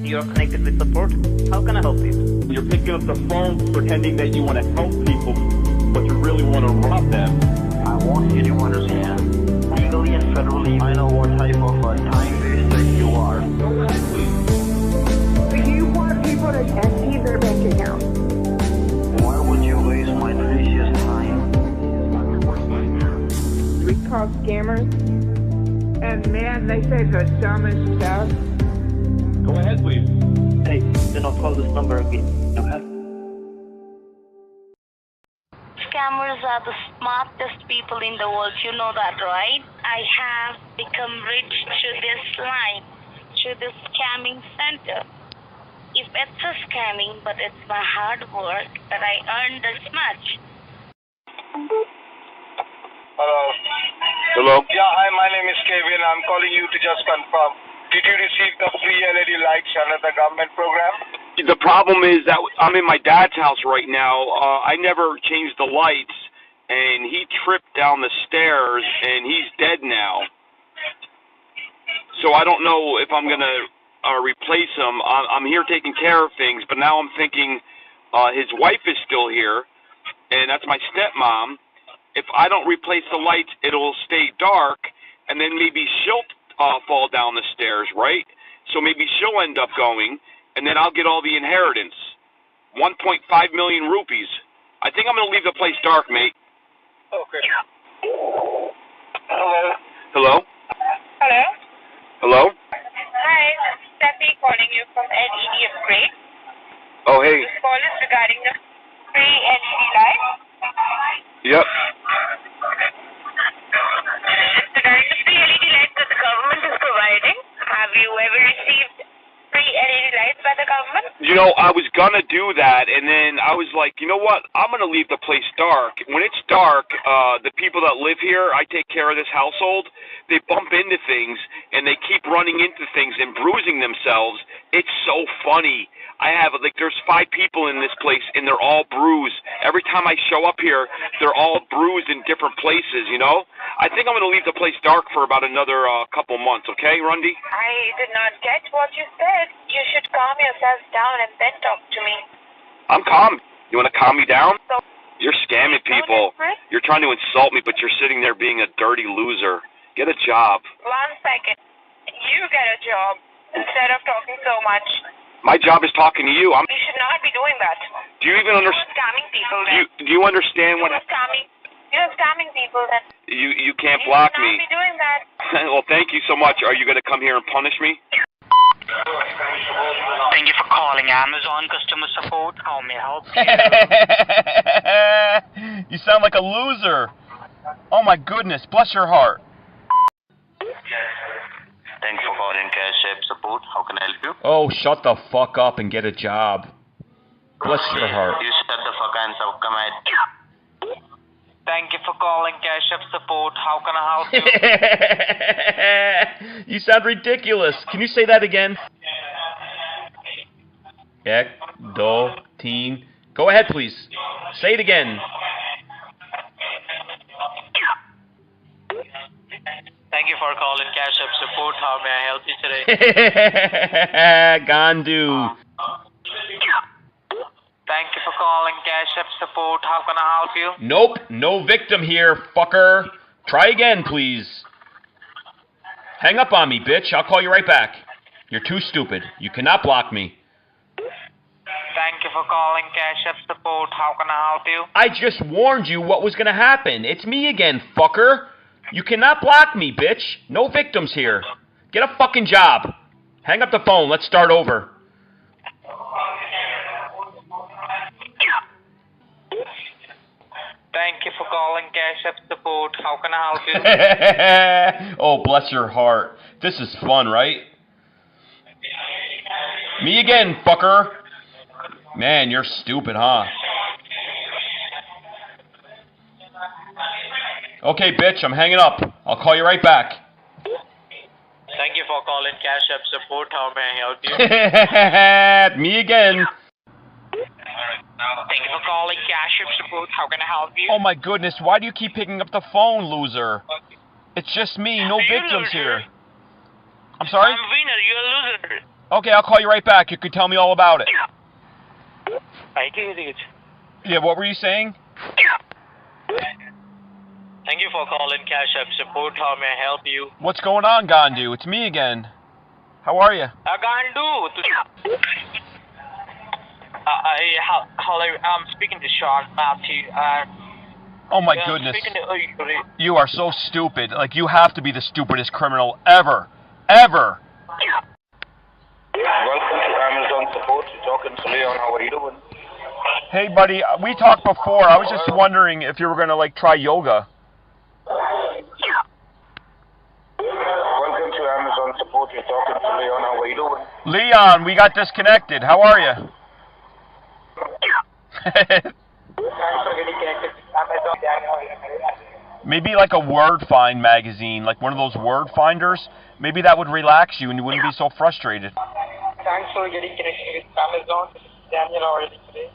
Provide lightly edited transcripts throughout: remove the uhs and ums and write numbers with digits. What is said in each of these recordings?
You are connected with support. How can I help you? You're picking up the phone pretending that you want to help people, but you really want to rob them. I want you to understand, legally and federally, I know what type of a time waster you are. Do you want people to empty their bank account? Why would you waste my precious time? We call scammers, and man, they say the dumbest stuff. Go ahead, please. Hey, do not call this number again. Okay? Scammers are the smartest people in the world. You know that, right? I have become rich through this line, through this scamming center. If it's a scamming, but it's my hard work that I earned this much. Hello. Hello? Yeah, hi, my name is Kevin. I'm calling you to just confirm. Did you receive the free LED lights under the government program? The problem is that I'm in my dad's house right now. I never changed the lights, and he tripped down the stairs, and he's dead now. So I don't know if I'm going to replace him. I'm here taking care of things, but now I'm thinking his wife is still here, and that's my stepmom. If I don't replace the lights, it'll stay dark, and then maybe she'll fall down the stairs, right? So maybe she'll end up going, and then I'll get all the inheritance. 1.5 million rupees. I think I'm going to leave the place dark, mate. Okay. Hello. Hello? Hello? Hello? Hi, Stephanie calling you from LED Upgrade. Oh, hey. This call is regarding the free LED light. Yep. It's regarding the free LED lights that the government is providing. Have you ever received free LED lights by the government? You know, I was going to do that, and then I was like, you know what? I'm going to leave the place dark. When it's dark, the people that live here, I take care of this household, they bump into things, and they keep running into things and bruising themselves. It's so funny. I have, like, there's 5 people in this place, and they're all bruised. Every time I show up here, they're all bruised in different places, you know? I think I'm going to leave the place dark for about another couple months, okay, Rundy? I did not get what you said. You should calm yourself down and then talk to me. I'm calm. You want to calm me down? So, You're scamming people. You're trying to insult me, but you're sitting there being a dirty loser. Get a job. 1 second. You get a job instead of talking so much. My job is talking to you. You should not be doing that. Do you even understand? You're scamming people then. Do you understand what? You're scamming people then. You can't block me. You should not be doing that. Well, thank you so much. Are you going to come here and punish me? Thank you for calling Amazon customer support. How may I help you? You sound like a loser. Oh my goodness, bless your heart. Thanks for calling Cash App Support. How can I help you? Oh, shut the fuck up and get a job. Bless your heart. You shut the fuck and so come at. Thank you for calling Cash App Support. How can I help you? You sound ridiculous. Can you say that again? Teen. Go ahead, please. Say it again. Thank you for calling Cash App Support. How may I help you today? Gandu. Thank you for calling Cash App Support. How can I help you? Nope, no victim here, fucker. Try again, please. Hang up on me, bitch. I'll call you right back. You're too stupid. You cannot block me. Thank you for calling Cash App Support. How can I help you? I just warned you what was gonna happen. It's me again, fucker. You cannot block me, bitch. No victims here. Get a fucking job. Hang up the phone. Let's start over. Thank you for calling Cash App Support. How can I help you? Oh, bless your heart. This is fun, right? Me again, fucker. Man, you're stupid, huh? Okay, bitch, I'm hanging up. I'll call you right back. Thank you for calling Cash App Support. How may I help you? Me again. Thank you for calling Cash App Support. How can I help you? Oh my goodness, why do you keep picking up the phone, loser? It's just me, no victims here. I'm sorry? I'm winner, you're a loser. Okay, I'll call you right back. You can tell me all about it. Yeah, what were you saying? Thank you for calling Cash App Support. How may I help you? What's going on, Gandu? It's me again. How are you? Gandu. I'm speaking to Sean Matthew. Oh my goodness. You are so stupid. Like, you have to be the stupidest criminal ever. Ever. Welcome to Amazon Support. You're talking to Leon. How are you doing? Hey, buddy, we talked before. I was just wondering if you were going to, like, try yoga. Welcome to Amazon Support. You're talking to Leon. How are you doing? Leon, we got disconnected. How are you? Maybe like a word find magazine, like one of those word finders. Maybe that would relax you and you wouldn't be so frustrated. Thanks for getting connected with Amazon. This is Daniel already today.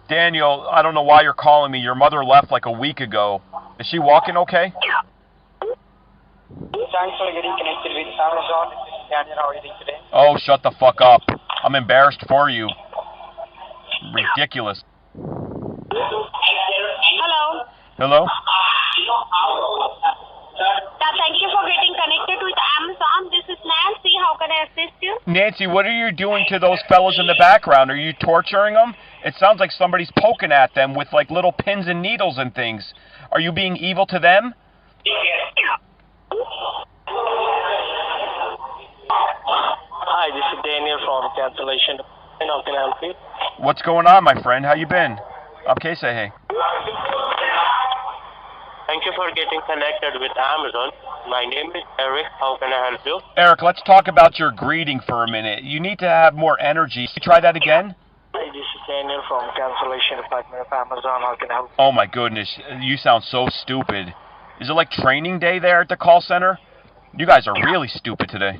Daniel, I don't know why you're calling me. Your mother left like a week ago. Is she walking okay? Thanks for getting connected with Amazon. This is Daniel already today. Oh, shut the fuck up. I'm embarrassed for you. Ridiculous. Hello. Hello? Thank you for getting connected with Amazon. This is Nancy. How can I assist you? Nancy, what are you doing to those fellas in the background? Are you torturing them? It sounds like somebody's poking at them with like little pins and needles and things. Are you being evil to them? Hi, this is Daniel from Cancellation. How can I help you? What's going on, my friend? How you been? Okay, say hey. Thank you for getting connected with Amazon. My name is Eric. How can I help you? Eric, let's talk about your greeting for a minute. You need to have more energy. Try that again? Hi, this is Daniel from Cancellation Department of Amazon. How can I help you? Oh my goodness, you sound so stupid. Is it like training day there at the call center? You guys are really stupid today.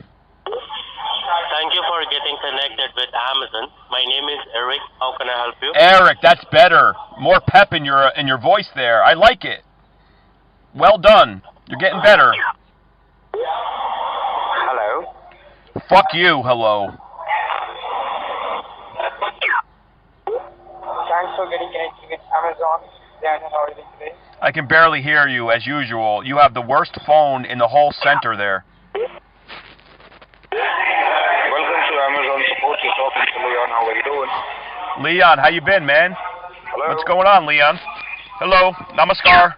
Thank you for getting connected with Amazon. My name is Eric. How can I help you? Eric, that's better. More pep in your voice there. I like it. Well done. You're getting better. Hello. Fuck you, hello. Thanks for getting connected with Amazon. Daniel, how are you doing today? I can barely hear you, as usual. You have the worst phone in the whole center there. Welcome to Amazon Support. You're talking to Leon. How are you doing? Leon, how you been, man? Hello? What's going on, Leon? Hello, namaskar.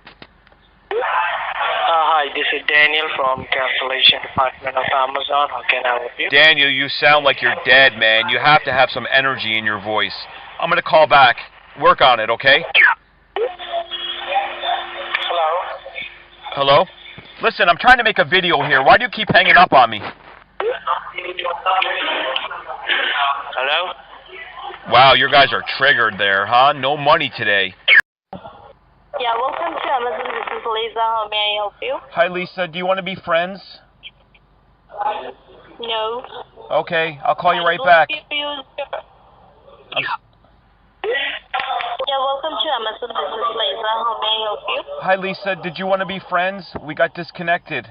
Hi, this is Daniel from Cancellation Department of Amazon. How can I help you? Daniel, you sound like you're dead, man. You have to have some energy in your voice. I'm going to call back. Work on it, okay? Hello. Hello? Listen, I'm trying to make a video here. Why do you keep hanging up on me? Hello. Wow, you guys are triggered there, huh? No money today. Yeah, welcome to Amazon. This is Lisa. How may I help you? Hi, Lisa. Do you want to be friends? No. Okay, I'll call you right back. Yeah, welcome to Amazon. This is Lisa. How may I help you? Hi, Lisa. Did you want to be friends? We got disconnected.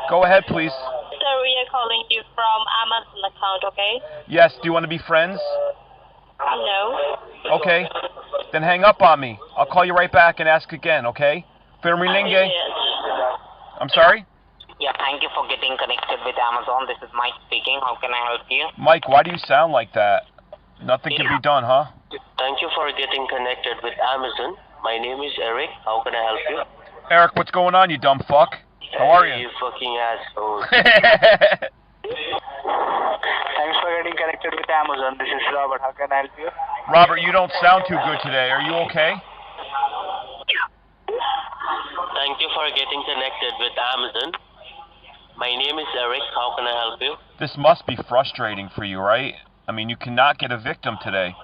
Go ahead, please. Sir, we are calling you from Amazon account, okay? Yes, do you want to be friends? No. Okay, then hang up on me. I'll call you right back and ask again, okay? Firmilinge? Yes. I'm sorry? Yeah, thank you for getting connected with Amazon. This is Mike speaking. How can I help you? Mike, why do you sound like that? Nothing can be done, huh? Thank you for getting connected with Amazon. My name is Eric. How can I help you? Eric, what's going on, you dumb fuck? How are you? You fucking asshole. Thanks for getting connected with Amazon. This is Robert. How can I help you? Robert, you don't sound too good today. Are you okay? Thank you for getting connected with Amazon. My name is Eric. How can I help you? This must be frustrating for you, right? I mean, you cannot get a victim today.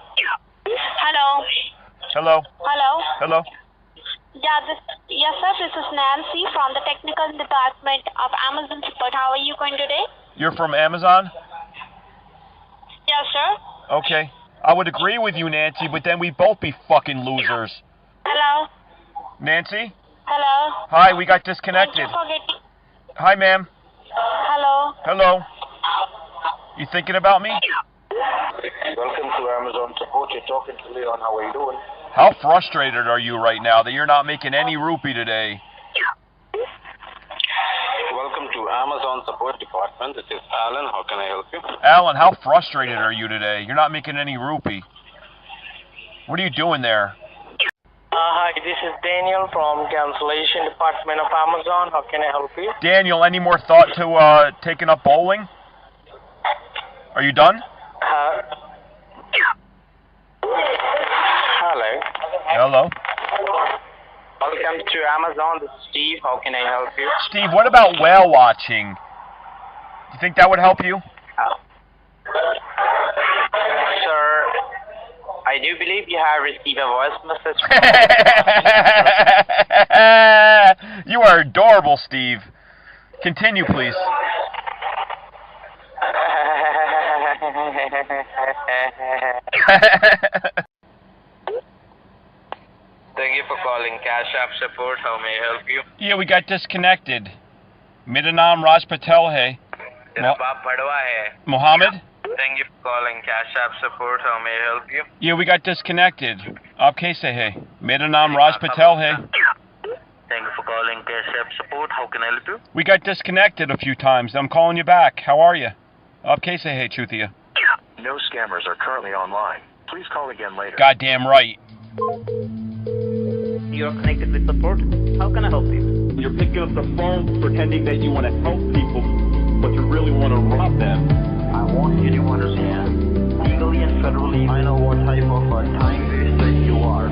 Hello. Hello? Hello. Hello? Yeah, yes, sir. This is Nancy from the technical department of Amazon Support. How are you going today? You're from Amazon? Yes, sir. Okay. I would agree with you, Nancy, but then we'd both be fucking losers. Hello. Nancy? Hello. Hi, we got Thank disconnected. you for getting... Hi, ma'am. Hello. Hello. You thinking about me? Welcome to Amazon Support. You're talking to Leon. How are you doing? How frustrated are you right now that you're not making any rupee today? Welcome to Amazon Support Department. This is Alan. How can I help you? Alan, how frustrated are you today? You're not making any rupee. What are you doing there? Hi, this is Daniel from Cancellation Department of Amazon. How can I help you? Daniel, any more thought to taking up bowling? Are you done? Hello. Hello? Welcome to Amazon. This is Steve. How can I help you? Steve, what about whale watching? Do you think that would help you? Sir, I do believe you have received a voice message. You are adorable, Steve. Continue, please. Thank you for calling Cash App Support. How may I help you? Yeah, we got disconnected. Mera naam Raj Patel hai. Tera baap padwa hai. Mohammed? Thank you for calling Cash App Support. How may I help you? Yeah, we got disconnected. Aap kaise hai? Mera naam Raj Patel hai. Thank you for calling Cash App Support. How can I help you? We got disconnected a few times. I'm calling you back. How are you? Aap kaise hai, Chuthia? No scammers are currently online. Please call again later. Goddamn right. You're connected with support. How can I help you? You're picking up the phone pretending that you want to help people, but you really want to rob them. I want you to understand, legally and federally, I know what type of a time waster you are.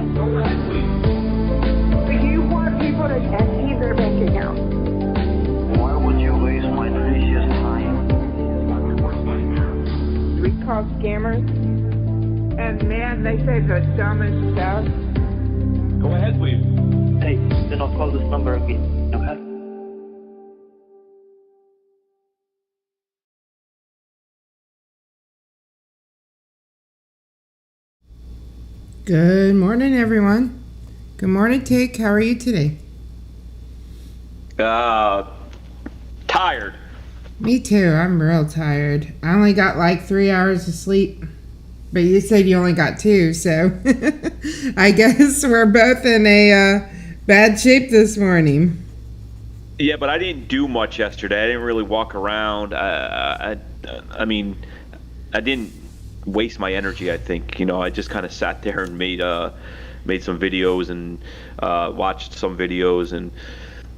Do you want people to empty their bank account? Why would you waste my precious time? We call scammers. And man, they say the dumbest stuff. Go ahead, please. Hey, do not call this number again, okay? Good morning, everyone. Good morning, Take. How are you today? Tired. Me too. I'm real tired. I only got like 3 hours of sleep. But you said you only got 2, so I guess we're both in a bad shape this morning. Yeah, but I didn't do much yesterday. I didn't really walk around. I mean, I didn't waste my energy. I think I just kind of sat there and made some videos and watched some videos, and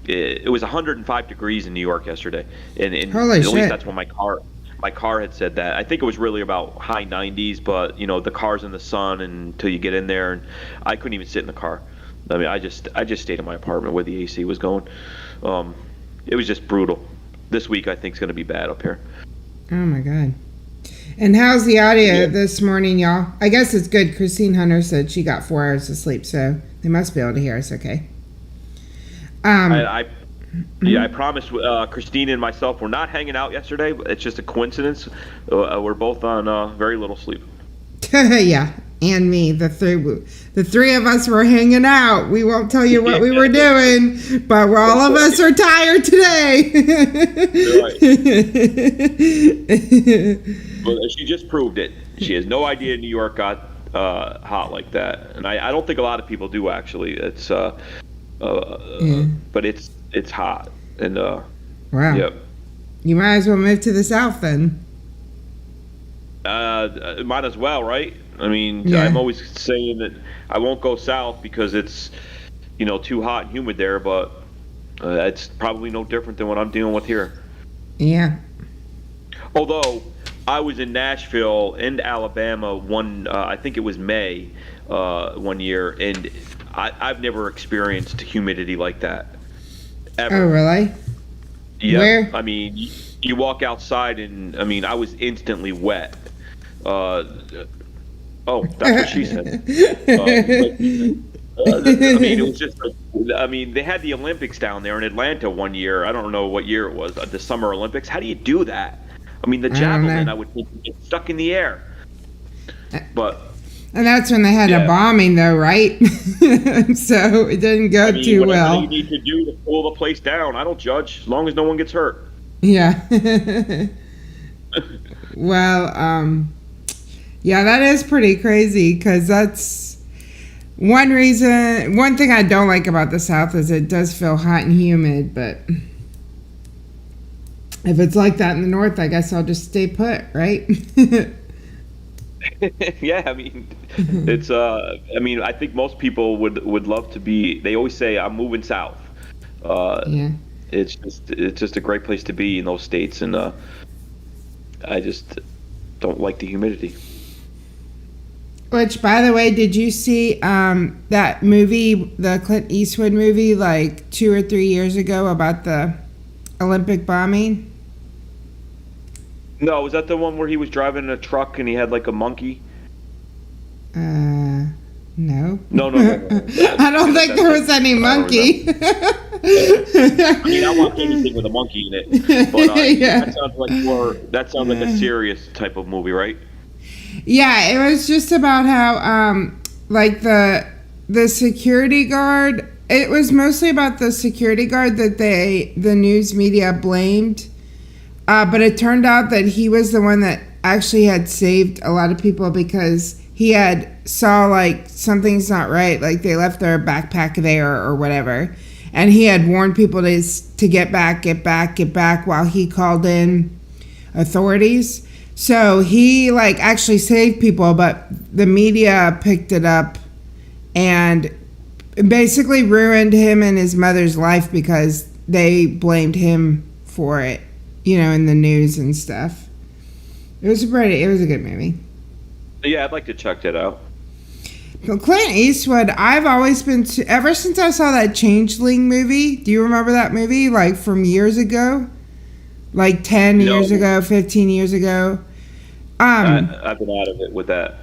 it was 105 degrees in New York yesterday, and Holy at shit. least that's what my car had said that. I think it was really about high 90s, but the car's in the sun until you get in there, and I couldn't even sit in the car. I mean, I just stayed in my apartment where the AC was going. It was just brutal. This week I think is going to be bad up here. Oh my god. And how's the audio this morning, y'all? I guess it's good. Christine Hunter said she got 4 hours of sleep, so they must be able to hear us okay. I promise Christine and myself were not hanging out yesterday. It's just a coincidence. We're both on very little sleep. Yeah, and me. The three of us were hanging out. We won't tell you what we were doing, but all of us are tired today. Well, she just proved it. She has no idea New York got hot like that, and I don't think a lot of people do actually. It's but it's hot, and wow. Yep. You might as well move to the south then. Might as well, right? I mean, Yeah. I'm always saying that I won't go south because it's too hot and humid there, but it's probably no different than what I'm dealing with here. Yeah. Although I was in Nashville and Alabama I think it was May, one year, and I've never experienced humidity like that. Ever. Oh, really? Yeah. Where? I mean, you walk outside and I was instantly wet. Oh, that's what she said. It was just. They had the Olympics down there in Atlanta one year. I don't know what year it was. The Summer Olympics. How do you do that? The javelin, I would think, would get stuck in the air. But. And that's when they had a bombing, though, right? So it didn't go too well. Whatever you need to do to pull the place down, I don't judge, as long as no one gets hurt. Yeah. Well, yeah, that is pretty crazy, because that's one reason. One thing I don't like about the South is it does feel hot and humid, but if it's like that in the North, I guess I'll just stay put, right? Yeah, it's I think most people would love to be. They always say I'm moving south. Yeah. It's just a great place to be in those states, and I just don't like the humidity. Which, by the way, did you see that movie, the Clint Eastwood movie, like 2 or 3 years ago about the Olympic bombing? No, was that the one where he was driving a truck and he had like a monkey? No. No. I don't think there was any monkey. I want anything with a monkey in it. But Yeah. that sounds like a serious type of movie, right? Yeah, it was just about how like the security guard. It was mostly about the security guard that the news media blamed. But it turned out that he was the one that actually had saved a lot of people, because he saw like something's not right, like they left their backpack there or whatever, and he had warned people to get back while he called in authorities. So he like actually saved people, but the media picked it up and basically ruined him and his mother's life because they blamed him for it. In the news and stuff. It was a good movie. Yeah, I'd like to check that out. But Clint Eastwood, I've always been ever since I saw that Changeling movie. Do you remember that movie? Like from years ago? Like 10 years ago, 15 years ago? I've been out of it with that.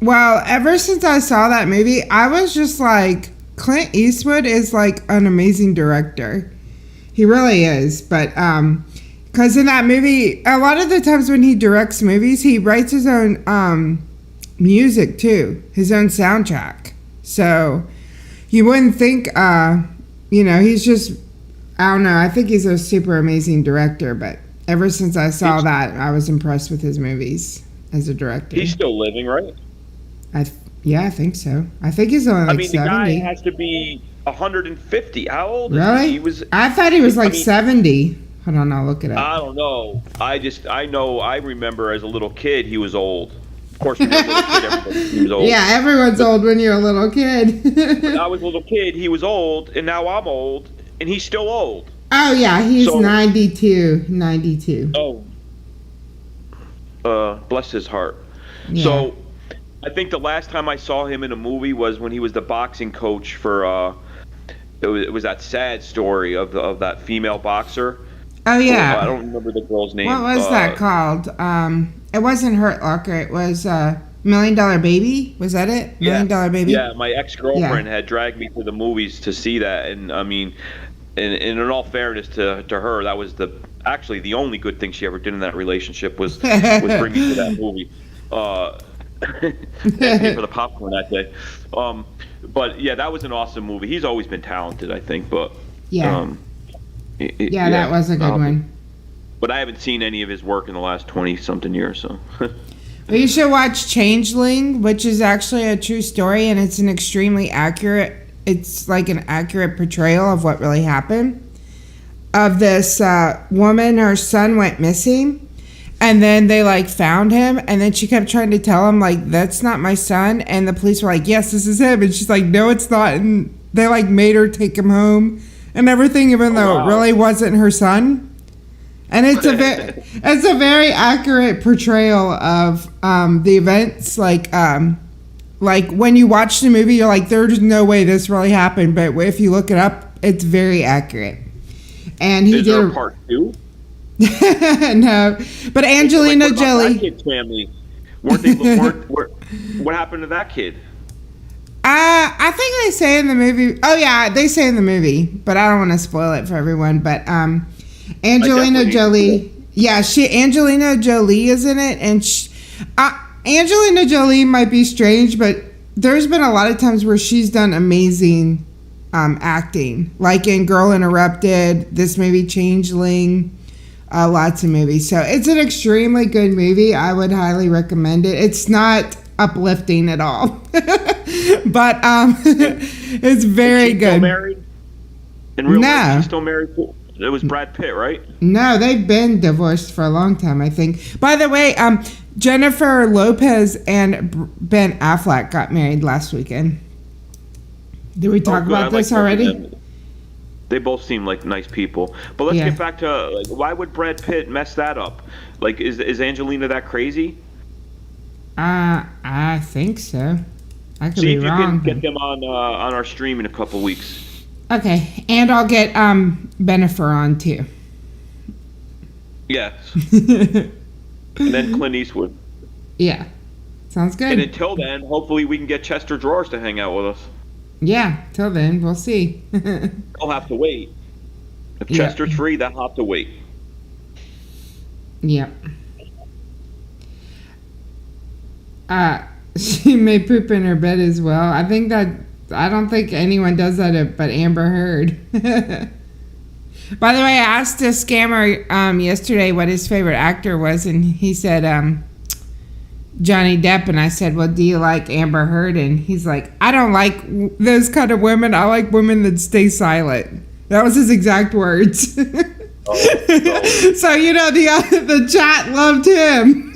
Well, ever since I saw that movie, I was just like, Clint Eastwood is like an amazing director. He really is. But, because in that movie, a lot of the times when he directs movies, he writes his own music too, his own soundtrack. So you wouldn't think, he's just, I don't know, I think he's a super amazing director, but ever since I saw that, I was impressed with his movies as a director. He's still living, right? Yeah, I think so. I think he's only like 70. The guy has to be 150. How old is he? Really? I thought he was 70. Hold on, I'll look it up. I don't know. I remember as a little kid he was old. Of course, when you're a little kid, he was old. Yeah, everyone's old when you're a little kid. When I was a little kid, he was old, and now I'm old, and he's still old. Oh, yeah, he's 92. 92. Oh. Bless his heart. Yeah. So, I think the last time I saw him in a movie was when he was the boxing coach for, it was that sad story of that female boxer. Oh, yeah. I don't remember the girl's name. What was that called? It wasn't Hurt Locker. It was $1 Million Baby. Was that it? $1 Million Baby. Yeah, my ex-girlfriend had dragged me to the movies to see that, and I mean, and in all fairness to her, that was actually the only good thing she ever did in that relationship was bring me to that movie. And pay for the popcorn that day. But yeah, that was an awesome movie. He's always been talented, I think, but that was a good one. But I haven't seen any of his work in the last 20-something years, so. Well, you should watch Changeling, which is actually a true story, and it's an extremely accurate. It's like an accurate portrayal of what really happened. Of this woman, her son went missing, and then they like found him, and then she kept trying to tell him like, that's not my son, and the police were like, yes, this is him, and she's like, no, it's not, and they like made her take him home and everything, even though it really wasn't her son. And it's a very accurate portrayal of the events. Like when you watch the movie, you're like, there's no way this really happened. But if you look it up, it's very accurate. And he Is there a part 2? No, but Angelina Jolie. That kid's family. What happened to that kid? I think they say in the movie. Oh yeah, they say in the movie, but I don't want to spoil it for everyone. But Angelina Jolie, Angelina Jolie is in it, and Angelina Jolie might be strange, but there's been a lot of times where she's done amazing acting, like in Girl Interrupted, this movie Changeling, lots of movies. So it's an extremely good movie. I would highly recommend it. It's not uplifting at all, but it's very good. Still married? In real life, she's still married. It was Brad Pitt, right? No, they've been divorced for a long time, I think. By the way, Jennifer Lopez and Ben Affleck got married last weekend. Did we talk about this already? They both seem like nice people. But let's get back to, like, why would Brad Pitt mess that up? Like, is Angelina that crazy? I think so. I could See be if wrong. you can get them on our stream in a couple weeks. Okay, and I'll get Benifer on too. Yes. And then Clint Eastwood. Yeah, sounds good. And until then, hopefully we can get Chester Drawers to hang out with us. Yeah, till then, we'll see. I'll have to wait. If Chester's free, they'll have to wait. Yep. She may poop in her bed as well. I don't think anyone does that but Amber Heard. By the way, I asked a scammer yesterday what his favorite actor was, and he said Johnny Depp, and I said, well, do you like Amber Heard? And he's like, I don't like those kind of women. I like women that stay silent. That was his exact words. So, you know, the chat loved him.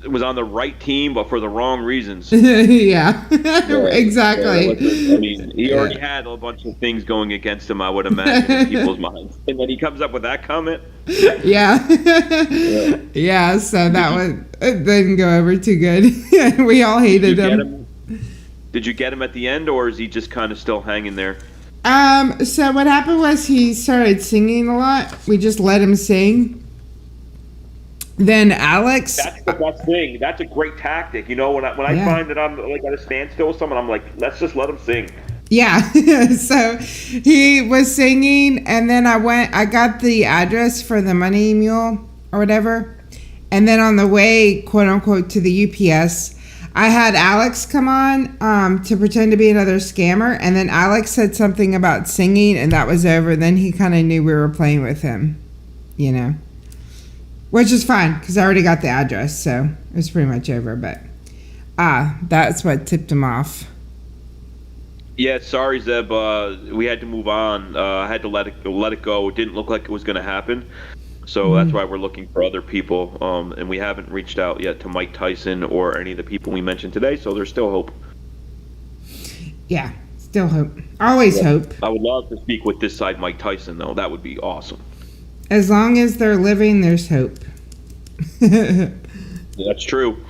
He was on the right team, but for the wrong reasons. Yeah, exactly. I mean, he already had a bunch of things going against him, I would imagine, in people's minds. And then he comes up with that comment. Yeah. So it didn't go over too good. We all hated him. Did you get him at the end, or is he just kind of still hanging there? So what happened was he started singing a lot. We just let him sing. Then Alex. That's the best thing. That's a great tactic. You know, when I find that I'm like at a standstill with someone, I'm like, let's just let him sing. Yeah. So he was singing, and then I got the address for the money mule or whatever. And then on the way, quote unquote, to the UPS, I had Alex come on to pretend to be another scammer, and then Alex said something about singing, and that was over. Then he kind of knew we were playing with him, you know, which is fine because I already got the address, so it was pretty much over. But that's what tipped him off. Yeah, sorry, Zeb. We had to move on. I had to let it go. It didn't look like it was going to happen. So that's why we're looking for other people, and we haven't reached out yet to Mike Tyson or any of the people we mentioned today, so there's still hope. Yeah, still hope. Always hope. I would love to speak with this side Mike Tyson, though. That would be awesome. As long as they're living, there's hope. That's true.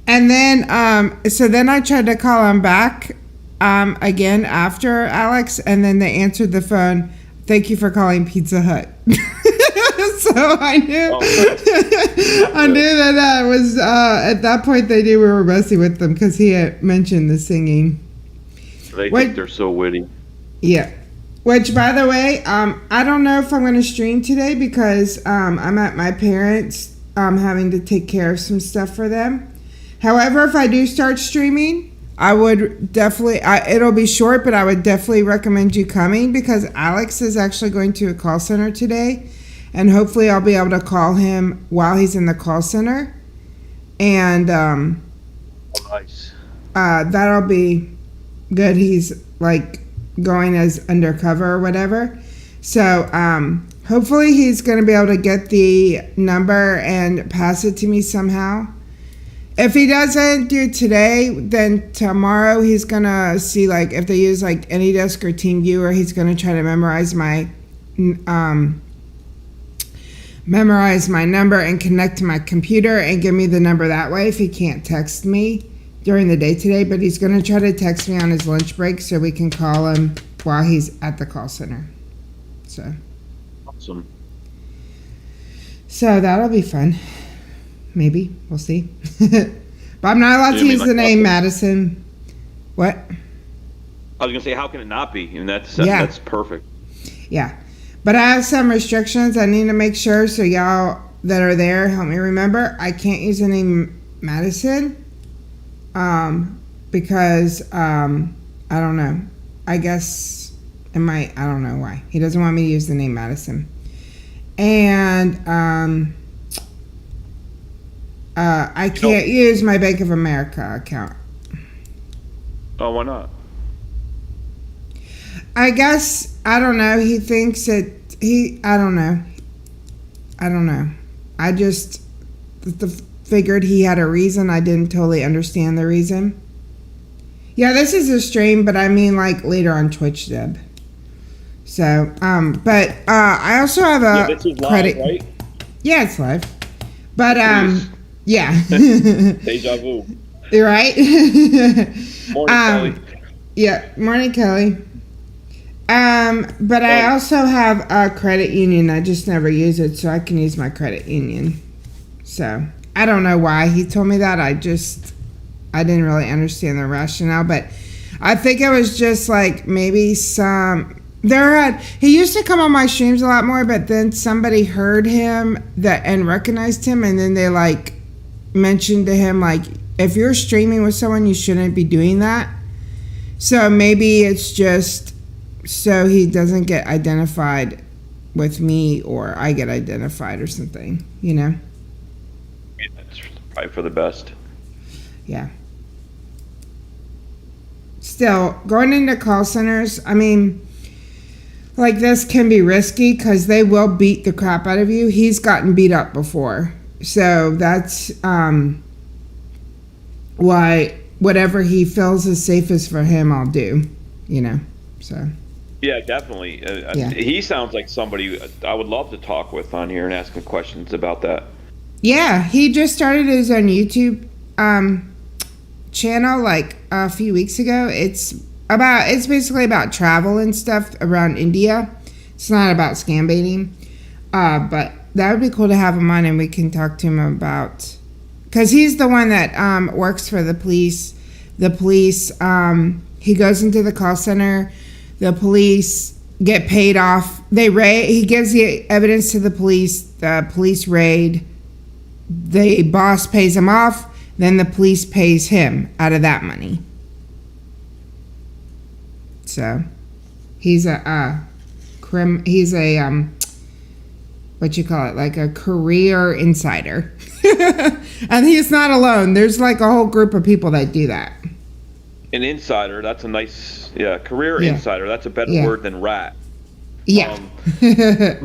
And then, so then I tried to call him back again after Alex, and then they answered the phone. thank you for calling Pizza Hut. So I knew, I knew that was at that point they knew we were messing with them because he had mentioned the singing. They think they're so witty. Yeah. Which, by the way, I don't know if I'm going to stream today because I'm at my parents' having to take care of some stuff for them. However, if I do start streaming, I would definitely, it'll be short, but I would definitely recommend you coming because Alex is actually going to a call center today. And hopefully I'll be able to call him while he's in the call center. And nice. That'll be good. He's like going as undercover or whatever. So hopefully he's going to be able to get the number and pass it to me somehow. If he doesn't do it today, then tomorrow he's going to see like if they use like AnyDesk or TeamViewer, he's going to try to memorize my number and connect to my computer and give me the number that way if he can't text me during the day today. But he's going to try to text me on his lunch break so we can call him while he's at the call center. So awesome. So that'll be fun. Maybe. We'll see. But I'm not allowed to use the name Madison. What? I was going to say, how can it not be? And that's perfect. Yeah. But I have some restrictions I need to make sure, so y'all that are there, help me remember. I can't use the name Madison because, I don't know. I guess I don't know why. He doesn't want me to use the name Madison. And I can't use my Bank of America account. Oh, why not? I guess, I don't know, he thinks that I don't know. I just figured he had a reason. I didn't totally understand the reason. Yeah, this is a stream, but I mean like later on Twitch, Deb. So, but I also have a this is live, credit. Right? Yeah, it's live. But, yeah. Deja vu. You're right. Morning, Kelly. Yeah, morning, Kelly. But I also have a credit union. I just never use it, so I can use my credit union. So I don't know why he told me that. I didn't really understand the rationale, but I think it was just like maybe he used to come on my streams a lot more, but then somebody heard him and recognized him, and then they like mentioned to him like, if you're streaming with someone, you shouldn't be doing that. So maybe it's just so he doesn't get identified with me or I get identified or something, you know? Yeah, that's probably for the best. Yeah. Still, going into call centers, I mean, like this can be risky because they will beat the crap out of you. He's gotten beat up before. So that's why whatever he feels is safest for him, I'll do, you know? So... Yeah, definitely. Yeah. He sounds like somebody I would love to talk with on here and ask him questions about that. Yeah, he just started his own YouTube channel like a few weeks ago. It's basically about travel and stuff around India. It's not about scam baiting. But that would be cool to have him on and we can talk to him about, because he's the one that works for the police. The police, he goes into the call center. The police get paid off. He gives the evidence to the police raid. The boss pays him off. Then the police pays him out of that money. So he's a what you call it, like a career insider. And he's not alone. There's like a whole group of people that do that. An insider, that's a nice, career insider. That's a better word than rat. Yeah.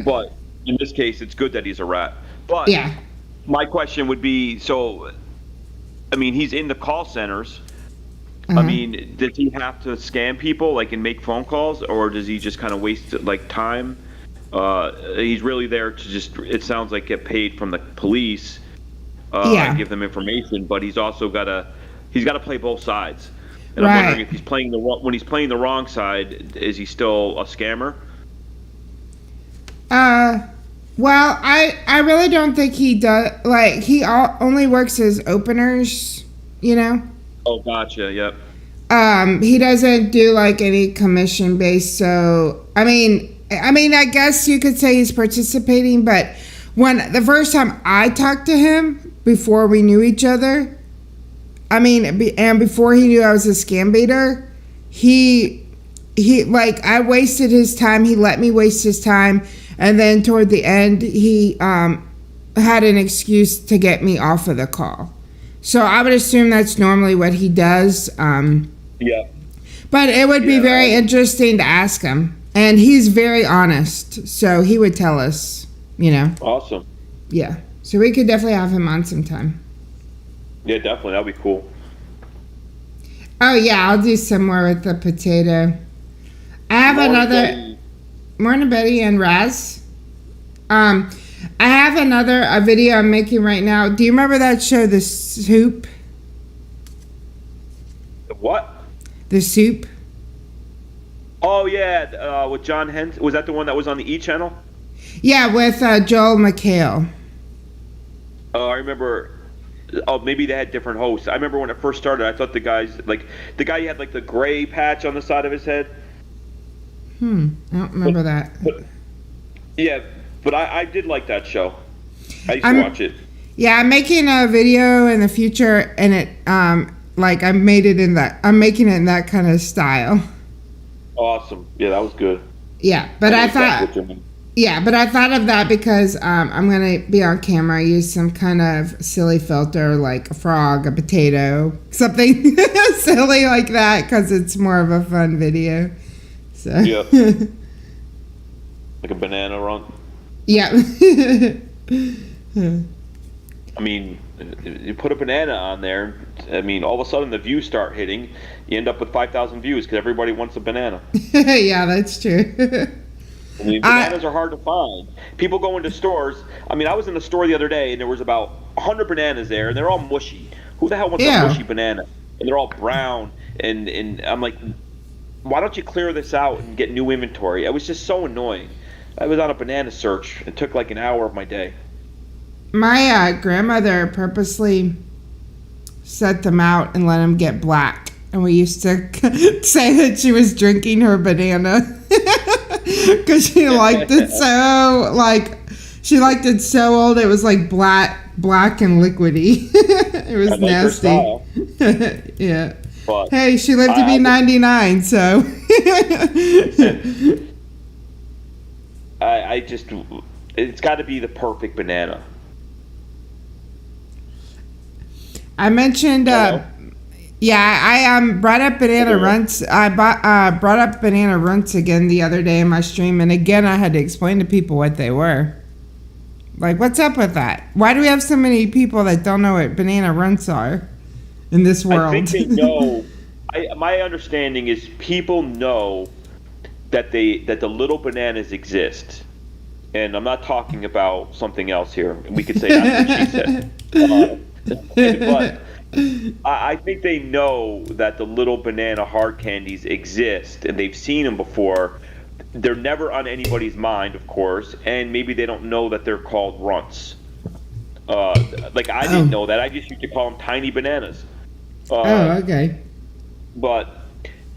But in this case, it's good that he's a rat. But my question would be, so, I mean, he's in the call centers. I mean, does he have to scam people, like, and make phone calls, or does he just kind of waste, like, time? He's really there to just, it sounds like, get paid from the police and give them information, but he's also got to play both sides. And I'm wondering if when he's playing the wrong side, is he still a scammer? Well, I really don't think he does. Like, he only works as openers, you know? Oh, gotcha, yep. He doesn't do, like, any commission-based, so, I mean, I guess you could say he's participating, but the first time I talked to him, before we knew each other, and before he knew I was a scambaiter, he, like, I wasted his time, he let me waste his time, and then toward the end, he had an excuse to get me off of the call. So I would assume that's normally what he does. Yeah. But it would be very interesting to ask him. And he's very honest, so he would tell us, you know. Awesome. Yeah. So we could definitely have him on sometime. Yeah, definitely. That'd be cool. Oh, yeah, I'll do some more with the potato. I have another... Morning, Betty and Raz. I have a video I'm making right now. Do you remember that show, The Soup? The what? The Soup. Oh, yeah, with John Hens. Was that the one that was on the E! Channel? Yeah, with Joel McHale. Oh, I remember... Oh, maybe they had different hosts. I remember when it first started, I thought the guy had, like, the gray patch on the side of his head. I don't remember that. But I did like that show. I used to watch it. Yeah, I'm making a video in the future, and it I'm making it in that kind of style. Awesome. Yeah, that was good. Yeah, but I thought of that because I'm gonna be on camera, use some kind of silly filter like a frog, a potato, something silly like that, because it's more of a fun video. So. Yeah. Like a banana run. Yeah. I mean, you put a banana on there. I mean, all of a sudden the views start hitting. You end up with 5,000 views because everybody wants a banana. Yeah, that's true. I mean, bananas are hard to find. People go into stores. I mean, I was in the store the other day and there was about 100 bananas there, and they're all mushy. Who the hell wants a mushy banana? And they're all brown. And I'm like, why don't you clear this out and get new inventory? It was just so annoying. I was on a banana search. It took like an hour of my day. My grandmother purposely set them out and let them get black. And we used to say that she was drinking her banana because she liked it she liked it so old it was like black and liquidy. It was nasty. Yeah. But hey, she lived to be 99, so. I just, it's got to be the perfect banana. I mentioned, I brought up banana runts. I brought up banana runts again the other day in my stream, and again I had to explain to people what they were. Like, what's up with that? Why do we have so many people that don't know what banana runts are in this world? I think they know. My understanding is people know that the little bananas exist, and I'm not talking about something else here. We could say that's what she said. But I think they know that the little banana hard candies exist, and they've seen them before. They're never on anybody's mind, of course, and maybe they don't know that they're called runts. Like I didn't know that. I just used to call them tiny bananas. Okay. But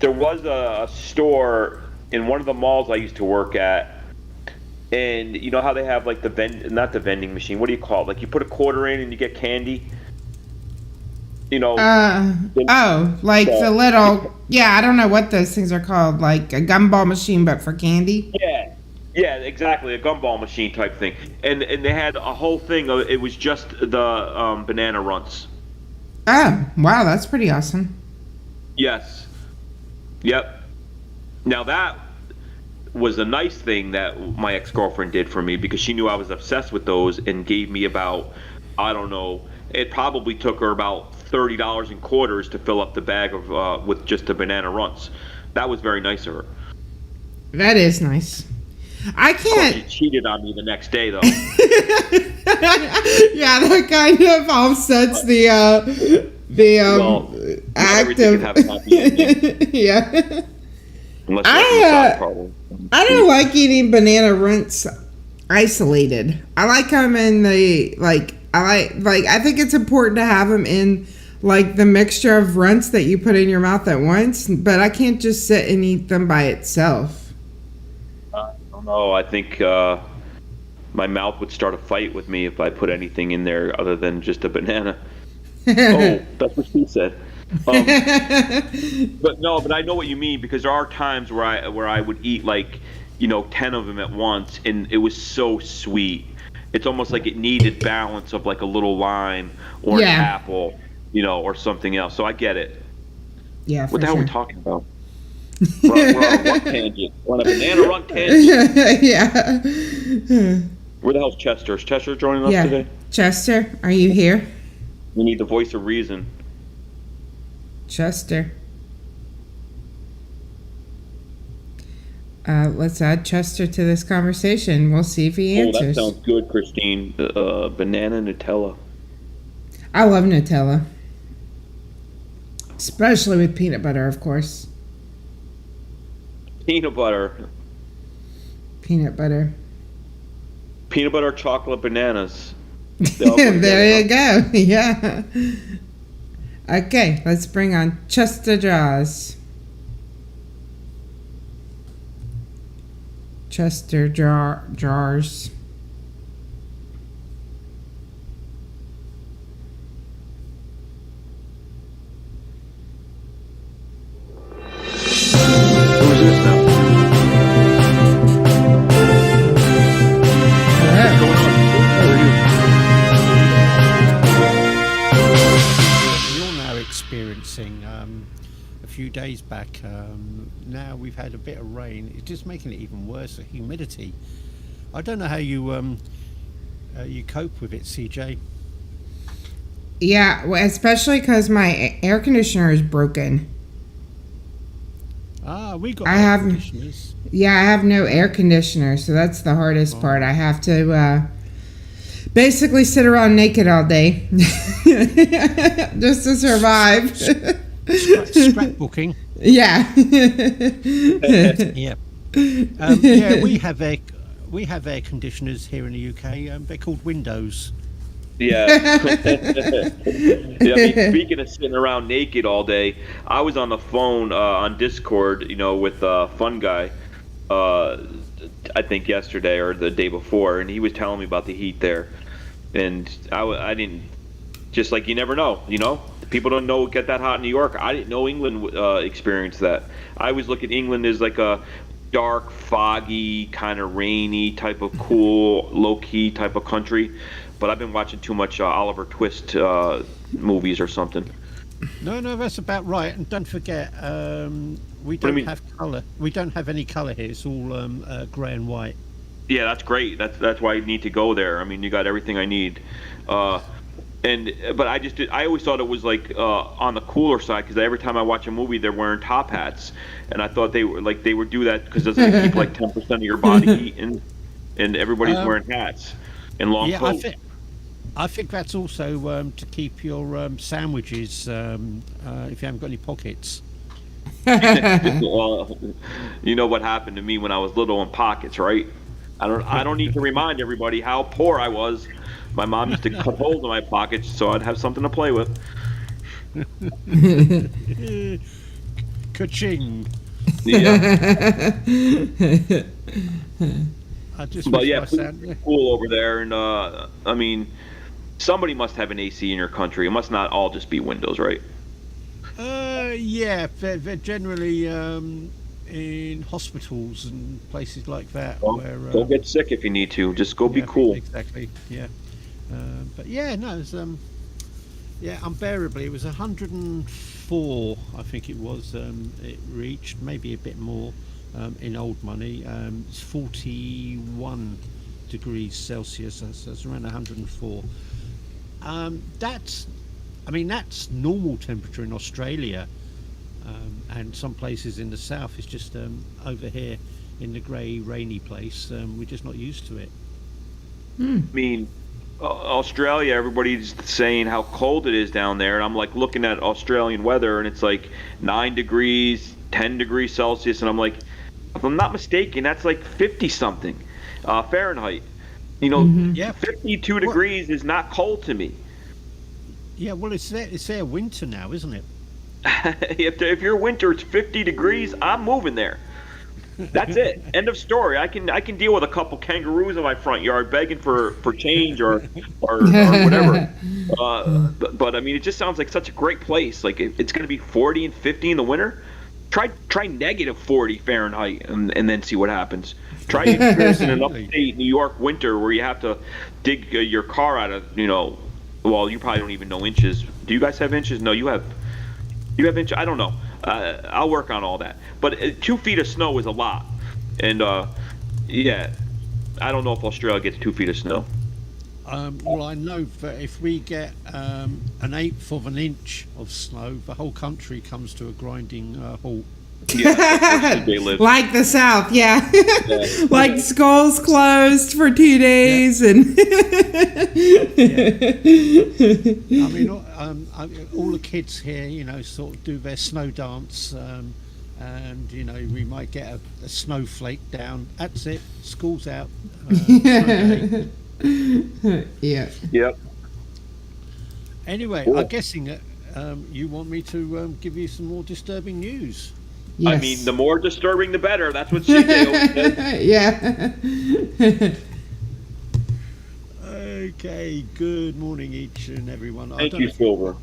there was a store in one of the malls I used to work at, and you know how they have like not the vending machine, what do you call it? Like you put a quarter in and you get candy? You know. The little, I don't know what those things are called, like a gumball machine but for candy? Yeah, exactly, a gumball machine type thing. And they had a whole thing of, it was just the banana runts. Oh, wow, that's pretty awesome. Yes. Yep. Now that was a nice thing that my ex-girlfriend did for me, because she knew I was obsessed with those and gave me about, I don't know, it probably took her about $30 in quarters to fill up the bag of with just the banana runts. That was very nice of her. That is nice. I can't. She cheated on me the next day, though. Yeah, that kind of offsets the act of. Yeah. Unless you have a problem. I don't like eating banana runts isolated. I like them in the I think it's important to have them in like the mixture of runts that you put in your mouth at once, but I can't just sit and eat them by itself. I don't know. I think my mouth would start a fight with me if I put anything in there other than just a banana. Oh, that's what she said. But I know what you mean, because there are times where I would eat like 10 of them at once, and it was so sweet. It's almost like it needed balance of like a little lime or an apple, or something else. So I get it. Yeah. What the hell are we talking about? We're on a run tangent. We're on a banana run tangent. Yeah. Where the hell's Chester? Is Chester joining us today? Chester, are you here? We need the voice of reason. Chester. Let's add Chester to this conversation. We'll see if he answers. Oh, that sounds good, Christine. Banana Nutella. I love Nutella. Especially with peanut butter, of course. Peanut butter. Peanut butter. Peanut butter, chocolate, bananas. There you go. Yeah. Okay, let's bring on Chester Jaws. Chester Jars. Who's this now? What's going on? How are you? You're now experiencing a few days back. Now we've had a bit of rain. It's just making it even worse. The humidity. I don't know how you you cope with it, CJ. Yeah, well, especially because my air conditioner is broken. We got air conditioners. Yeah, I have no air conditioner, so that's the hardest part. I have to basically sit around naked all day just to survive. Scrapbooking. Yeah. Yeah. Yeah, we have air conditioners here in the UK. They're called Windows. Yeah. Yeah. I mean, speaking of sitting around naked all day, I was on the phone on Discord, with Fun Guy, I think yesterday or the day before, and he was telling me about the heat there, and I didn't, just like, you never know, People don't know it get that hot in New York. I didn't know England experienced that. I always look at England as like a dark, foggy, kind of rainy type of cool, low-key type of country. But I've been watching too much Oliver Twist movies or something. No, that's about right. And don't forget, we don't have colour. We don't have any colour here. It's all grey and white. Yeah, that's great. That's why I need to go there. I mean, you got everything I need. But I always thought it was like on the cooler side, because every time I watch a movie, they're wearing top hats, and I thought they would do that because doesn't it keep like 10% of your body heat, and everybody's wearing hats and long coats. I think that's also to keep your sandwiches if you haven't got any pockets. Well, you know what happened to me when I was little in pockets, right? I don't need to remind everybody how poor I was. My mom used to cut holes in my pockets so I'd have something to play with. Ka-ching. Yeah. But yeah, it's cool over there, and I mean, somebody must have an AC in your country. It must not all just be windows, right? Yeah, they're generally in hospitals and places like that. Well, where go get sick if you need to. Just go be cool. Exactly. Yeah. But yeah, no, it was unbearably. It was 104, I think it was. It reached maybe a bit more in old money. It's 41 degrees Celsius. That's around 104. That's normal temperature in Australia, and some places in the south. It's just over here in the grey, rainy place. We're just not used to it. I mean, Australia, everybody's saying how cold it is down there, and I'm like looking at Australian weather, and it's like 9 degrees, 10 degrees Celsius, and I'm like, if I'm not mistaken, that's like 50 something Fahrenheit. You know, Yeah. 52 degrees is not cold to me. Yeah, well, it's their winter now, isn't it? If your winter it's 50 degrees, I'm moving there. That's it. End of story. I can deal with a couple kangaroos in my front yard begging for change or whatever. But I mean, it just sounds like such a great place. Like it's going to be 40 and 50 in the winter. Try negative 40 Fahrenheit and then see what happens. Try experiencing an upstate New York winter where you have to dig your car out of, well, you probably don't even know inches. Do you guys have inches? No, you have inches. I don't know. I'll work on all that. But 2 feet of snow is a lot. And yeah, I don't know if Australia gets 2 feet of snow. Well, I know that if we get an eighth of an inch of snow, the whole country comes to a grinding halt. Yeah, they live. Like the South, yeah. Like schools closed for 2 days, and I mean, all the kids here, sort of do their snow dance, and we might get a snowflake down. That's it. School's out. Yeah. Yep. Anyway, Cool. I'm guessing that you want me to give you some more disturbing news. Yes. I mean, the more disturbing, the better. That's what CJ always says. Yeah. Okay, good morning each and everyone. Thank you, Silver.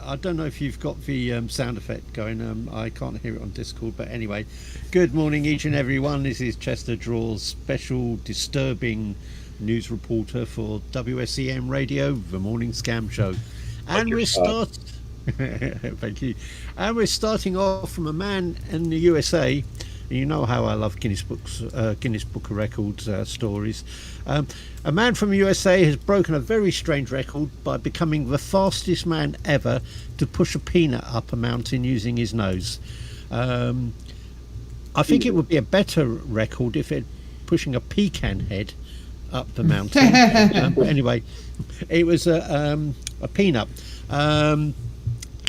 I don't know if you've got the sound effect going. I can't hear it on Discord, but anyway, good morning each and everyone. This is Chester Draw's special disturbing news reporter for WSEM Radio, the Morning Scam Show. And we're Thank you. And we're starting off from a man in the USA. You know how I love Guinness Book of Records stories. A man from the USA has broken a very strange record by becoming the fastest man ever to push a peanut up a mountain using his nose. I think it would be a better record if it pushing a pecan head up the mountain. But anyway, it was a peanut.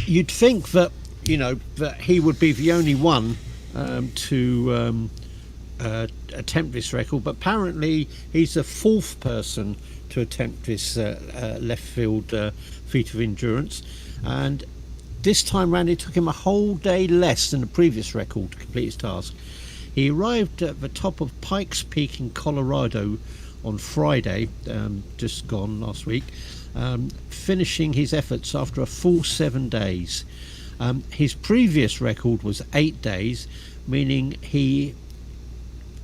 You'd think that that he would be the only one to attempt this record, but apparently he's the 4th person to attempt this left field feat of endurance, and this time round it took him a whole day less than the previous record to complete his task. He arrived at the top of Pikes Peak in Colorado on Friday, just gone last week, finishing his efforts after a full 7 days. His previous record was 8 days, meaning he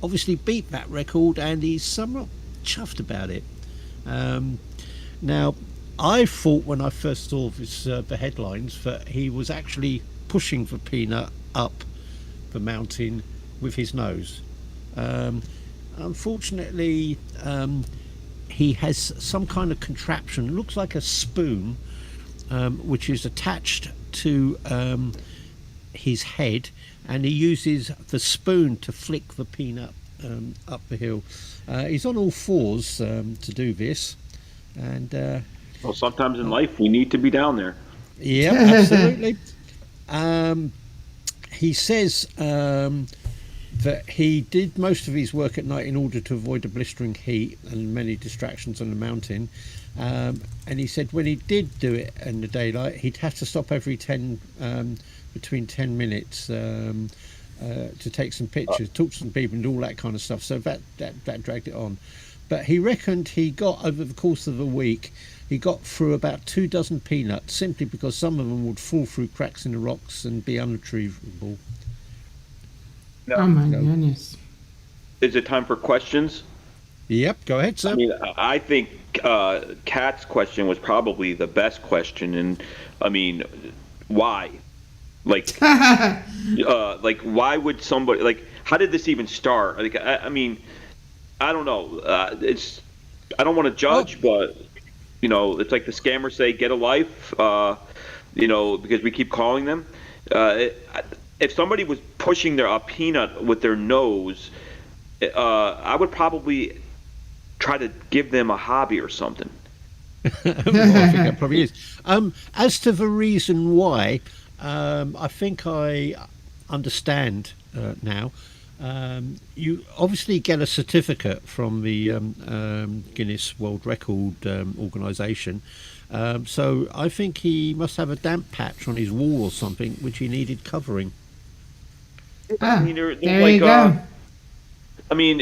obviously beat that record, and he's somewhat chuffed about it. Now, I thought when I first saw this, the headlines, that he was actually pushing the peanut up the mountain with his nose. Unfortunately, he has some kind of contraption, looks like a spoon, which is attached to his head, and he uses the spoon to flick the peanut up the hill. He's on all fours to do this, and well, sometimes in life we need to be down there. Yeah, absolutely. He says that he did most of his work at night in order to avoid the blistering heat and many distractions on the mountain. And he said when he did do it in the daylight, he'd have to stop every between 10 minutes to take some pictures, talk to some people and all that kind of stuff. So that dragged it on. But he reckoned he got, over the course of a week, he got through about 24 peanuts, simply because some of them would fall through cracks in the rocks and be unretrievable. No. Oh my goodness. Is it time for questions? Yep, go ahead, sir. I mean, I think Kat's question was probably the best question, and I mean, why? Like, like, why would somebody, like, how did this even start? Like, I mean, I don't know. I don't want to judge, but it's like the scammers say, get a life. Because we keep calling them. If somebody was pushing a peanut with their nose, I would probably try to give them a hobby or something. Well, I think that probably is. As to the reason why, I think I understand now. you obviously get a certificate from the Guinness World Record organisation. So I think he must have a damp patch on his wall or something, which he needed covering. I mean, there's there like, you go. I mean,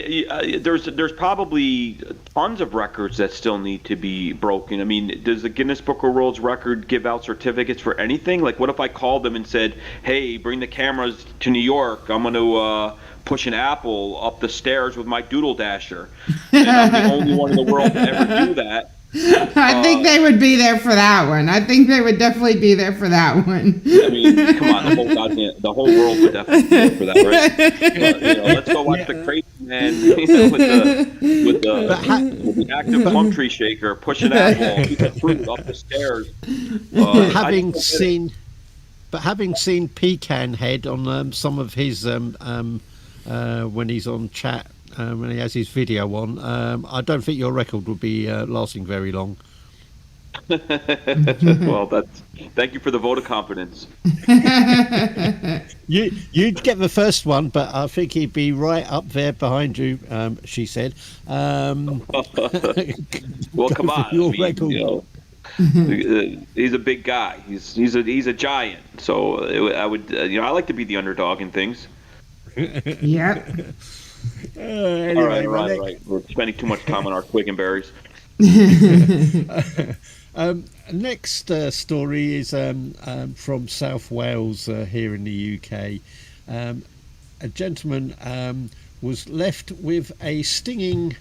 there's probably tons of records that still need to be broken. I mean, does the Guinness Book of World Record give out certificates for anything? Like, what if I called them and said, "Hey, bring the cameras to New York. I'm going to push an apple up the stairs with my Doodle Dasher," and I'm the only one in the world to ever do that. I think they would be there for that one. I think they would definitely be there for that one. I mean, come on, the whole world would definitely be there for that, right? Let's go watch the Crazy Man with the active plum tree shaker, push an apple, keep the fruit up the stairs. Having seen Pecan Head on some of his when he's on chat. When he has his video on, I don't think your record will be lasting very long. Well, thank you for the vote of confidence. You'd get the first one, but I think he'd be right up there behind you. She said. Well, come on, Your record. He's a big guy. He's a giant. So I would, I like to be the underdog in things. Yep. Anyway, all right. We're spending too much time on our Quiggenberries. Next story is from South Wales here in the UK. A gentleman was left with a stinging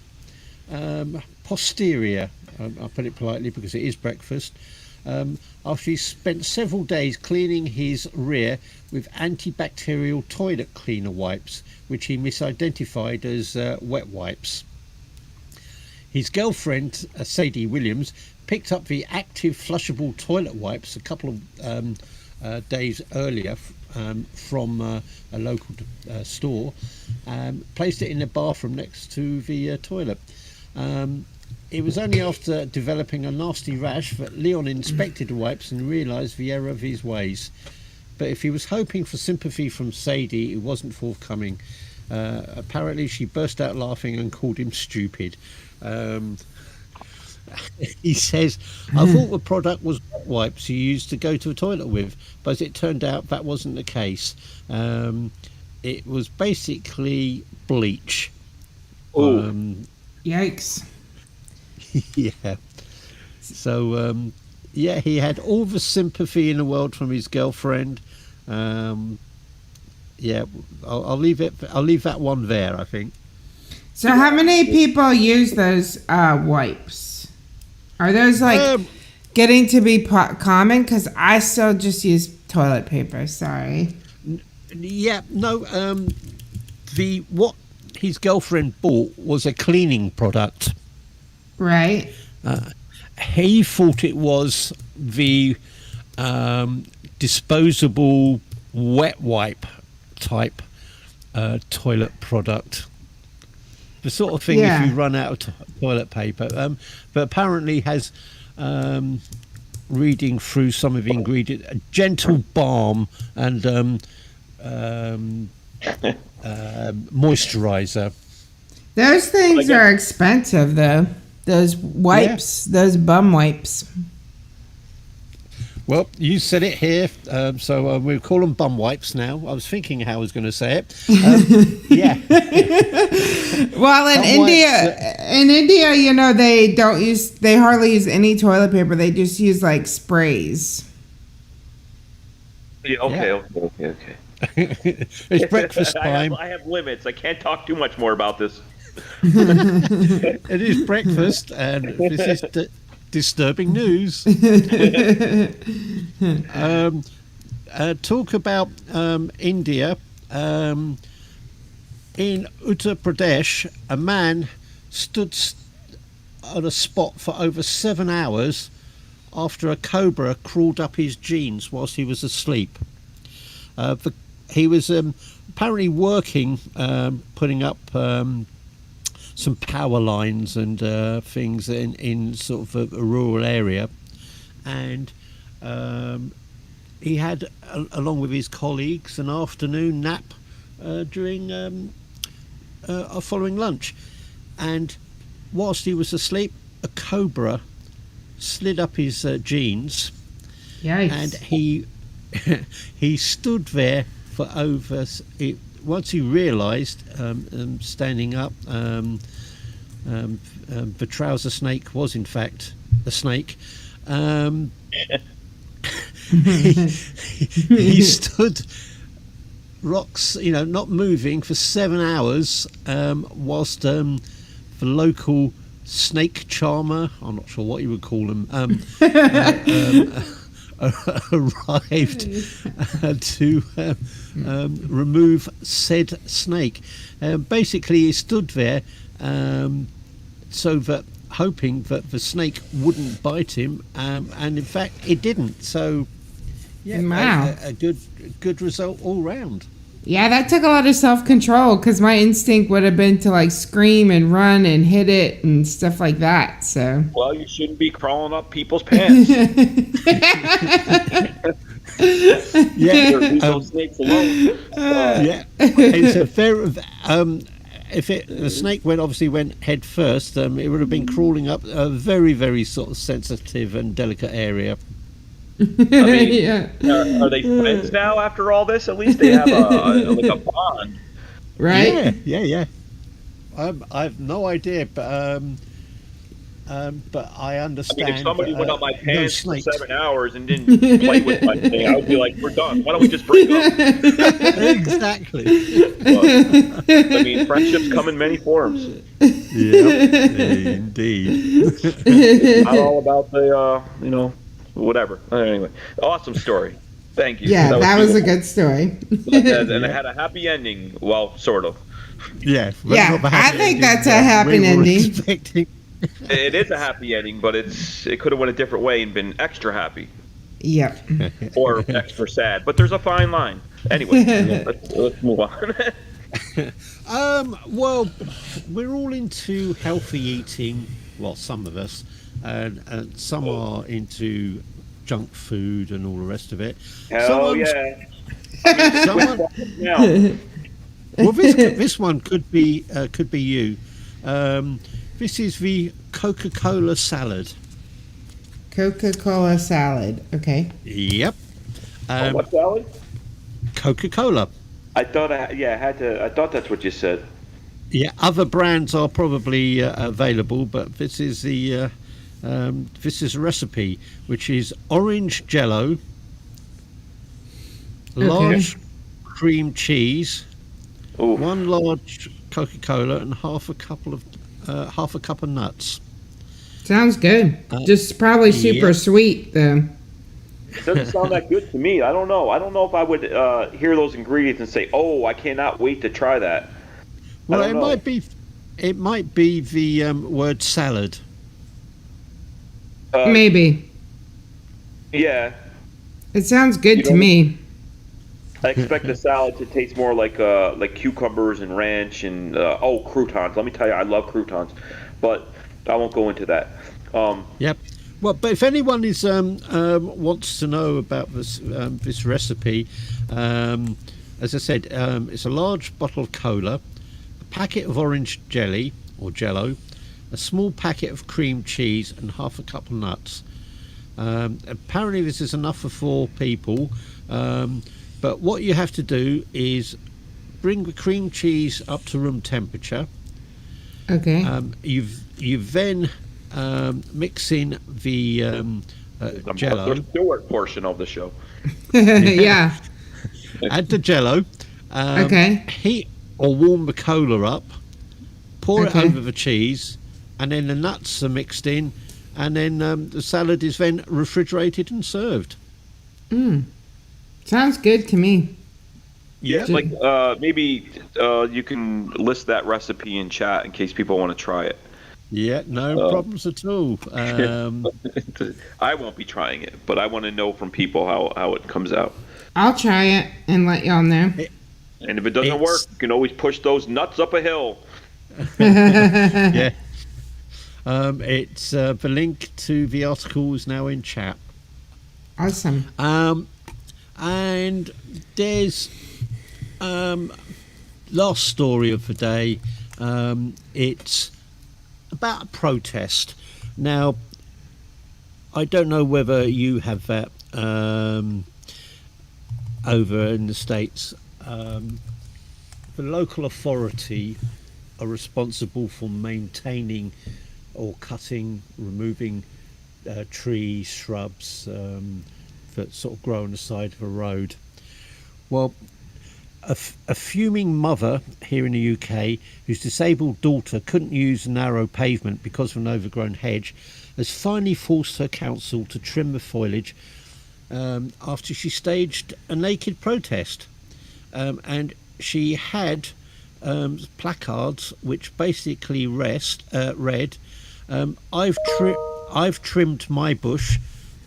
posterior, I'll put it politely because it is breakfast, after he spent several days cleaning his rear with antibacterial toilet cleaner wipes, which he misidentified as wet wipes. His girlfriend, Sadie Williams, picked up the active flushable toilet wipes a couple of days earlier from a local store, placed it in the bathroom next to the toilet. It was only after developing a nasty rash that Leon inspected the wipes and realised the error of his ways. But if he was hoping for sympathy from Sadie, it wasn't forthcoming. Apparently she burst out laughing and called him stupid. He says, "I thought the product was wipes you used to go to the toilet with, but as it turned out that wasn't the case. It was basically bleach." Yikes. Yeah. So he had all the sympathy in the world from his girlfriend. I'll leave that one there, I think. So how many people use those wipes? Are those getting to be common? Because I still just use toilet paper. Sorry. What his girlfriend bought was a cleaning product. Right. He thought it was the disposable wet wipe type toilet product. The sort of thing if you run out of toilet paper. But apparently has, reading through some of the ingredients, a gentle balm and moisturizer. Those things are expensive, though. Those wipes, those bum wipes. Well, you said it here, so we'll call them bum wipes now. I was thinking how I was going to say it. Well, in India, they hardly use any toilet paper. They just use like sprays. Yeah, okay. It's breakfast time. I have limits. I can't talk too much more about this. It is breakfast, and this is disturbing news. Talk about India. In Uttar Pradesh, a man stood on a spot for over 7 hours after a cobra crawled up his jeans whilst he was asleep. He was apparently working, putting up some power lines and things in sort of a rural area, and he had, along with his colleagues, an afternoon nap during following lunch, and whilst he was asleep, a cobra slid up his jeans. Yikes. And he stood there for over. Once he realised, standing up, the trouser snake was in fact a snake. He stood rocks, not moving for 7 hours, whilst the local snake charmer, I'm not sure what you would call them, arrived to remove said snake. Basically, he stood there so that hoping that the snake wouldn't bite him, and in fact, it didn't. So, yeah, wow. a good result all round. Yeah, that took a lot of self-control because my instinct would have been to like scream and run and hit it and stuff like that. So. Well, you shouldn't be crawling up people's pants. Yeah, leave those snakes alone. Yeah, it's a fair. If the snake went head first, it would have been crawling up a very, very sort of sensitive and delicate area. I mean, are they friends now after all this? At least they have a bond, right? Yeah. I have no idea, but I understand. I mean, if somebody went up my pants for 7 hours and didn't play with my thing, I would be like, "We're done. Why don't we just break up?" Exactly. But, I mean, friendships come in many forms. Yeah, indeed. Not all about the, whatever. Anyway, awesome story. Thank you. Yeah, that was a good story. And it had a happy ending. Well, sort of. Yeah. Yeah, I think that's a happy ending. It is a happy ending, but it could have went a different way and been extra happy. Yep. Or extra sad. But there's a fine line. Anyway, let's move on. Well, we're all into healthy eating. Well, some of us, and some are into junk food and all the rest of it. Hell yeah! Well, this one could be you. This is the Coca-Cola salad. Coca-Cola salad. Okay. Yep. What salad? Coca-Cola. I thought I thought that's what you said. Yeah, other brands are probably available, but this is a recipe, which is orange Jello, large cream cheese, one large Coca-Cola, and half a cup of nuts. Sounds good. Just probably super sweet though. It doesn't sound that good to me. I don't know. I don't know if I would hear those ingredients and say, "Oh, I cannot wait to try that." Well, it might be the word salad. Maybe. Yeah. It sounds good to me. I expect the salad to taste more like cucumbers and ranch and croutons. Let me tell you, I love croutons, but I won't go into that. Yep. Well, but if anyone wants to know about this recipe, as I said, it's a large bottle of cola, a packet of orange jelly or Jello, a small packet of cream cheese, and half a cup of nuts. Apparently, this is enough for 4 people. But what you have to do is bring the cream cheese up to room temperature. Okay. You then mix in the Jello. The short portion of the show. Yeah. Add the Jello. Okay. Heat or warm the cola up. Pour it over the cheese, and then the nuts are mixed in, and then the salad is then refrigerated and served. Sounds good to me. Yeah, like maybe you can list that recipe in chat in case people want to try it. Yeah, no problems at all. I won't be trying it, but I want to know from people how it comes out. I'll try it and let y'all know. And if it doesn't work, you can always push those nuts up a hill. Yeah. It's the link to the article is now in chat. Awesome. And there's last story of the day. It's about a protest. Now, I don't know whether you have that over in the States. The local authority are responsible for maintaining or cutting, removing trees, shrubs that sort of grow on the side of a road. Well, a fuming mother here in the UK whose disabled daughter couldn't use a narrow pavement because of an overgrown hedge has finally forced her council to trim the foliage after she staged a naked protest. And she had placards which basically read, I've trimmed my bush,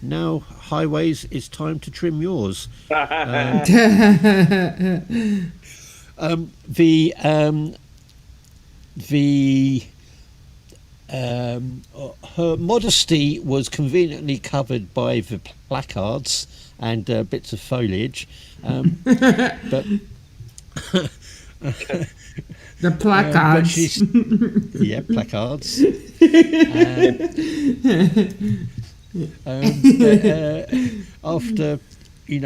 now highways, it's time to trim yours. Her modesty was conveniently covered by the placards and bits of foliage, but the placards. Yeah, placards. After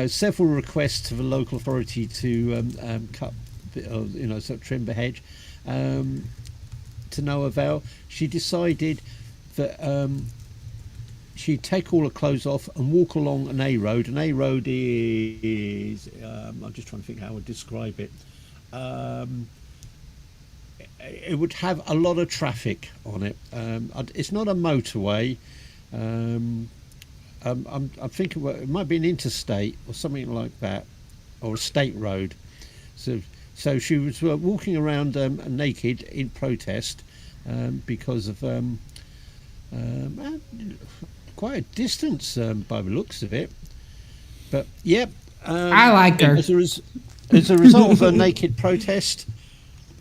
several requests to the local authority to cut, sort of trim the hedge, to no avail, she decided that she'd take all her clothes off and walk along an A road. An A road is I'm just trying to think how I would describe it. It would have a lot of traffic on it. It's not a motorway. I'm thinking it might be an interstate or something like that, or a state road. So she was walking around naked in protest because of quite a distance by the looks of it. But yeah, I like her. As a result of a naked protest.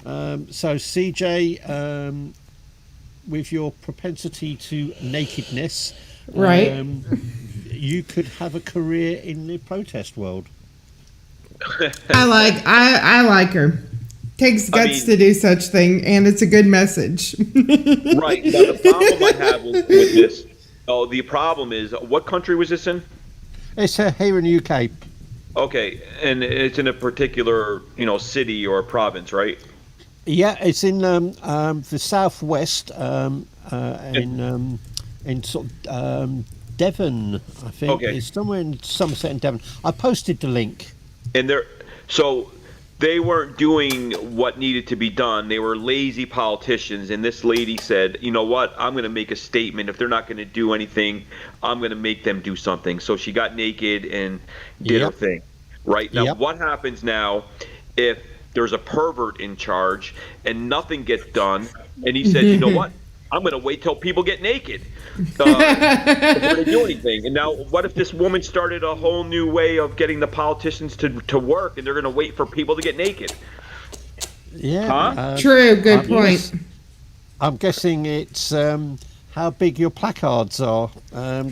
So CJ, with your propensity to nakedness, right, you could have a career in the protest world. I like her. Takes guts to do such thing, and it's a good message. Right. Now the problem I have with this, the problem is, what country was this in? It's here in the UK. Okay, and it's in a particular, city or province, right? Yeah, it's in the southwest, in sort of Devon, I think. Okay. It's somewhere in Somerset and Devon. I posted the link. And so they weren't doing what needed to be done. They were lazy politicians, and this lady said, you know what, I'm going to make a statement. If they're not going to do anything, I'm going to make them do something. So she got naked and did her thing. Right? Now, what happens now if there's a pervert in charge and nothing gets done, and he said, you know what, I'm going to wait till people get naked before they do anything. And now, what if this woman started a whole new way of getting the politicians to work, and they're going to wait for people to get naked? Yeah. True. Good point. I'm guessing it's how big your placards are. Her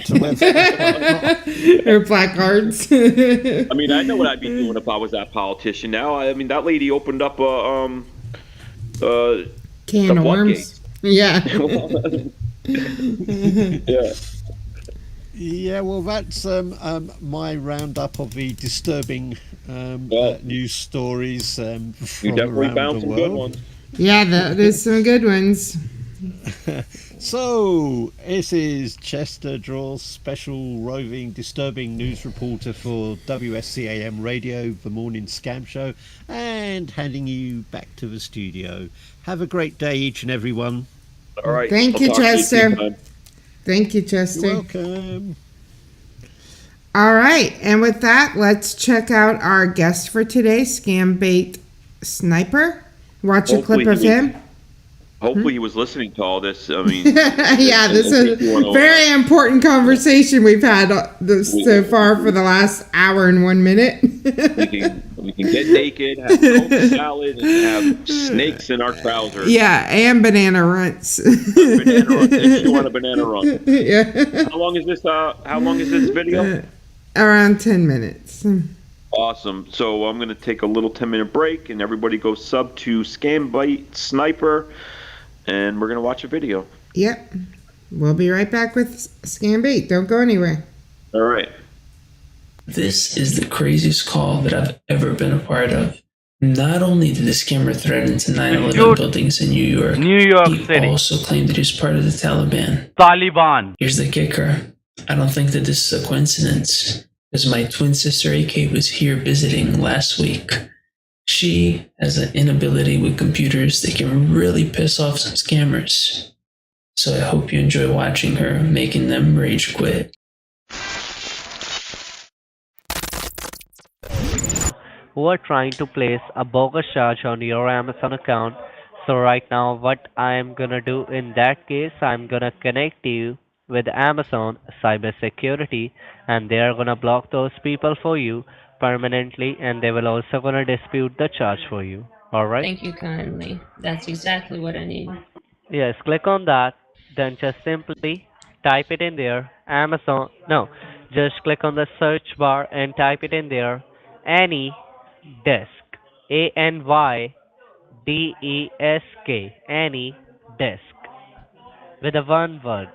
placards. I mean, I know what I'd be doing if I was that politician now. I mean, that lady opened up a can of worms. Yeah. Yeah. Yeah, well, that's my roundup of the disturbing news stories from you definitely around found the some world. good ones. Yeah, there's some good ones. So, this is Chester Draws, special roving, disturbing news reporter for WSCAM Radio, the Morning Scam Show, and handing you back to the studio. Have a great day, each and every one. All right. Thank you, Chester. Thank you, Chester. You're welcome. All right, and with that, let's check out our guest for today, Scambait Sniper. Watch a clip of him. Hopefully he was listening to all this. I mean, yeah, this is a very important conversation we've had so far for the last hour and 1 minute. we can get naked, have Coke salad, and have snakes in our trousers. Yeah, and banana runts. Banana runs. If you want a banana run. Yeah. How long is this? How long is this video? Around 10 minutes. Awesome. So I'm going to take a little 10-minute break, and everybody go sub to Scambait Sniper, and we're going to watch a video. Yep. We'll be right back with Scambait. Don't go anywhere. All right. This is the craziest call that I've ever been a part of. Not only did the scammer threaten to 9/11 buildings in New York City, he also claimed that he was part of the Taliban. Here's the kicker. I don't think that this is a coincidence, because my twin sister AK was here visiting last week. She has an inability with computers that can really piss off some scammers. So I hope you enjoy watching her making them rage quit. Who are trying to place a bogus charge on your Amazon account. So right now what I am gonna do in that case, I'm gonna connect you with Amazon cybersecurity, and they are gonna block those people for you permanently, and they will also gonna dispute the charge for you. Alright? Thank you kindly. That's exactly what I need. Yes, click on that, then just simply type it in there, Amazon, no, just click on the search bar and type it in there, any desk, ANYDESK, any desk, with a one word.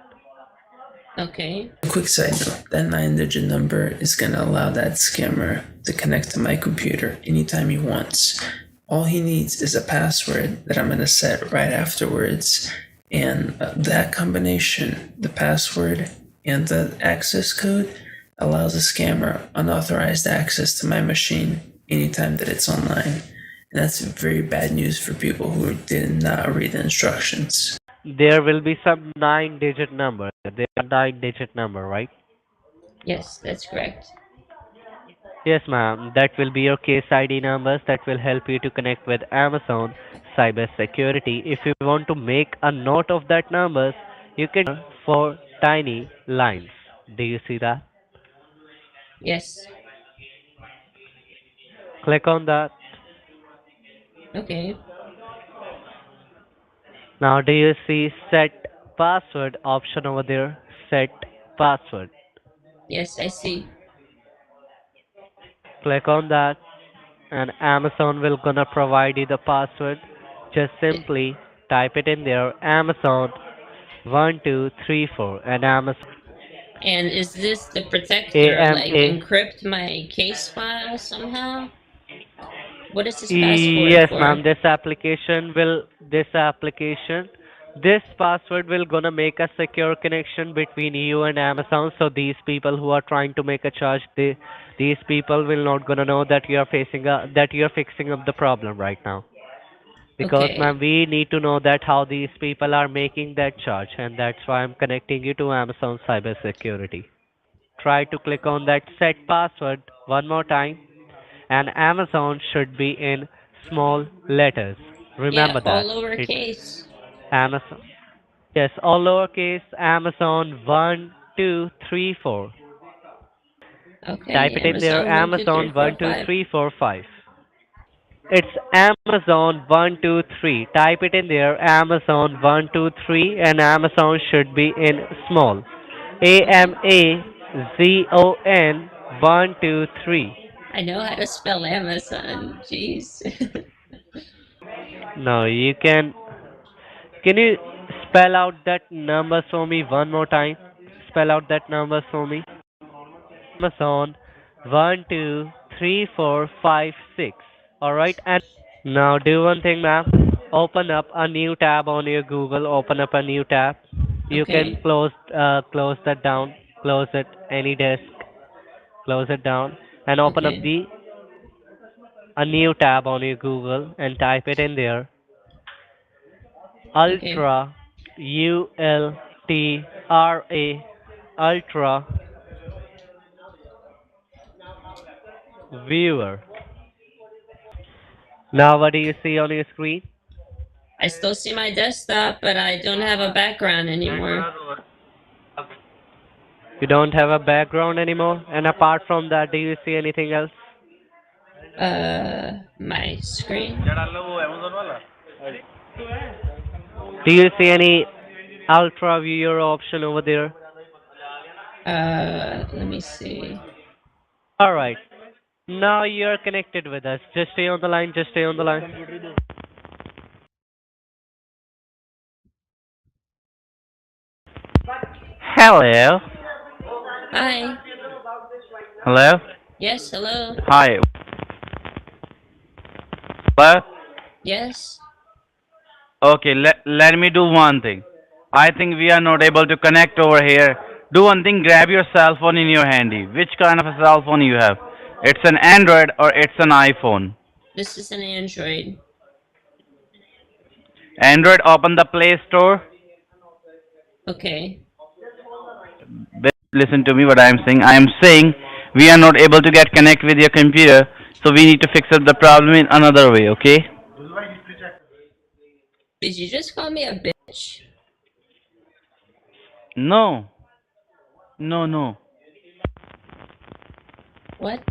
Okay. A quick side note, that 9-digit number is going to allow that scammer to connect to my computer anytime he wants. All he needs is a password that I'm going to set right afterwards, and that combination, the password and the access code, allows the scammer unauthorized access to my machine anytime that it's online. And that's very bad news for people who did not read the instructions. There will be some 9-digit number. There are 9-digit number, right? Yes, that's correct. Yes, ma'am. That will be your case ID numbers that will help you to connect with Amazon cybersecurity. If you want to make a note of that numbers, you can for tiny lines. Do you see that? Yes. Click on that. Okay. Now do you see set password option over there? Set password. Yes, I see. Click on that, and Amazon will gonna provide you the password. Just simply type it in there, Amazon 1234, and Amazon And is this the protector, like AMA. encrypt my case file somehow? What is this password Yes, for? ma'am. This password will gonna make a secure connection between you and Amazon. So these people who are trying to make a charge, these people will not gonna know that you are that you are fixing up the problem right now. Because, Okay. ma'am, we need to know that how these people are making that charge, and that's why I'm connecting you to Amazon cybersecurity. Try to click on that set password one more time, and Amazon should be in small letters. Yeah, Remember all that. It's lowercase. Amazon. Yes, all lowercase, Amazon 1234. Type Okay, it in there, Amazon 1, 2, 3, Amazon 4, 5. 12345. It's Amazon 123. Type it in there, Amazon 123, and Amazon should be in small. AMAZON 123. I know how to spell Amazon. Jeez. No, you can. Can you spell out that number for me one more time? Spell out that number for me. Amazon 123456. All right, and now do one thing, ma'am. Open up a new tab on your Google. Open up a new tab. You can Okay. close that down. Close it. Any desk. Close it down and open up Okay. a new tab on your Google and type it in there. Okay. Ultra ULTRA Ultra Viewer. Now what do you see on your screen? I still see my desktop, but I don't have a background anymore. You don't have a background anymore, and apart from that, do you see anything else? My screen. Do you see any ultra viewer option over there? Let me see. Alright. Now you're connected with us. Just stay on the line. Just stay on the line. Hello. Hi. Hello. Yes, hello. Hi. Hello. Yes. Okay, let me do one thing. I think we are not able to connect over here. Do one thing, grab your cell phone in your handy. Which kind of a cell phone you have? It's an Android or it's an iPhone? This is an Android. Android, open the Play Store. Okay. Listen to me what I am saying. I am saying we are not able to get connect with your computer, so we need to fix up the problem in another way, okay? Did you just call me a bitch? No. No, no. What?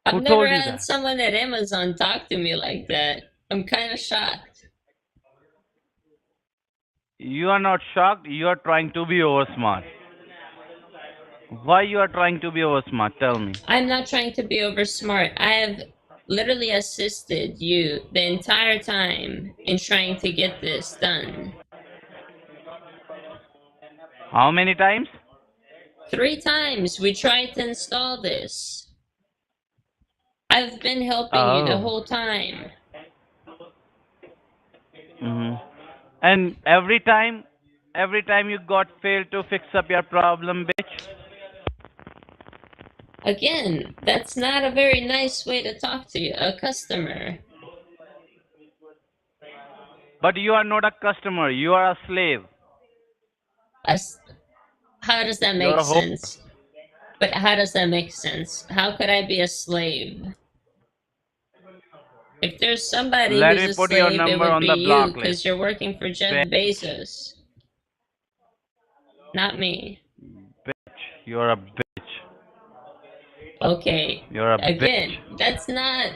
I've Who never told you had that? someone at Amazon talk to me like that. I'm kind of shocked. You are not shocked, you are trying to be over smart. Why you are trying to be over smart? Tell me. I'm not trying to be over smart. I have literally assisted you the entire time in trying to get this done. How many times? 3 times we tried to install this. I've been helping you the Oh. whole time. And every time you got failed to fix up your problem, bitch. Again, that's not a very nice way to talk to a customer. But you are not a customer, you are a slave. How does that You're make a whore. sense? But how does that make sense? How could I be a slave? If there's somebody Let who's me a put your slave, it number would on be the you, block because list. you're working for Jeff Bezos. Not me. Bitch, you're a bitch. Okay. You're a Again, bitch. that's not...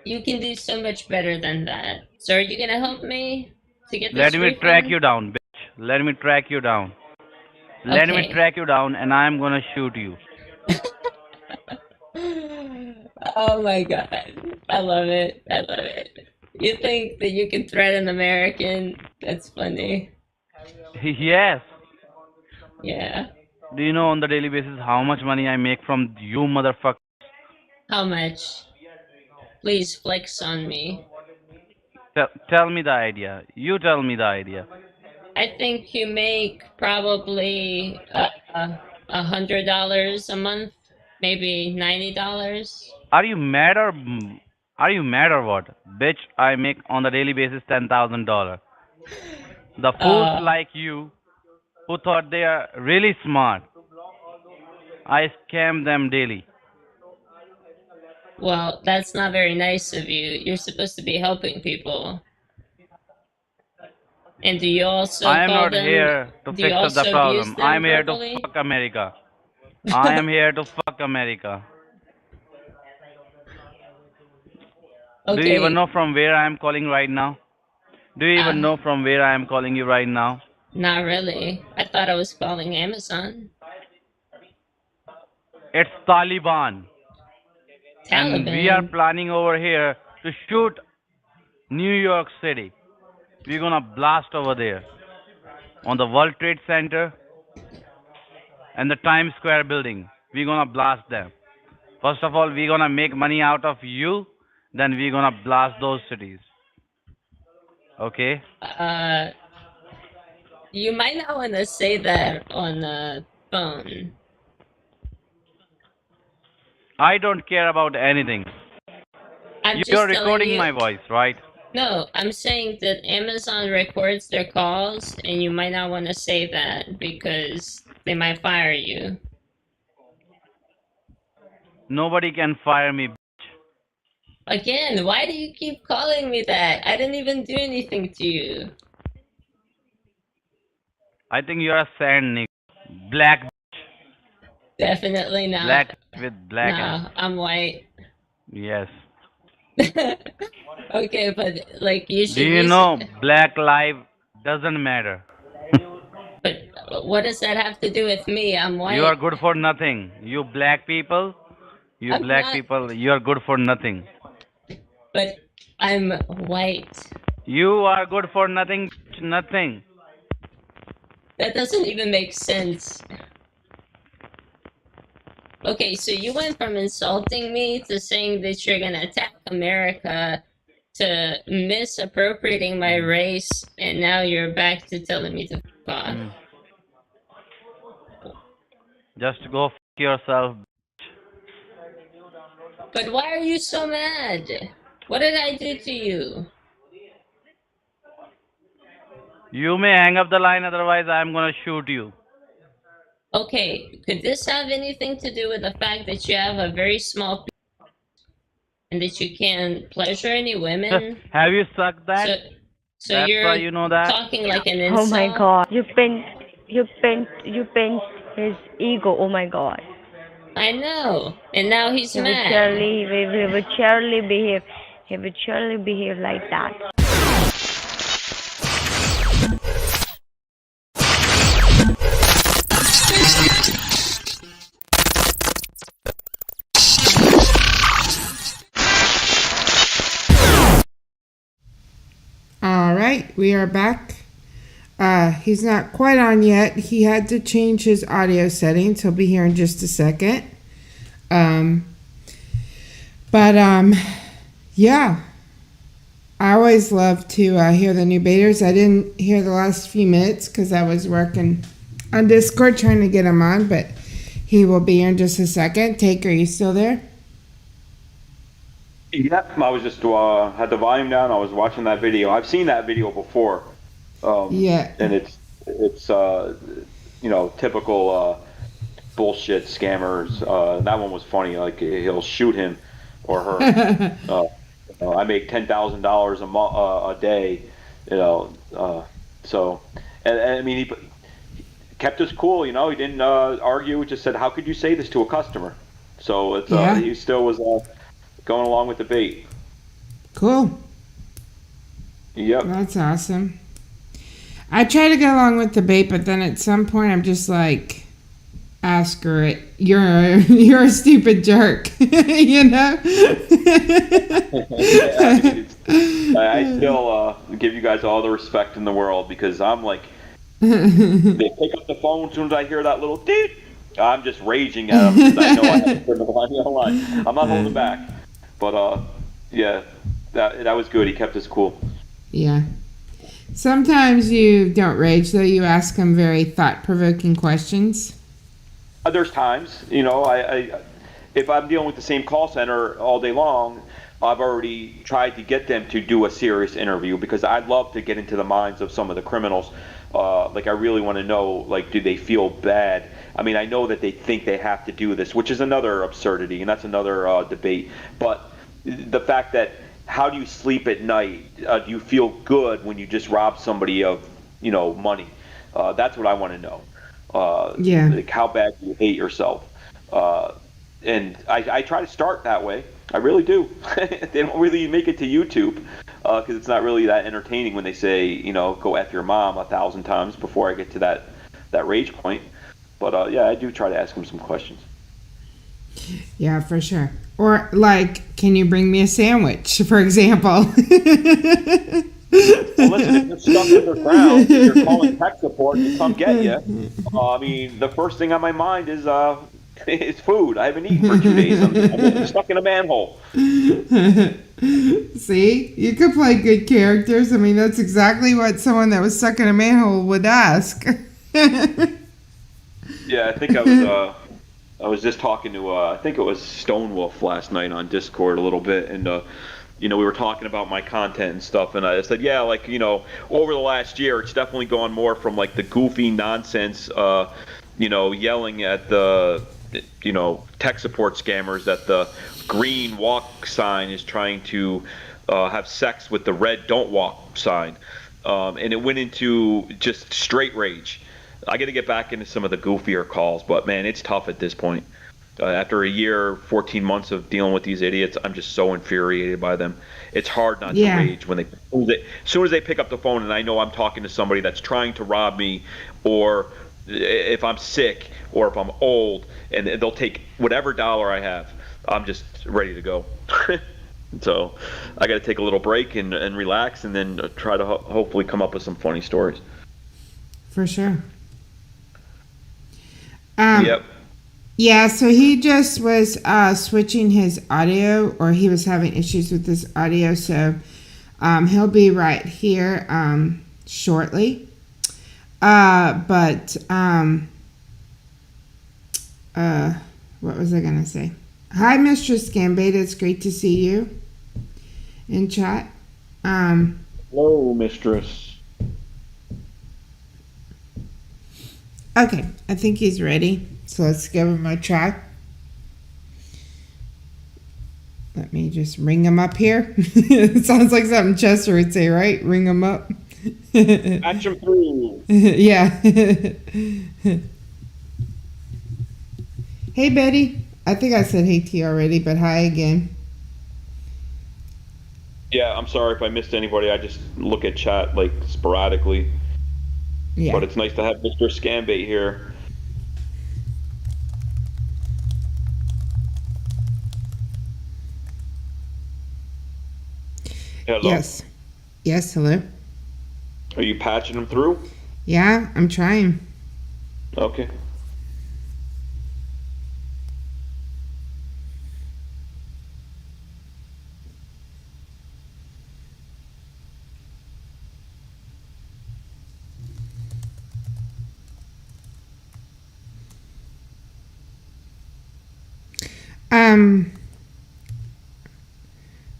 You can do so much better than that. So are you gonna help me to get Let this me track refund? you down, bitch. Let me track you down. Let me Okay. track you down and I'm gonna shoot you. Oh my god. I love it. I love it. You think that you can threaten an American? That's funny. Yes. Yeah. Do you know on the daily basis how much money I make from you motherfucker? How much? Please flex on me. Tell me the idea. You tell me the idea. I think you make probably $100 a month, maybe $90. Are you mad or what? Bitch, I make on the daily basis $10,000. The fools like you who thought they are really smart, I scam them daily. Well, that's not very nice of you. You're supposed to be helping people. And do you also I am call not them? here to Do you fix up the also abuse problem. I them am here to verbally? fuck America. I am here to fuck America. Do you even Okay. know from where I am calling right now? Do you even know from where I am calling you right now? Not really. I thought I was calling Amazon. It's Taliban. And we are Taliban. planning over here to shoot New York City. We're gonna blast over there on the World Trade Center and the Times Square building. We're gonna blast them. First of all, we're gonna make money out of you, then we're gonna blast those cities. Okay? You might not want to say that on the phone. I don't care about anything. I'm You're just telling recording you. my voice, right? No, I'm saying that Amazon records their calls, and you might not want to say that because they might fire you. Nobody can fire me. Again, why do you keep calling me that? I didn't even do anything to you. I think you're a sand nigga. Black. Definitely not. Black with black ass. No, I'm white. Yes. Okay, but like you should Do you use. know black life doesn't matter? But what does that have to do with me? I'm You are white. good for nothing. You black people, You I'm black not, people, you are good for nothing. but I'm white. You are good for nothing, nothing. That doesn't even make sense. Okay, so you went from insulting me to saying that you're gonna attack America to misappropriating my race, and now you're back to telling me to f off. Just go f yourself. But why are you so mad? What did I do to you? You may hang up the line, otherwise I'm gonna shoot you. Okay, could this have anything to do with the fact that you have a very small and that you can pleasure any women? Have you sucked that? So That's you're why you know that? talking like an Oh my incel? god, you pinched his ego. Oh my god. I know, and now he's He would mad. surely behave. He would surely behave like that. All right, we are back. He's not quite on yet. He had to change his audio settings. He'll be here in just a second. Yeah. I always love to hear the new baiters. I didn't hear the last few minutes because I was working on Discord trying to get him on, but he will be here in just a second. Take, are you still there? Yep, I was just had the volume down. I was watching that video. I've seen that video before. Yeah. And it's typical bullshit scammers. That one was funny. Like he'll shoot him or her. I make $10,000 a day. So I mean he kept us cool. He didn't argue. He just said, "How could you say this to a customer?" So it's he still was going along with the bait. Cool. Yep. That's awesome. I try to go along with the bait, but then at some point I'm just like, ask her it. You're a stupid jerk. I still give you guys all the respect in the world because I'm like, they pick up the phone as soon as I hear that little deet. I'm just raging at them because I know I have to turn the line. I'm not holding back. But yeah, that was good. He kept us cool. Yeah. Sometimes you don't rage, though. You ask them very thought-provoking questions. There's times, I if I'm dealing with the same call center all day long, I've already tried to get them to do a serious interview because I'd love to get into the minds of some of the criminals. I really want to know, do they feel bad? I mean, I know that they think they have to do this, which is another absurdity, and that's another debate. But the fact that how do you sleep at night? Do you feel good when you just rob somebody of, money? That's what I want to know. How bad do you hate yourself? And I try to start that way. I really do. They don't really make it to YouTube because it's not really that entertaining when they say, go F your mom 1,000 times before I get to that rage point. But I do try to ask them some questions. Yeah, for sure. Or can you bring me a sandwich, for example? Well, listen, if you're stuck underground, if you're calling tech support to come get you, I mean, the first thing on my mind is food. I haven't eaten for 2 days. I'm stuck in a manhole. See? You could play good characters. I mean, that's exactly what someone that was stuck in a manhole would ask. Yeah, I think I was just talking to I think it was Stonewolf last night on Discord a little bit, and we were talking about my content and stuff, and I said, over the last year, it's definitely gone more from the goofy nonsense, yelling at the, tech support scammers that the green walk sign is trying to have sex with the red don't walk sign, and it went into just straight rage. I got to get back into some of the goofier calls, but man, it's tough at this point. After a year, 14 months of dealing with these idiots, I'm just so infuriated by them. It's hard not to rage when as soon as they pick up the phone and I know I'm talking to somebody that's trying to rob me, or if I'm sick, or if I'm old, and they'll take whatever dollar I have. I'm just ready to go. So I got to take a little break and relax, and then try to hopefully come up with some funny stories. For sure. Yep. Yeah, so he just was switching his audio, or he was having issues with his audio, so he'll be right here shortly. But what was I gonna say? Hi, Mistress Scambait. It's great to see you in chat. Hello, Mistress. Okay, I think he's ready. So let's give him a try. Let me just ring him up here. It sounds like something Chester would say, right? Ring him up. Patch him through. Yeah. Hey, Betty. I think I said hey to you already, but hi again. Yeah, I'm sorry if I missed anybody. I just look at chat like sporadically. Yeah. But it's nice to have Mr. Scambait here. Hello. Yes. Yes, hello. Are you patching him through? Yeah, I'm trying. Okay.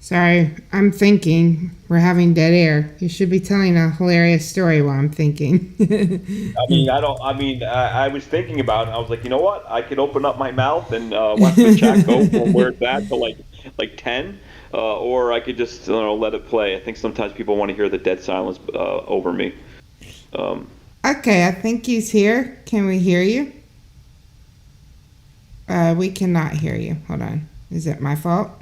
Sorry, I'm thinking. We're having dead air. You should be telling a hilarious story while I'm thinking. I was thinking about it. I was like, you know what? I could open up my mouth and watch the chat go from where it's at to like 10, or I could just let it play. I think sometimes people want to hear the dead silence over me. Okay, I think he's here. Can we hear you? We cannot hear you. Hold on. Is it my fault?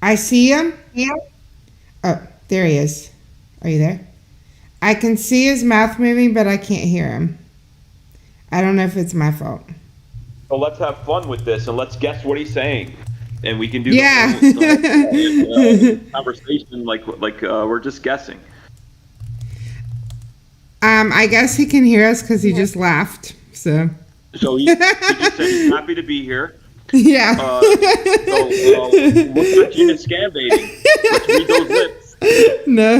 I see him. Yeah. Oh, there he is. Are you there? I can see his mouth moving, but I can't hear him. I don't know if it's my fault. So let's have fun with this and let's guess what he's saying, and we can do the whole conversation like we're just guessing. I guess he can hear us because he just laughed. So he just said he's happy to be here. Yeah. We're watching and scambaiting. Let's read those lips. No.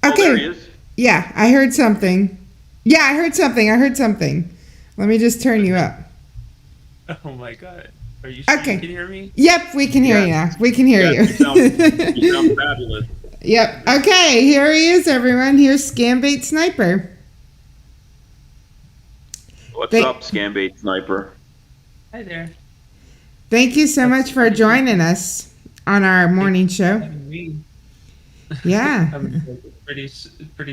Okay. There he is. Yeah, I heard something. Yeah, I heard something. Let me just turn you up. Oh my god. Are you sure okay. You can hear me? Yep, we can hear you now. We can hear you. You sound fabulous. Yep. Okay, here he is, everyone. Here's Scambait Sniper. What's up, Scambait Sniper? Hi there. Thank you so much for joining us on our morning show. Yeah. I'm a pretty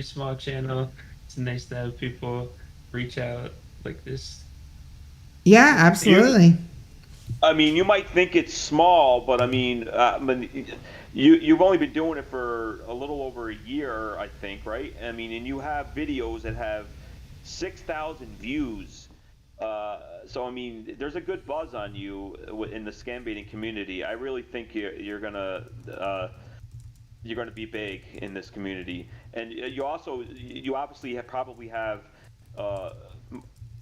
small channel. It's nice to have people reach out like this. Yeah, absolutely. You might think it's small, but you've only been doing it for a little over a year, I think, right? And you have videos that have 6,000 views. So there's a good buzz on you in the scambaiting community. I really think you're gonna be big in this community, and you obviously probably have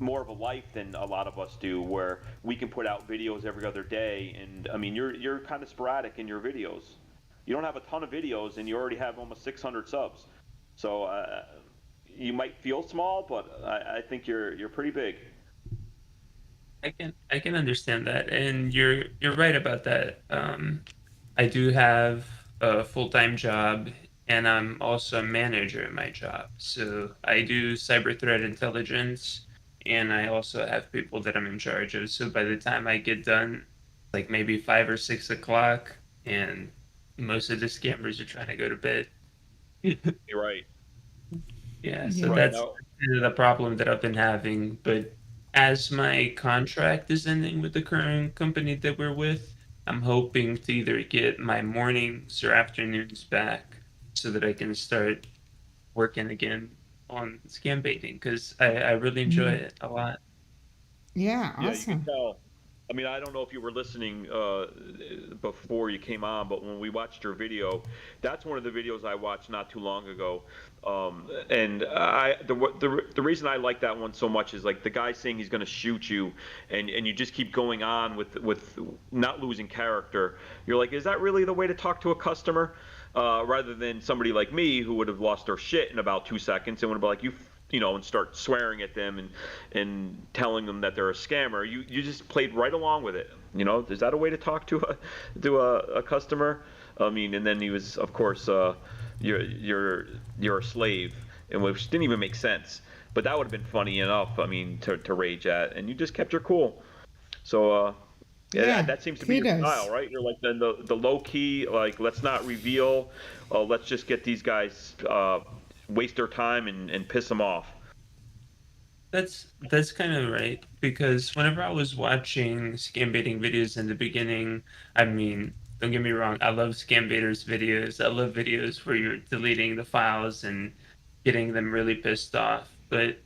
more of a life than a lot of us do, where we can put out videos every other day. And you're kind of sporadic in your videos. You don't have a ton of videos, and you already have almost 600 subs. So you might feel small, but I think you're pretty big. I can understand that, and you're right about that. I do have a full-time job, and I'm also a manager in my job. So I do cyber threat intelligence, and I also have people that I'm in charge of. So by the time I get done, like maybe 5 or 6 o'clock, and most of the scammers are trying to go to bed. You're right. Yeah, so that's the problem that I've been having. But as my contract is ending with the current company that we're with, I'm hoping to either get my mornings or afternoons back so that I can start working again on scam baiting because I really enjoy it a lot. Yeah, Yeah, you can awesome. tell. I mean, I don't know if you were listening before you came on, but when we watched your video, that's one of the videos I watched not too long ago. And the reason I like that one so much is like the guy saying he's going to shoot you, and you just keep going on with not losing character. You're like, is that really the way to talk to a customer? Rather than somebody like me who would have lost their shit in about 2 seconds and would have been like, you know, and start swearing at them and telling them that they're a scammer. You just played right along with it. You know, is that a way to talk to a customer? I mean, and then he was, of course, you're a slave, and which didn't even make sense. But that would have been funny enough. I mean, to rage at, and you just kept your cool. So yeah, that seems to be your style, right? You're like the low key, like let's not reveal, let's just get these guys waste their time and piss them off. That's kind of right because whenever I was watching scam baiting videos in the beginning, I mean, don't get me wrong, I love scam baiters videos. I love videos where you're deleting the files and getting them really pissed off. But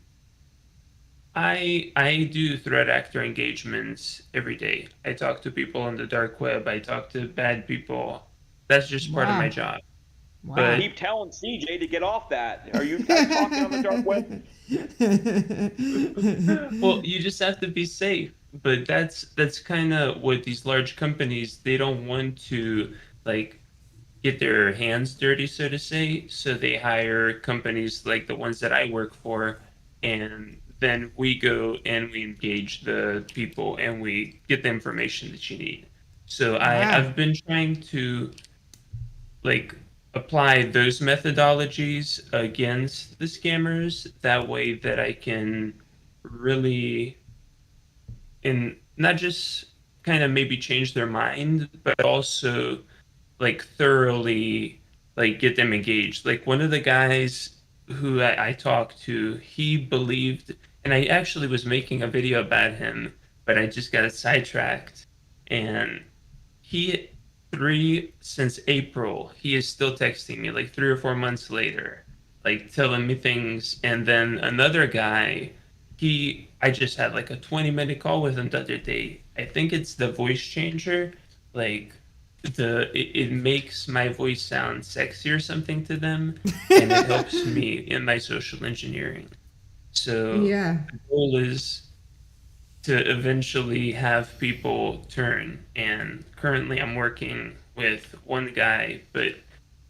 I do threat actor engagements every day. I talk to people on the dark web. I talk to bad people. That's just part of my job. But Keep telling CJ to get off that. Are you guys talking on the dark web? well, you just have to be safe. But that's kind of what these large companies, they don't want to like get their hands dirty, so to say. So they hire companies like the ones that I work for, and then we go and we engage the people and we get the information that you need. So I've been trying to like apply those methodologies against the scammers. That way that I can really and not just kind of maybe change their mind, but also like thoroughly like get them engaged. Like one of the guys who I talked to, he believed, and I actually was making a video about him, but I just got sidetracked. And he since April, he is still texting me like 3 or 4 months later, like telling me things. And then another guy, I just had like a 20-minute call with him the other day. I think it's the voice changer, like it makes my voice sound sexy or something to them, and it helps me in my social engineering. So the goal is to eventually have people turn. And currently I'm working with one guy, but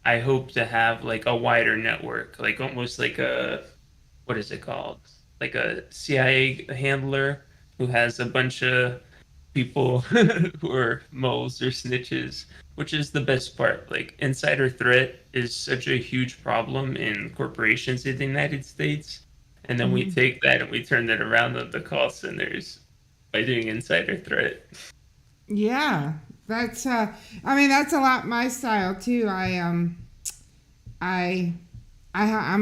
I hope to have like a wider network, like almost like what is it called? Like a CIA handler who has a bunch of people who are moles or snitches, which is the best part. Like insider threat is such a huge problem in corporations in the United States. And then we take that and we turn that around on the call centers by doing insider threat. Yeah, that's I mean that's a lot my style too. I'm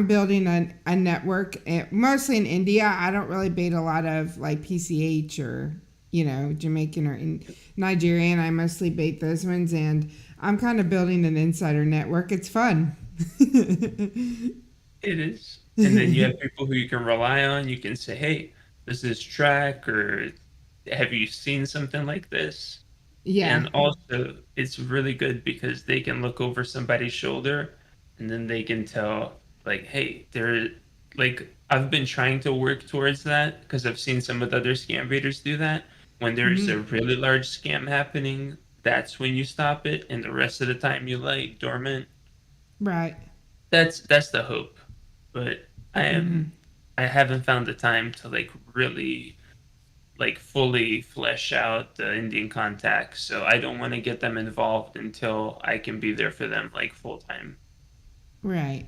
building a network mostly in India. I don't really bait a lot of like PCH or Jamaican or Nigerian. I mostly bait those ones, and I'm kind of building an insider network. It's fun. It is. And then you have people who you can rely on. You can say, hey, does this track, or have you seen something like this? Yeah. And also, it's really good because they can look over somebody's shoulder and then they can tell, like, hey, I've been trying to work towards that because I've seen some of the other scam baiters do that. When there's a really large scam happening, that's when you stop it, and the rest of the time you lay dormant. Right. That's the hope. But I haven't found the time to like really like fully flesh out the Indian contacts, so I don't want to get them involved until I can be there for them like full time. Right.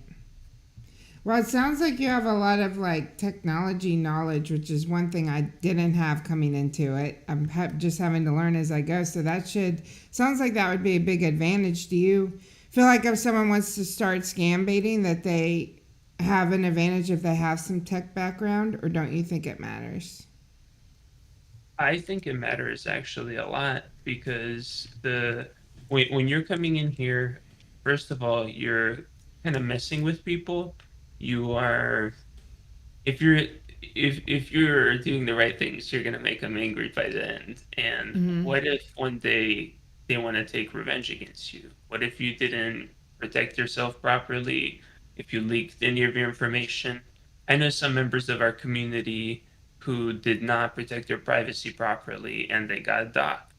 Well, it sounds like you have a lot of like technology knowledge, which is one thing I didn't have coming into it. I'm just having to learn as I go. So sounds like that would be a big advantage. Do you feel like if someone wants to start scam baiting that they have an advantage if they have some tech background, or don't you think it matters? I think it matters actually a lot because when you're coming in here, first of all, you're kind of messing with people. You are if you're doing the right things, you're gonna make them angry by the end. And Mhm. what if one day they want to take revenge against you? What if you didn't protect yourself properly? If you leaked any of your information? I know some members of our community who did not protect their privacy properly and they got docked.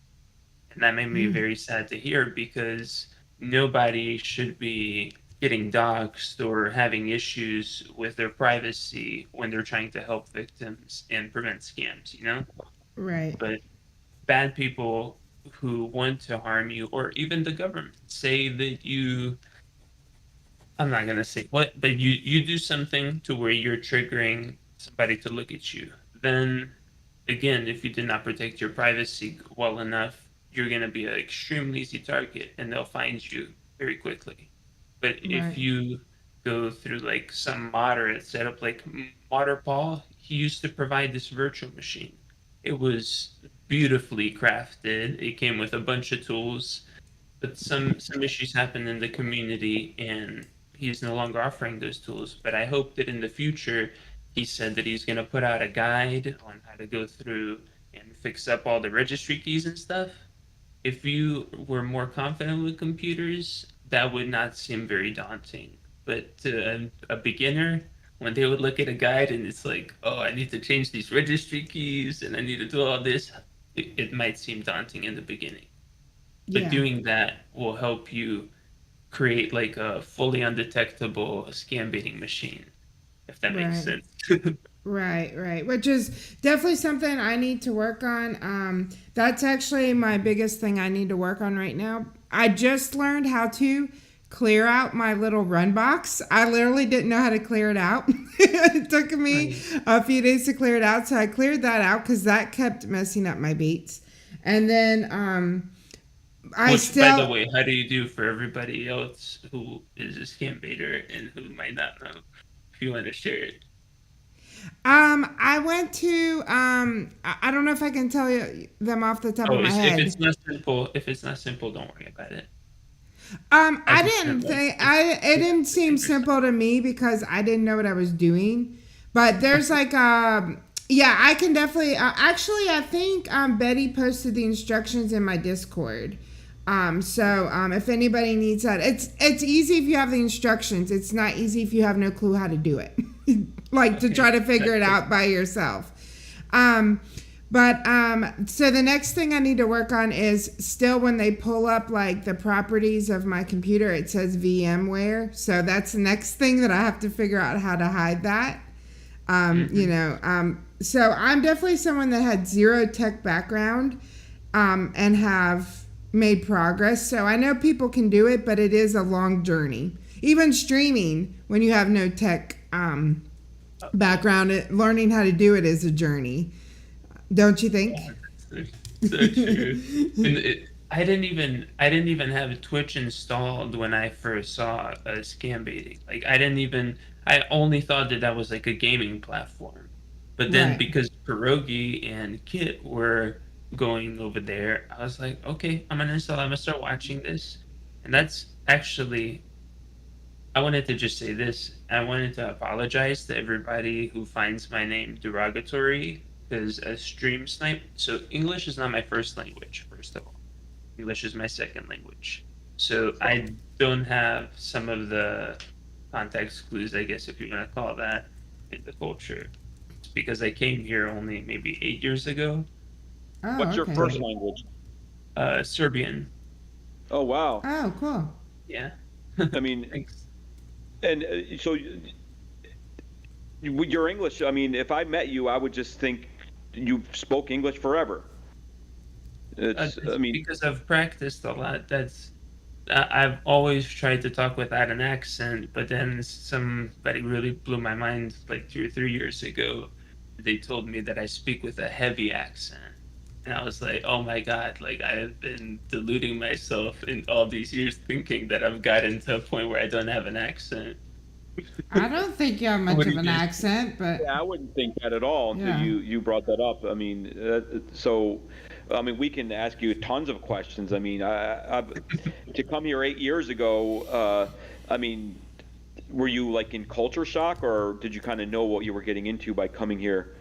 And that made me Mm. very sad to hear because nobody should be getting doxxed or having issues with their privacy when they're trying to help victims and prevent scams, you know? Right. But bad people who want to harm you, or even the government, say that you, I'm not gonna say what, but you do something to where you're triggering somebody to look at you. Then again, if you did not protect your privacy well enough, you're gonna be an extremely easy target, and they'll find you very quickly. But if Right. you go through like some moderate setup, like Paul, he used to provide this virtual machine. It was beautifully crafted. It came with a bunch of tools, but some issues happened in the community, and he's no longer offering those tools. But I hope that in the future, he said that he's going to put out a guide on how to go through and fix up all the registry keys and stuff. If you were more confident with computers, that would not seem very daunting. But to a beginner, when they would look at a guide and it's like, oh, I need to change these registry keys and I need to do all this, it might seem daunting in the beginning. But Yeah. doing that will help you create like a fully undetectable scam baiting machine, if that makes Right. sense. Right. Which is definitely something I need to work on. That's actually my biggest thing I need to work on right now. I just learned how to clear out my little run box. I literally didn't know how to clear it out. It took me a few days to clear it out, so I cleared that out because that kept messing up my beats. And then I Which, still. by the way, how do you do for everybody else who is a scam baiter and who might not know? If you want to share it. I went to I don't know if I can tell you them off the top of my If head. it's not simple, don't worry about it. I didn't think it didn't seem simple to me because I didn't know what I was doing. But there's like yeah, I can definitely actually I think Betty posted the instructions in my Discord. So if anybody needs that, it's easy if you have the instructions. It's not easy if you have no clue how to do it. Like to try to figure it out by yourself. So the next thing I need to work on is still when they pull up like the properties of my computer, it says VMware. So that's the next thing that I have to figure out how to hide that. So I'm definitely someone that had zero tech background and have made progress. So I know people can do it, but it is a long journey. Even streaming, when you have no tech background, learning how to do it is a journey. Don't you think? So true. I didn't even have Twitch installed when I first saw scam baiting. Like I only thought that was like a gaming platform. But then Right. because Pierogi and Kit were going over there, I was like, okay, I'm gonna start watching this. And that's actually, I wanted to just say this. I wanted to apologize to everybody who finds my name derogatory because a stream snipe. So English is not my first language, first of all. English is my second language. So I don't have some of the context clues, I guess, if you're going to call that, in the culture. It's because I came here only maybe 8 years ago. Oh, What's your okay. first language? Serbian. Oh, wow. Oh, cool. Yeah. I mean, and so your English, I mean, if I met you, I would just think you spoke English forever. Because I've practiced a lot. I've always tried to talk without an accent, but then somebody really blew my mind like 2 or 3 years ago. They told me that I speak with a heavy accent. And I was like, oh my God, like I have been deluding myself in all these years thinking that I've gotten to a point where I don't have an accent. I don't think you have much of an accent, but yeah, I wouldn't think that at all until Yeah. you brought that up. I mean, we can ask you tons of questions. I mean, to come here 8 years ago, I mean, were you like in culture shock, or did you kind of know what you were getting into by coming here?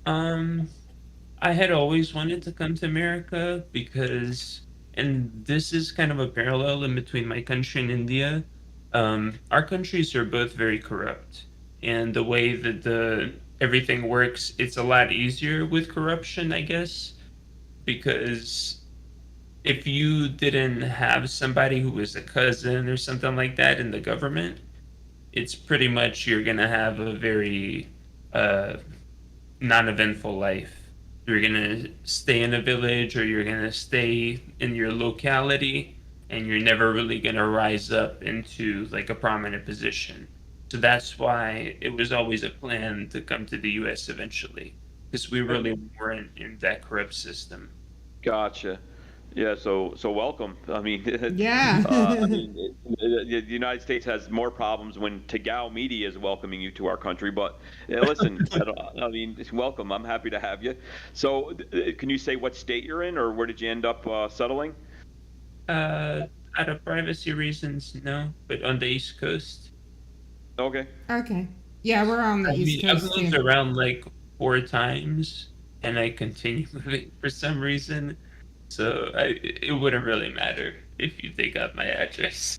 I had always wanted to come to America because, and this is kind of a parallel in between my country and India. Our countries are both very corrupt, and the way that the everything works, it's a lot easier with corruption, I guess, because if you didn't have somebody who was a cousin or something like that in the government, it's pretty much you're gonna have a very uh, non-eventful life. You're gonna stay in a village or you're gonna stay in your locality, and you're never really gonna rise up into like a prominent position. So that's why it was always a plan to come to the U.S. eventually, because we really weren't in that corrupt system. Gotcha. Yeah, so welcome. I mean, Yeah. I mean, the United States has more problems when TAGOW Media is welcoming you to our country. But listen, I mean, welcome. I'm happy to have you. So, can you say what state you're in, or where did you end up settling? Out of privacy reasons, no, but on the East Coast. Okay. Okay. Yeah, we're on the East I've Coast moved too. around like 4 times, and I continue moving for some reason. So it wouldn't really matter if you take out my address.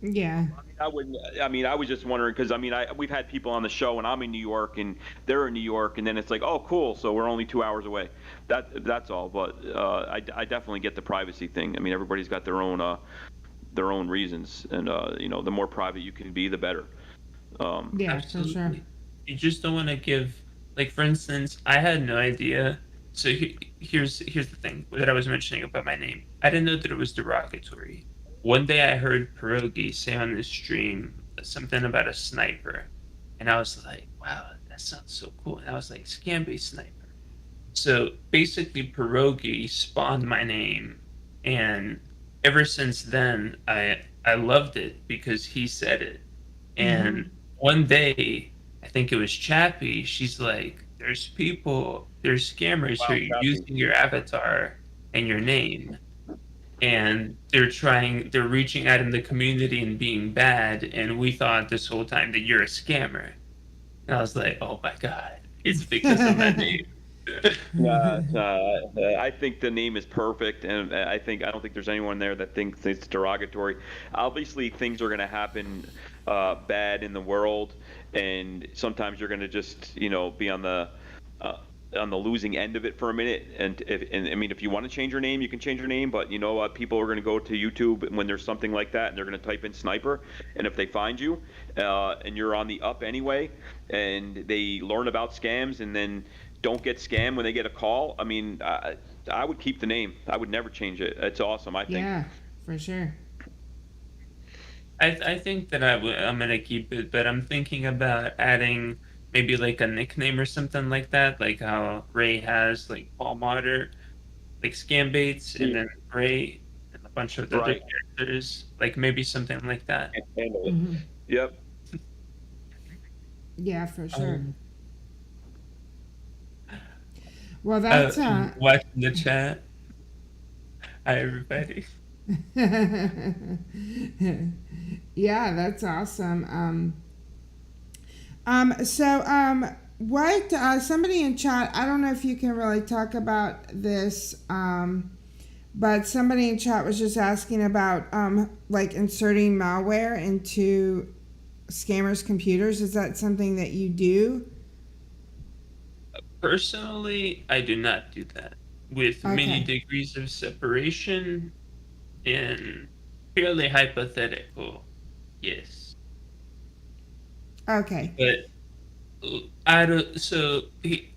Yeah. I wouldn't. I mean, I was just wondering because I mean, we've had people on the show, and I'm in New York, and they're in New York, and then it's like, oh, cool, so we're only 2 hours away. That's all. But I definitely get the privacy thing. I mean, everybody's got their own reasons, and you know, the more private you can be, the better. Yeah, Absolutely. for sure. You just don't want to give, like, for instance, I had no idea. So here's the thing that I was mentioning about my name. I didn't know that it was derogatory. One day I heard Pierogi say on the stream something about a sniper, and I was like, wow, that sounds so cool. And I was like, Scambait sniper. So basically, Pierogi spawned my name, and ever since then, I loved it because he said it. And one day, I think it was Chappie, she's like, there's scammers who are using your avatar and your name. And they're reaching out in the community and being bad. And we thought this whole time that you're a scammer. And I was like, oh my God, it's because of my name. I think the name is perfect, and I don't think there's anyone there that thinks it's derogatory. Obviously, things are going to happen bad in the world, and sometimes you're going to just be on the losing end of it for a minute. And I mean, if you want to change your name, you can change your name. But you know what? People are going to go to YouTube when there's something like that, and they're going to type in sniper. And if they find you, and you're on the up anyway, and they learn about scams, and then don't get scammed when they get a call. I mean, I would keep the name. I would never change it. It's awesome, I think. Yeah, for sure. I think that I'm gonna keep it, but I'm thinking about adding maybe like a nickname or something like that, like how Ray has like Paul Motter, like Scambaits, and then Ray and a bunch of other characters, like maybe something like that. Handle it. Yep. Yeah, for sure. Well, that's watching the chat. Hi, everybody. Yeah, that's awesome. So what somebody in chat, I don't know if you can really talk about this, but somebody in chat was just asking about like inserting malware into scammers' computers. Is that something that you do? Personally, I do not do that. With many degrees of separation and purely hypothetical, yes. Okay. But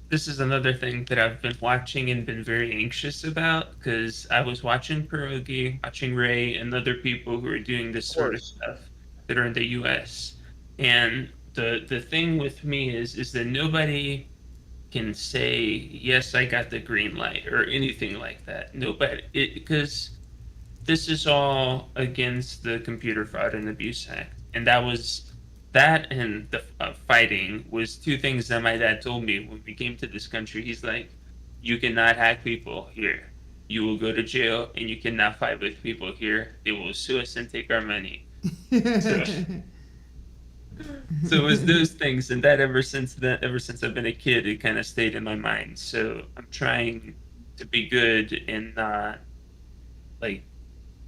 this is another thing that I've been watching and been very anxious about, because I was watching Pierogi, watching Ray, and other people who are doing this sort of stuff that are in the U.S. And the thing with me is that nobody can say, yes, I got the green light or anything like that. Nobody, because this is all against the Computer Fraud and Abuse Act. And that and the fighting was two things that my dad told me when we came to this country. He's like, you cannot hack people here. You will go to jail, and you cannot fight with people here. They will sue us and take our money. So it was those things, and that ever since I've been a kid, it kind of stayed in my mind. So I'm trying to be good and not like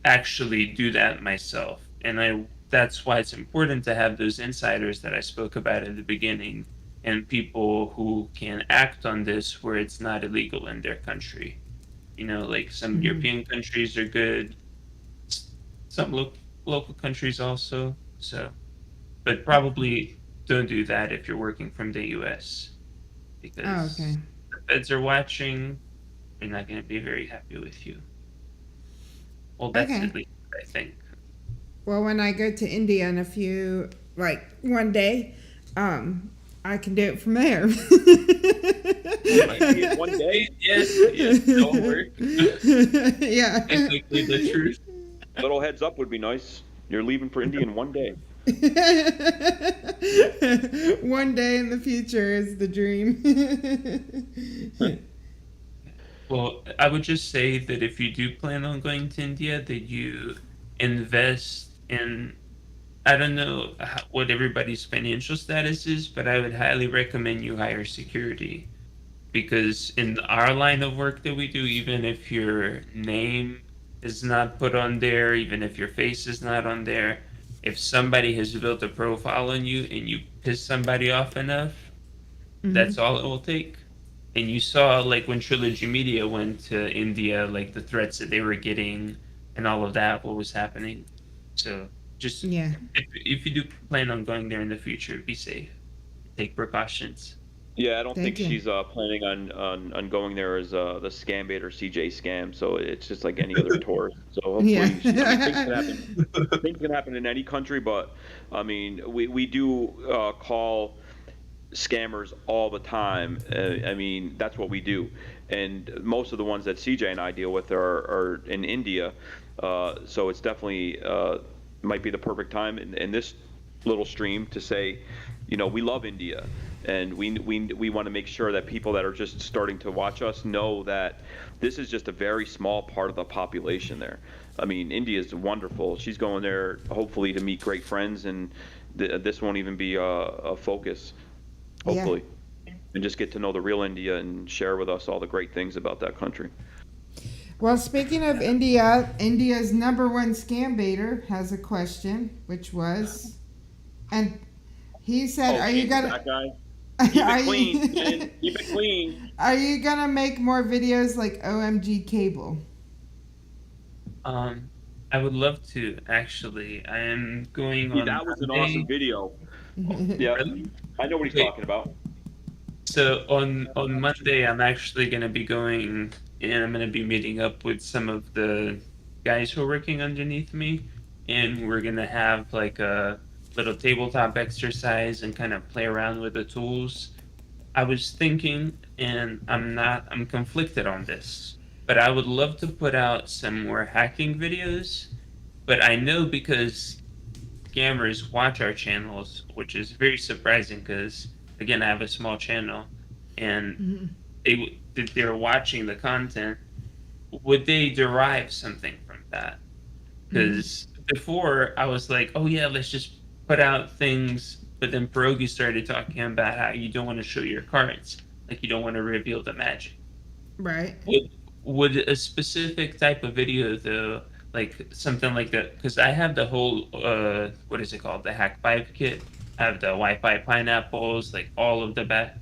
actually do that myself. And that's why it's important to have those insiders that I spoke about at the beginning, and people who can act on this where it's not illegal in their country. You know, like some European countries are good, some local countries also. So, but probably don't do that if you're working from the U.S. because okay. the feds are watching. They're not going to be very happy with you. Well, that's Okay. at least what I think. Well, when I go to India in one day, I can do it from there. One day? Yes, don't work. Yeah. Technically the truth. Little heads up would be nice. You're leaving for India in one day. One day in the future is the dream. Well, I would just say that if you do plan on going to India, that you invest in, I don't know what everybody's financial status is, but I would highly recommend you hire security. Because in our line of work that we do, even if your name is not put on there, even if your face is not on there, if somebody has built a profile on you and you piss somebody off enough, that's all it will take. And you saw, like, when Trilogy Media went to India, like, the threats that they were getting and all of that, what was happening. So just, if you do plan on going there in the future, be safe. Take precautions. Yeah, I don't Thank think you. she's planning on going there as the Scambait or CJ Scam. So it's just like any other tourist. So hopefully, Yeah. things can happen. Things can happen in any country, but I mean, we do call scammers all the time. I mean, that's what we do, and most of the ones that CJ and I deal with are in India. So it's definitely might be the perfect time in this little stream to say, you know, we love India, and we want to make sure that people that are just starting to watch us know that this is just a very small part of the population there. I mean, India is wonderful. She's going there hopefully to meet great friends, and this won't even be a focus. Hopefully, and just get to know the real India and share with us all the great things about that country. Well, speaking of India, India's #1 scam baiter has a question, which was, and he said, "Are you gonna? That guy? Keep it clean, man. Keep it clean. Are you gonna make more videos like OMG Cable?" I would love to, actually. I am going on. That was an awesome video. Yeah, I know what he's talking about. So on Monday, I'm actually going to be going, and I'm going to be meeting up with some of the guys who are working underneath me, and we're going to have like a little tabletop exercise and kind of play around with the tools. I was thinking, and I'm conflicted on this, but I would love to put out some more hacking videos, but I know because scammers watch our channels, which is very surprising because, again, I have a small channel, and they're watching the content. Would they derive something from that? Because before I was like, oh yeah, let's just put out things, but then Pierogi started talking about how you don't want to show your cards, like you don't want to reveal the magic. Right. Would a specific type of video though, like something like that, because I have the whole what is it called, the Hack 5 kit. I have the Wi-Fi pineapples, like all of the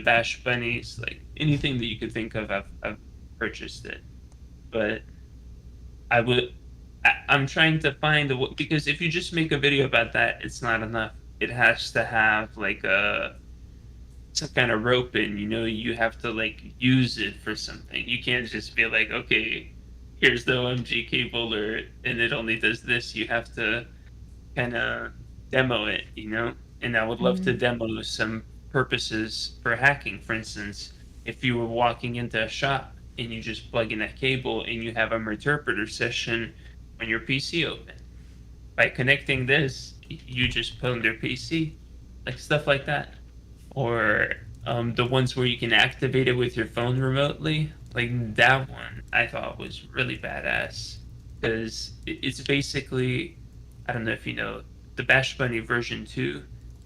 bash bunnies, like anything that you could think of, I've purchased it. But I'm trying to find because if you just make a video about that, it's not enough. It has to have like some kind of rope in, you know, you have to like use it for something. You can't just be like, okay, here's the OMG cable and it only does this. You have to kind of demo it, you know? And I would love to demo some purposes for hacking. For instance, if you were walking into a shop and you just plug in a cable and you have an interpreter session on your PC open. By connecting this, you just put on their PC, like stuff like that. Or the ones where you can activate it with your phone remotely, like that one I thought was really badass, because it's basically I don't know if you know, the Bash Bunny version 2,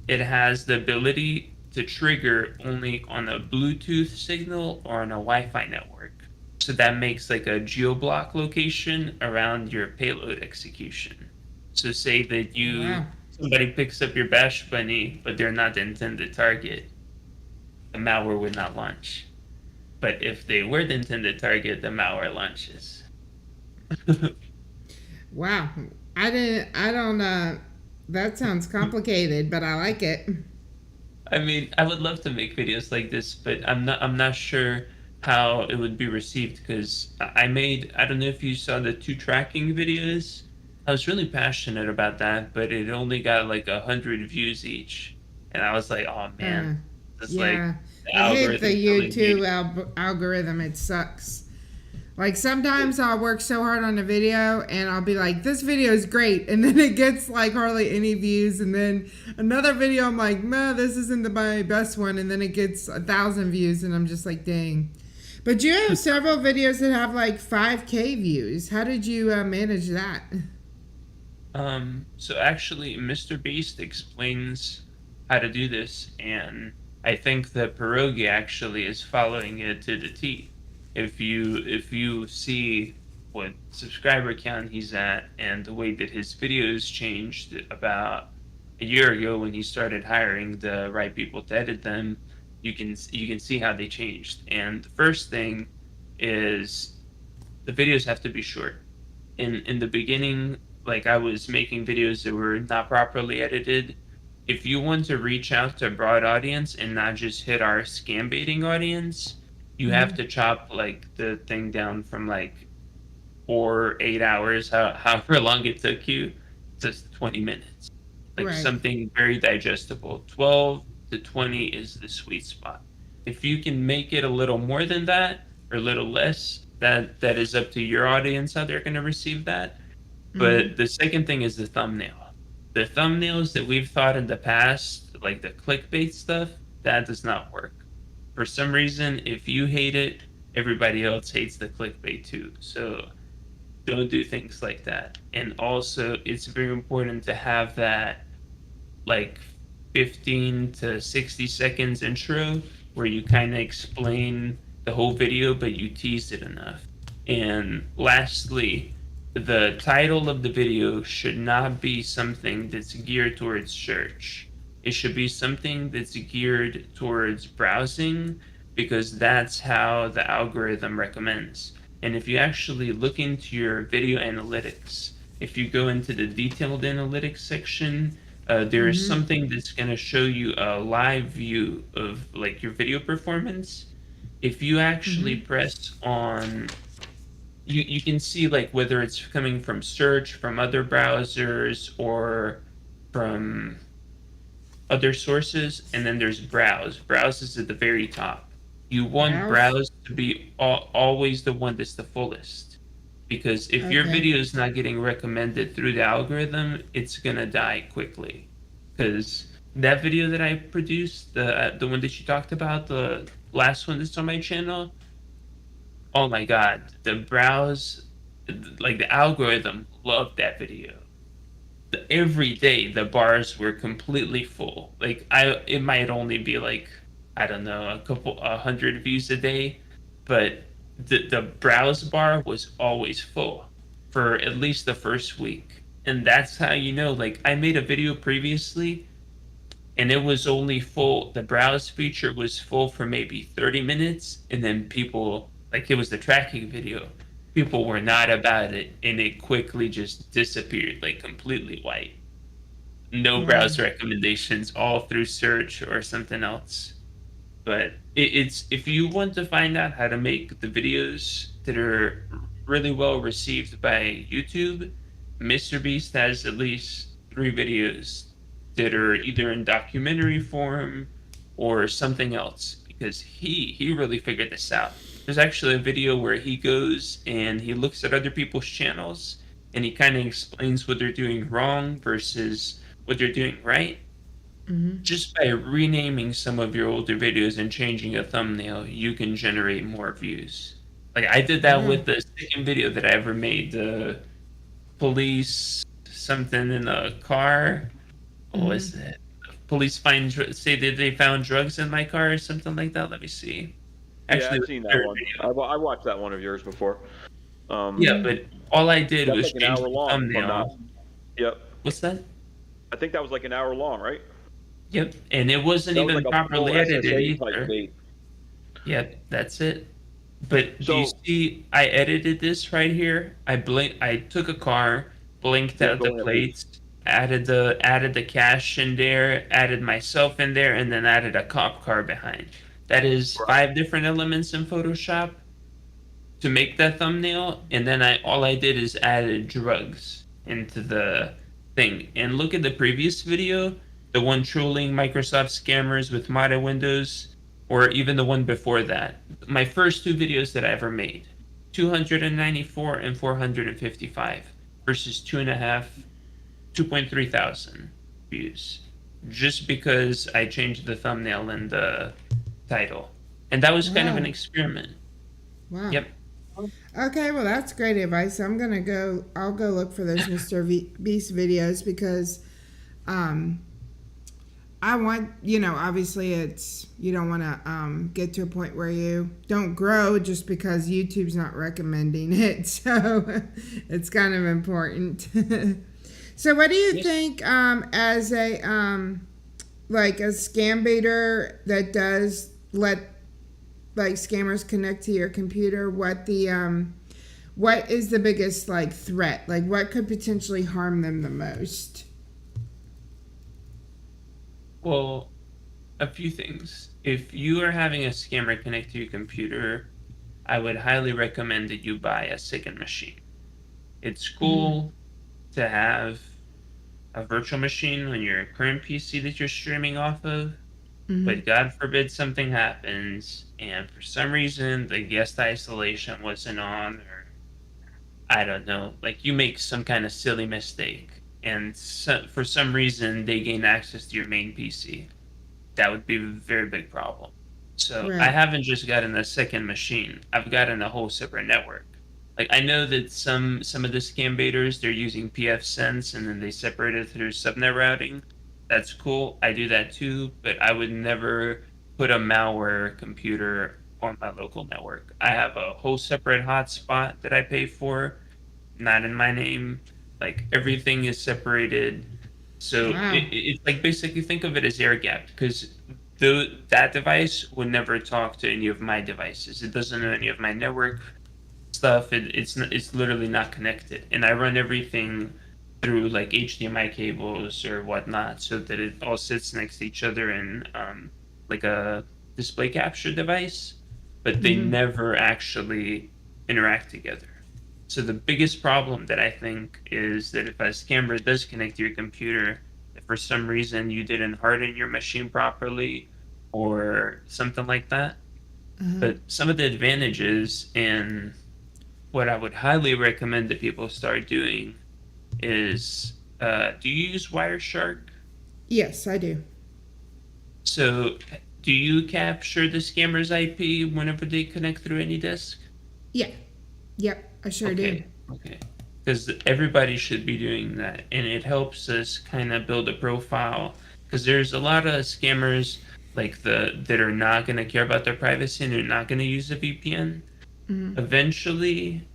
it has the ability to trigger only on a Bluetooth signal or on a Wi-Fi network. So that makes like a geoblock location around your payload execution. So say that somebody picks up your Bash Bunny, but they're not the intended target, the malware would not launch. But if they were the intended target, the malware launches. Wow. That sounds complicated, but I like it. I mean, I would love to make videos like this, but I'm not sure how it would be received, because I don't know if you saw the 2 tracking videos. I was really passionate about that, but it only got like 100 views each. And I was like, oh man. Yeah. I hate the YouTube algorithm. It sucks. Like sometimes I'll work so hard on a video and I'll be like, this video is great. And then it gets like hardly any views. And then another video, I'm like, no, this isn't my best one. And then it gets 1,000 views and I'm just like, dang. But you have several videos that have like 5K views. How did you manage that? So actually, Mr. Beast explains how to do this. And I think that Pierogi actually is following it to the T. If you see what subscriber count he's at and the way that his videos changed about a year ago when he started hiring the right people to edit them, you can see how they changed. And the first thing is the videos have to be short. In the beginning, like I was making videos that were not properly edited. If you want to reach out to a broad audience and not just hit our scam baiting audience, you have to chop like the thing down from like 4 or 8 hours, however long it took you, to 20 minutes. Like something very digestible. 12 to 20 is the sweet spot. If you can make it a little more than that or a little less, that is up to your audience how they're going to receive that. But the second thing is the thumbnail. The thumbnails that we've thought in the past, like the clickbait stuff, that does not work. For some reason, if you hate it, everybody else hates the clickbait too. So don't do things like that. And also, it's very important to have that like 15 to 60 seconds intro where you kind of explain the whole video, but you tease it enough. And lastly, the title of the video should not be something that's geared towards search. It should be something that's geared towards browsing, because that's how the algorithm recommends. And if you actually look into your video analytics, if you go into the detailed analytics section, there is something that's going to show you a live view of like your video performance. If you actually press on, you can see like whether it's coming from search, from other browsers, or from other sources, and then there's browse. Browse is at the very top. You want browse to be always the one that's the fullest, because if your video is not getting recommended through the algorithm, it's gonna die quickly. Because that video that I produced, the one that you talked about, the last one that's on my channel, oh my god, the browse, like the algorithm loved that video. Every day the bars were completely full. Like it might only be like, I don't know, 100 views a day, but the browse bar was always full for at least the first week. And that's how you know, like I made a video previously and it was only full, the browse feature was full for maybe 30 minutes, and then people, like it was the tracking video, people were not about it, and it quickly just disappeared, like completely white. No browse recommendations, all through search or something else. But it's if you want to find out how to make the videos that are really well received by YouTube, Mr. Beast has at least 3 videos that are either in documentary form or something else, because he really figured this out. There's actually a video where he goes and he looks at other people's channels and he kind of explains what they're doing wrong versus what they're doing right. Just by renaming some of your older videos and changing a thumbnail, you can generate more views. Like I did that with the second video that I ever made, the police something in a car. What was it? Police say that they found drugs in my car or something like that. Let me see. Actually, yeah, I've seen that one. I watched that one of yours before. Yeah, but all I did was like an change hour the long. thumbnail. Yep. What's that? I think that was like an hour long, right? Yep, and it wasn't That was even like a full properly edited SSA type either. bait. Yep, that's it. But do you see, I edited this right here. I took a car, blinked out the plates, added the cash in there, added myself in there, and then added a cop car behind. That is 5 different elements in Photoshop to make that thumbnail, and then all I did is added drugs into the thing. And look at the previous video, the one trolling Microsoft scammers with modded Windows, or even the one before that. My first 2 videos that I ever made, 294 and 455 versus 2.3 thousand views, just because I changed the thumbnail and the title. And that was kind of an experiment. Wow. Yep. Okay, well that's great advice. I'll go look for those Mr. Beast videos because I want, obviously you don't want to get to a point where you don't grow just because YouTube's not recommending it. So it's kind of important. So what do you think as a like a scam baiter that does let like scammers connect to your computer, what is the biggest like threat? Like what could potentially harm them the most? Well, a few things. If you are having a scammer connect to your computer, I would highly recommend that you buy a second machine. It's cool to have a virtual machine on your current PC that you're streaming off of, but God forbid something happens and for some reason the guest isolation wasn't on, or I don't know, like you make some kind of silly mistake and for some reason they gain access to your main PC. That would be a very big problem. So I haven't just gotten a second machine. I've gotten a whole separate network. Like I know that some of the Scambaiters, they're using pfSense and then they separate it through subnet routing. That's cool. I do that too, but I would never put a malware computer on my local network. I have a whole separate hotspot that I pay for, not in my name. Like everything is separated. So it's like basically think of it as air gapped, because that device would never talk to any of my devices. It doesn't know any of my network stuff. It's literally not connected, and I run everything through like HDMI cables or whatnot, so that it all sits next to each other in like a display capture device, but they never actually interact together. So the biggest problem that I think is that if a scammer does connect to your computer, if for some reason you didn't harden your machine properly or something like that. But some of the advantages and what I would highly recommend that people start doing is, do you use Wireshark? Yes, I do. So do you capture the scammer's IP whenever they connect through any disk? Yeah. Yep. I sure do. Okay. Because everybody should be doing that, and it helps us kind of build a profile. Because there's a lot of scammers like that are not going to care about their privacy and they're not going to use a VPN. Eventually,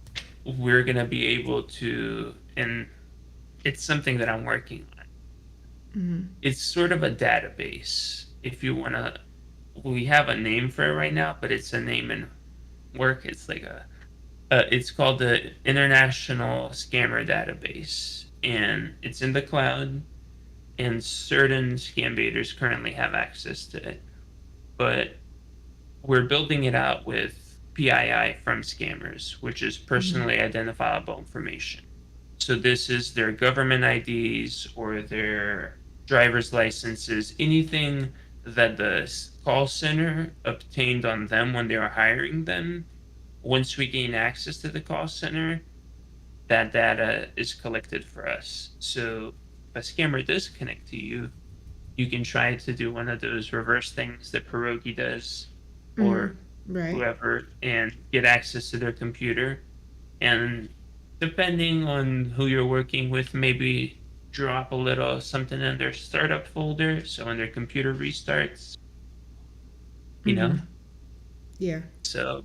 we're going to be able to, and it's something that I'm working on. It's sort of a database. If you want to, we have a name for it right now, but it's a name in work. It's like it's called the International Scammer Database, and it's in the cloud, and certain Scambaiters currently have access to it. But we're building it out with PII from scammers, which is personally identifiable information. So this is their government IDs or their driver's licenses, anything that the call center obtained on them when they were hiring them. Once we gain access to the call center, that data is collected for us. So if a scammer does connect to you, you can try to do one of those reverse things that Pierogi does, or whoever, and get access to their computer. And depending on who you're working with, maybe drop a little something in their startup folder, so when their computer restarts, you know. Yeah. So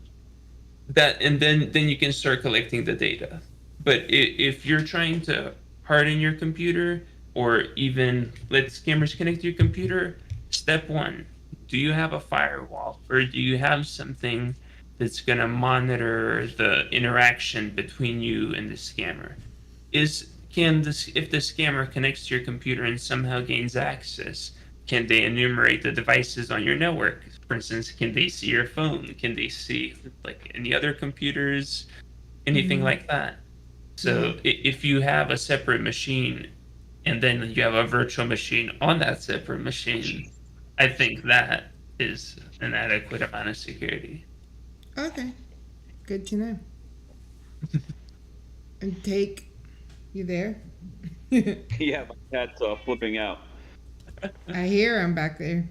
that, and then you can start collecting the data. But if you're trying to harden your computer or even let scammers connect to your computer, step one, do you have a firewall or do you have something that's going to monitor the interaction between you and the scammer? If the scammer connects to your computer and somehow gains access, can they enumerate the devices on your network? For instance, can they see your phone? Can they see like any other computers? Anything like that. So if you have a separate machine and then you have a virtual machine on that separate machine, I think that is an adequate amount of security. Okay. Good to know. And Take, you there? Yeah, my cat's flipping out. I hear him back there.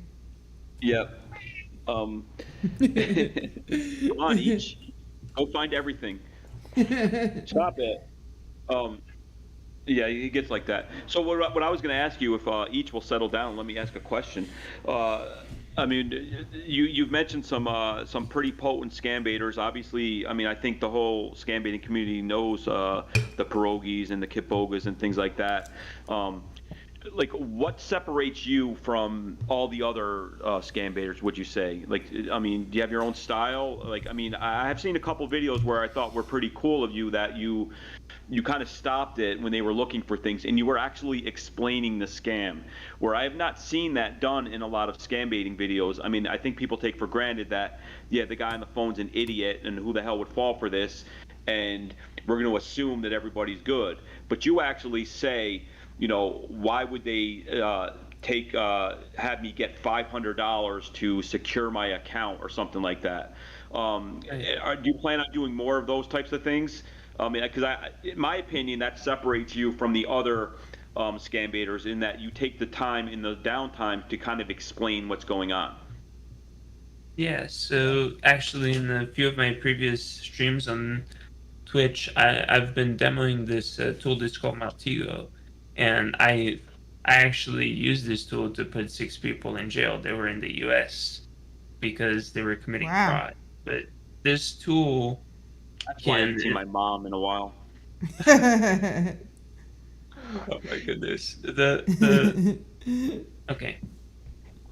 Yep. Come on, each. Go find everything. Stop it. Yeah, he gets like that. So what I was going to ask you, if each will settle down, let me ask a question. I mean, you've mentioned some pretty potent scambaiters. Obviously, I mean, I think the whole scambaiting community knows the pierogies and the kipogas and things like that. Like, what separates you from all the other scambaiters, would you say? Like, I mean, do you have your own style? Like, I mean, I have seen a couple videos where I thought were pretty cool of you, that you kind of stopped it when they were looking for things and you were actually explaining the scam, where I have not seen that done in a lot of scambaiting videos. I mean, I think people take for granted that, yeah, the guy on the phone's an idiot and who the hell would fall for this, and we're going to assume that everybody's good. But you actually say, you know, why would they have me get $500 to secure my account or something like that? Do you plan on doing more of those types of things? I mean, because in my opinion, that separates you from the other scambaiters, in that you take the time in the downtime to kind of explain what's going on. Yeah, so actually in a few of my previous streams on Twitch, I've been demoing this tool that's called TAGOW. And I actually used this tool to put 6 people in jail. They were in the U.S. because they were committing fraud. But this tool I haven't seen my mom in a while. Oh my goodness. Okay.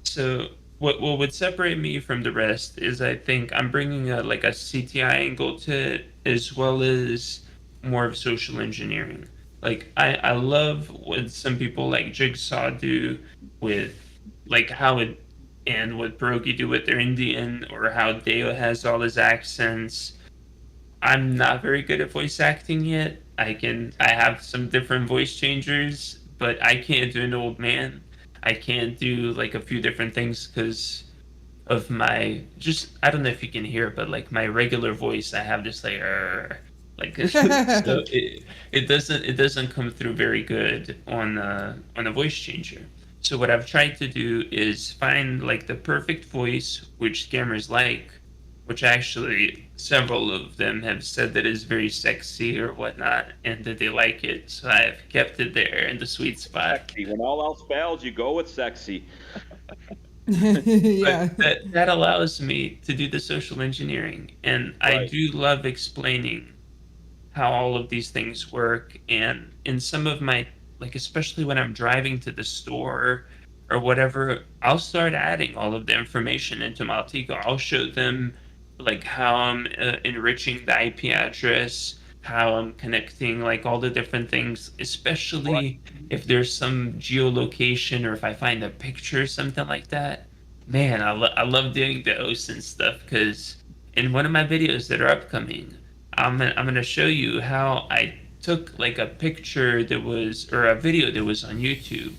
So what would separate me from the rest is, I think I'm bringing a CTI angle to it, as well as more of social engineering. Like, I love what some people like Jigsaw do with, like, how it, and what Pierogi do with their Indian, or how Deo has all his accents. I'm not very good at voice acting yet. I have some different voice changers, but I can't do an old man. I can't do like a few different things because of my, I don't know if you can hear, but like my regular voice, I have just like so it doesn't come through very good on a voice changer. So what I've tried to do is find like the perfect voice which scammers like, which actually several of them have said that is very sexy or whatnot, and that they like it. So I've kept it there in the sweet spot. Sexy. When all else fails, you go with sexy. Yeah. But that allows me to do the social engineering, and I do love explaining how all of these things work. And in some of my, like, especially when I'm driving to the store or whatever, I'll start adding all of the information into TakeAGlassofwater. I'll show them like how I'm enriching the IP address, how I'm connecting like all the different things, especially if there's some geolocation, or if I find a picture or something like that. Man, I love doing the OSINT stuff, because in one of my videos that are upcoming, I'm gonna show you how I took like a picture that was, or a video that was on YouTube,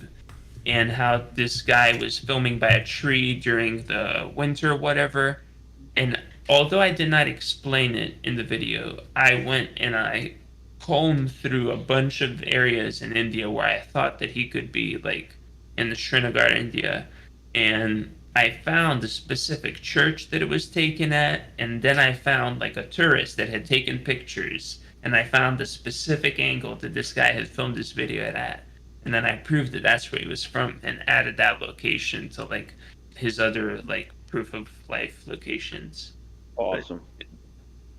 and how this guy was filming by a tree during the winter or whatever. And although I did not explain it in the video, I went and I combed through a bunch of areas in India where I thought that he could be, like in the Srinagar, India, and I found the specific church that it was taken at, and then I found like a tourist that had taken pictures, and I found the specific angle that this guy had filmed this video at. and then I proved that that's where he was from and added that location to like his other like proof of life locations. Awesome.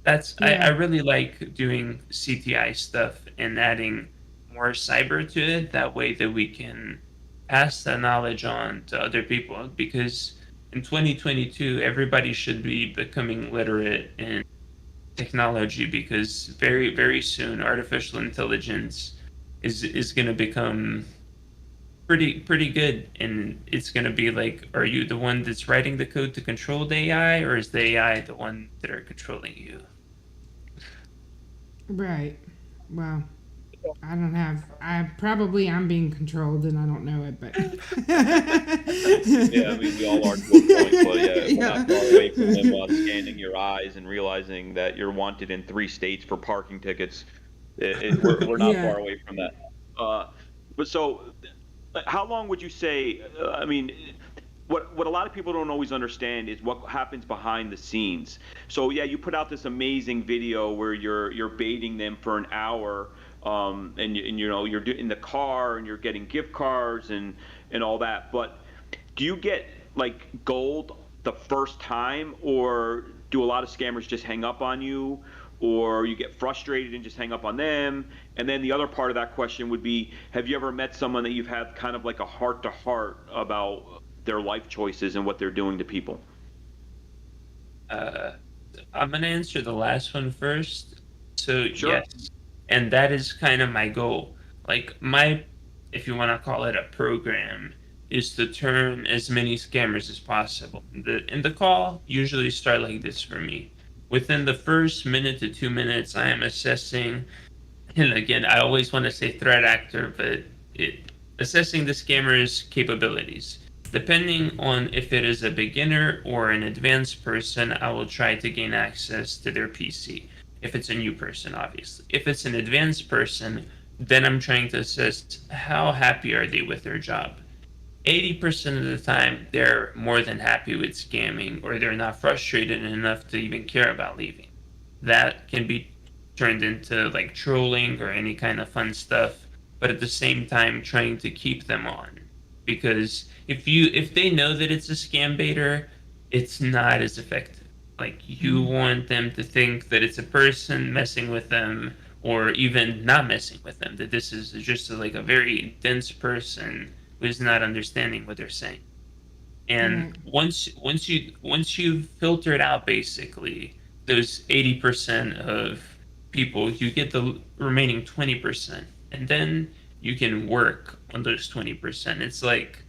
I really like doing CTI stuff and adding more cyber to it. That way that we can pass the knowledge on to other people, because in 2022 everybody should be becoming literate in technology, because very, very soon artificial intelligence is going to become pretty good, and it's going to be like, are you the one that's writing the code to control the AI, or is the AI the one that are controlling you? Right. Well, I'm being controlled and I don't know it, but Yeah, I mean, we all are to a point, but we're not far away from them scanning your eyes and realizing that you're wanted in 3 states for parking tickets. We're not far away from that. But so, how long would you say? I mean, what a lot of people don't always understand is what happens behind the scenes. So yeah, you put out this amazing video where you're baiting them for an hour, and you know you're in the car and you're getting gift cards and all that. But do you get like gold the first time, or do a lot of scammers just hang up on you, or you get frustrated and just hang up on them? And then the other part of that question would be, have you ever met someone that you've had kind of like a heart-to-heart about their life choices and what they're doing to people? I'm gonna answer the last one first. So yes, and that is kind of my goal. Like if you want to call it a program, is to turn as many scammers as possible. The call usually start like this for me. Within the first minute to 2 minutes, I am assessing, and again, I always want to say threat actor, but assessing the scammer's capabilities. Depending on if it is a beginner or an advanced person, I will try to gain access to their PC. If it's a new person, obviously. If it's an advanced person, then I'm trying to assess how happy are they with their job. 80% of the time, they're more than happy with scamming, or they're not frustrated enough to even care about leaving. That can be turned into like trolling or any kind of fun stuff, but at the same time trying to keep them on. Because if they know that it's a scam baiter, it's not as effective. Like, you want them to think that it's a person messing with them, or even not messing with them, that this is just like a very dense person who's not understanding what they're saying. And once you've filtered out basically those 80% of people, you get the remaining 20%, and then you can work on those 20%. It's like,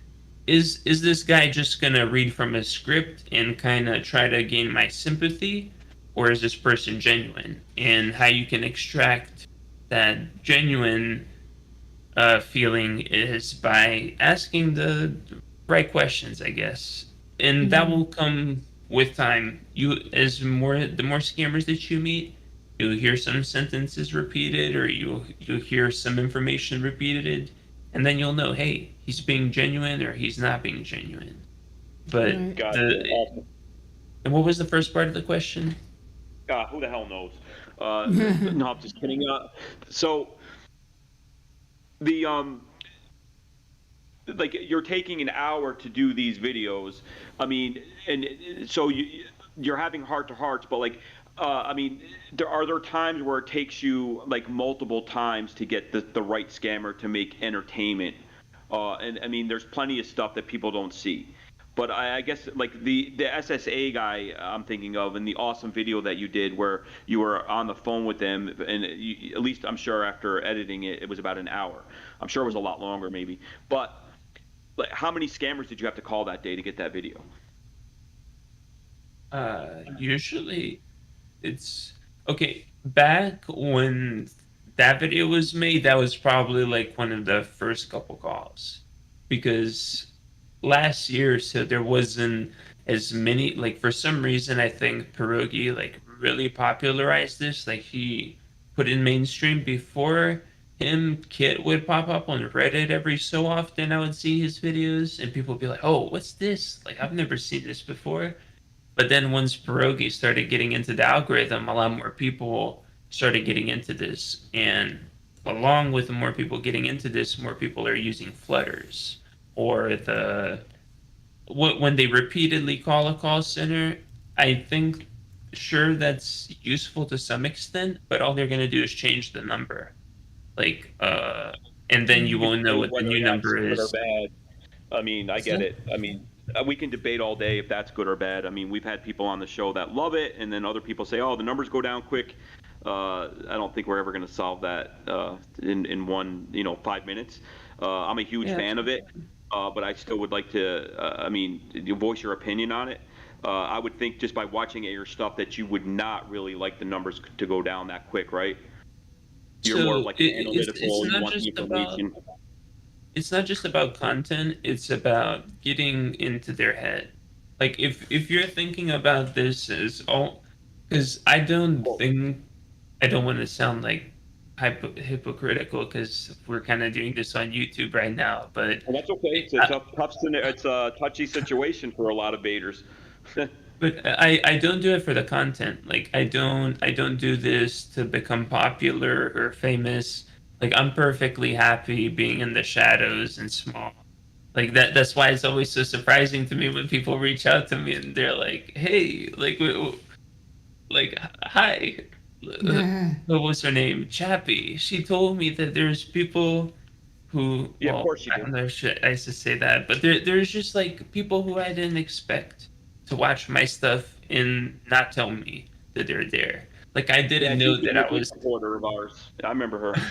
is this guy just gonna read from a script and kind of try to gain my sympathy, or is this person genuine? And how you can extract that genuine feeling is by asking the right questions, I guess, and that will come with time. The more scammers that you meet, you'll hear some sentences repeated, or you'll hear some information repeated, and then you'll know, hey, he's being genuine or he's not being genuine. But and what was the first part of the question? Who the hell knows? No, I'm just kidding. So the like, you're taking an hour to do these videos. I mean, and so you're having heart-to-hearts, but like, I mean, are there times where it takes you like multiple times to get the right scammer to make entertainment? And I mean, there's plenty of stuff that people don't see. But I guess like the SSA guy I'm thinking of, and the awesome video that you did where you were on the phone with them, and at least I'm sure after editing it, it was about an hour. I'm sure it was a lot longer maybe. But like, how many scammers did you have to call that day to get that video? Usually it's okay. Back when that video was made, that was probably like one of the first couple calls, because last year, so there wasn't as many, like, for some reason I think Pierogi like really popularized this. Like, he put in mainstream. Before him, Kit would pop up on Reddit every so often. I would see his videos and people would be like, oh, what's this? Like, I've never seen this before. But then once Pierogi started getting into the algorithm, a lot more people started getting into this. And along with more people getting into this, more people are using flutters or when they repeatedly call a call center. I think sure that's useful to some extent, but all they're going to do is change the number, like and then you won't know what the Whether new that's number good or is. bad. I mean, I get it. I mean, we can debate all day if that's good or bad. I mean, we've had people on the show that love it, and then other people say, "Oh, the numbers go down quick." I don't think we're ever going to solve that in one, 5 minutes. I'm a huge fan of it, but I still would like to. I mean, you voice your opinion on it. I would think just by watching your stuff that you would not really like the numbers to go down that quick, right? You're more So like it's analytical. You not want the just about information. it's not just about content, it's about getting into their head. Like if you're thinking about this as all, because I don't want to sound like hypocritical because we're kind of doing this on YouTube right now, but Well, that's okay. It's a it's a touchy situation for a lot of baiters. but I don't do it for the content. Like I don't do this to become popular or famous. Like I'm perfectly happy being in the shadows and small. Like that's why it's always so surprising to me when people reach out to me and they're like, "Hey, like hi, what was her name? Chappie. She told me that there's people who, Yeah, of well, course you I do. don't know if I should say that, but there's just like people who I didn't expect to watch my stuff and not tell me that they're there. Like I Yeah, didn't she know was that a I big was. supporter of ours. I remember her.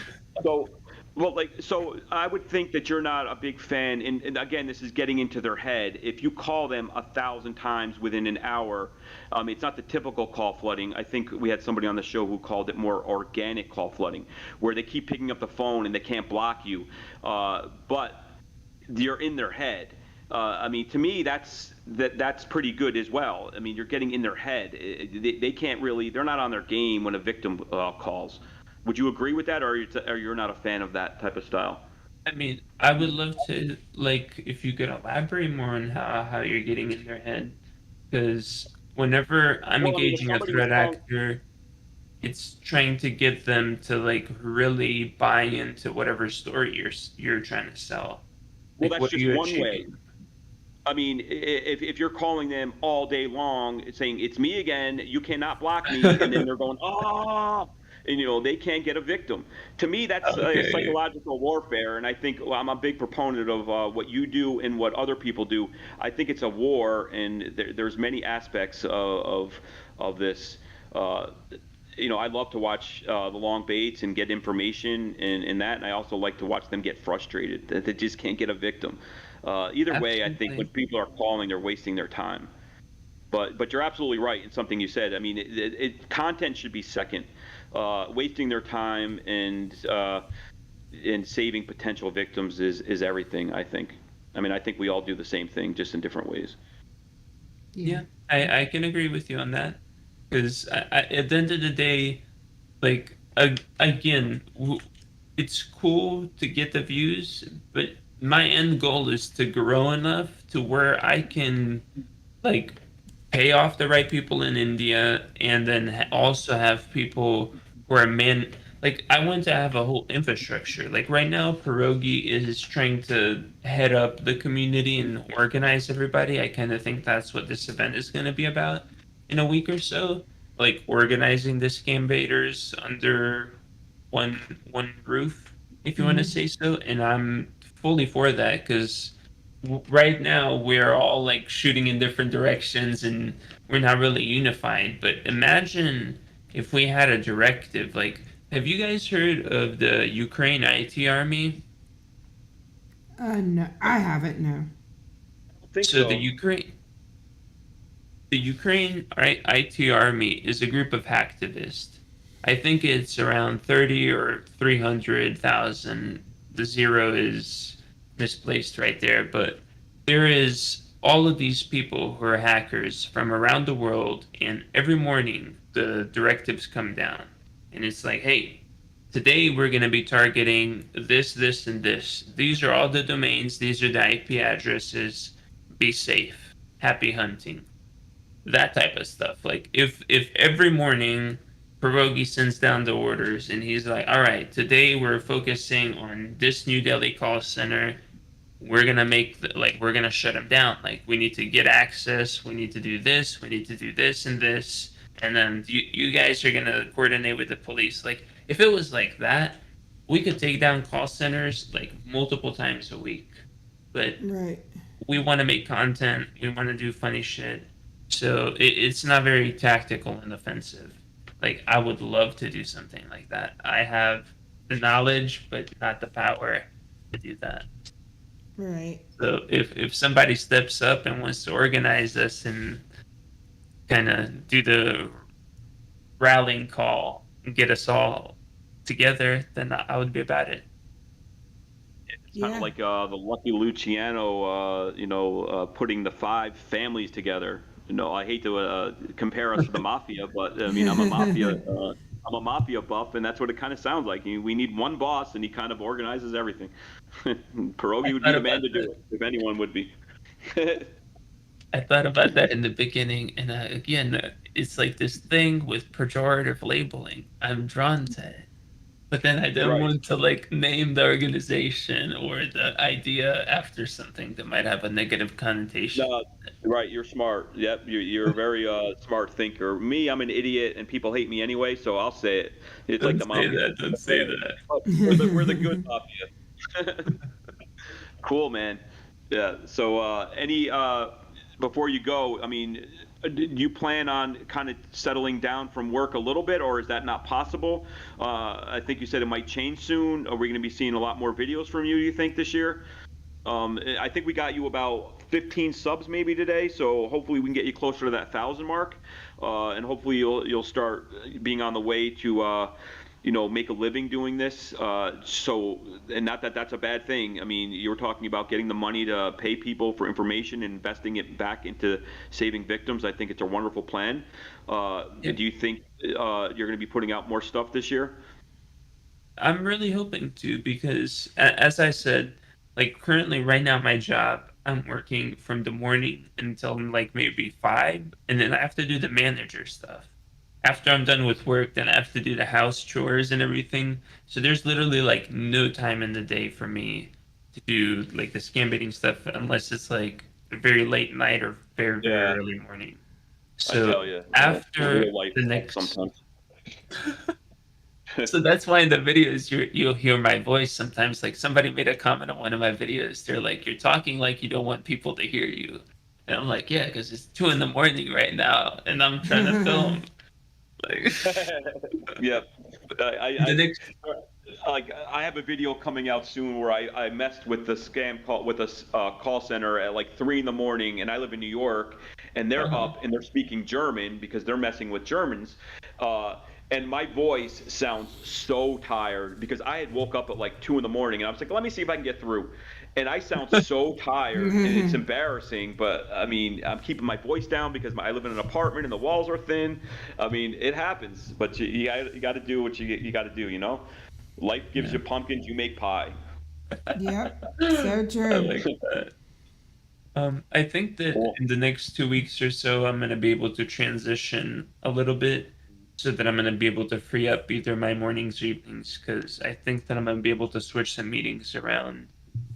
So, well, so I would think that you're not a big fan. And again, this is getting into their head. If you call them 1,000 times within an hour, it's not the typical call flooding. I think we had somebody on the show who called it more organic call flooding, where they keep picking up the phone and they can't block you, but you're in their head. I mean, to me, that's pretty good as well. I mean, you're getting in their head. They can't really. They're not on their game when a victim calls. Would you agree with that, or you're not a fan of that type of style? I mean, I would love to like if you could elaborate more on how you're getting in their head, because whenever I'm Well, I mean, if engaging a somebody was threat calling, actor, it's trying to get them to like really buy into whatever story you're trying to sell. well, Like, that's what are just you one way. achieving? I mean, if you're calling them all day long saying it's me again, you cannot block me, and then they're going oh, and they can't get a victim. To me, that's Okay. psychological warfare, and I think I'm a big proponent of what you do and what other people do. I think it's a war, and there's many aspects of this. Uh, I love to watch the long baits and get information and that, and I also like to watch them get frustrated that they just can't get a victim. Either way, I think when Absolutely. people are calling, they're wasting their time. But you're absolutely right in something you said. I mean, content should be second. Wasting their time and saving potential victims is everything. I think. I mean, I think we all do the same thing, just in different ways. Yeah, I can agree with you on that. Because at the end of the day, like again, it's cool to get the views, but my end goal is to grow enough to where I can like pay off the right people in India, and then also have people who are man. Like I want to have a whole infrastructure. Like right now, Pierogi is trying to head up the community and organize everybody. I kind of think that's what this event is going to be about in a week or so. Like organizing the Scambaiters under one one roof, if you want to Mhm. say so. And I'm fully for that because right now we're all like shooting in different directions and we're not really unified. But imagine if we had a directive. Like, have you guys heard of the Ukraine IT army? No, I haven't. No. I think So so. the Ukraine IT army is a group of hacktivists. I think it's around 30 or 300,000. The zero is misplaced right there, but there is all of these people who are hackers from around the world, and every morning the directives come down, and it's like, hey, today we're going to be targeting this, this, and this. These are all the domains, these are the IP addresses. Be safe. Happy hunting, that type of stuff. Like if every morning Pierogi sends down the orders, and he's like, all right, today we're focusing on this New Delhi call center. We're gonna we're gonna shut them down. Like, we need to get access. We need to do this. We need to do this and this. And then you guys are gonna coordinate with the police. Like, if it was like that, we could take down call centers like multiple times a week. But Right. we want to make content. We want to do funny shit. So it's not very tactical and offensive. Like, I would love to do something like that. I have the knowledge, but not the power to do that. Right. So if somebody steps up and wants to organize us and kind of do the rallying call and get us all together, then I would be about it. It's kind of like the Lucky Luciano, putting the 5 families together. I hate to compare us to the mafia, but I mean, I'm a mafia buff, and that's what it kind of sounds like. We need one boss, and he kind of organizes everything. Pierogi would be the man to do it, if anyone would be. I thought about that in the beginning, and again, it's like this thing with pejorative labeling. I'm drawn to it. But then I don't want to name the organization or the idea after something that might have a negative connotation. No, right, you're smart. Yep, you're a very smart thinker. Me, I'm an idiot, and people hate me anyway, so I'll say it. It's like the mafia. Don't say that. We're the good mafia. Cool, man. Yeah. So, before you go, I mean, do you plan on kind of settling down from work a little bit, or is that not possible? I think you said it might change soon. Are we going to be seeing a lot more videos from you, you think, this year? I think we got you about 15 subs maybe today, so hopefully we can get you closer to that 1,000 mark, and hopefully you'll start being on the way to make a living doing this. And not that that's a bad thing. I mean, you were talking about getting the money to pay people for information and investing it back into saving victims. I think it's a wonderful plan. Do you think you're going to be putting out more stuff this year? I'm really hoping to, because as I said, currently right now my job, I'm working from the morning until maybe 5, and then I have to do the manager stuff. After I'm done with work, then I have to do the house chores and everything. So there's literally no time in the day for me to do the scambaiting stuff, unless it's a very late night or very, very early morning. So I tell you, after the next sometimes. So that's why in the videos you'll hear my voice sometimes. Somebody made a comment on one of my videos. They're like, "You're talking like you don't want people to hear you," and I'm like, "Yeah, because it's 2 a.m. right now, and I'm trying to film." Yeah, I have a video coming out soon where I messed with the scam call with a call center at 3 a.m, and I live in New York, and they're up and they're speaking German because they're messing with Germans, and my voice sounds so tired because I had woke up at 2 a.m, and I was like, let me see if I can get through. And I sound so tired, and it's embarrassing, but I mean, I'm keeping my voice down because I live in an apartment and the walls are thin. I mean, it happens, but you got to do what you got to do, Life gives you pumpkins, you make pie. Yep, so true. I like that. I think that in the next 2 weeks or so, I'm going to be able to transition a little bit so that I'm going to be able to free up either my mornings or evenings, because I think that I'm going to be able to switch some meetings around.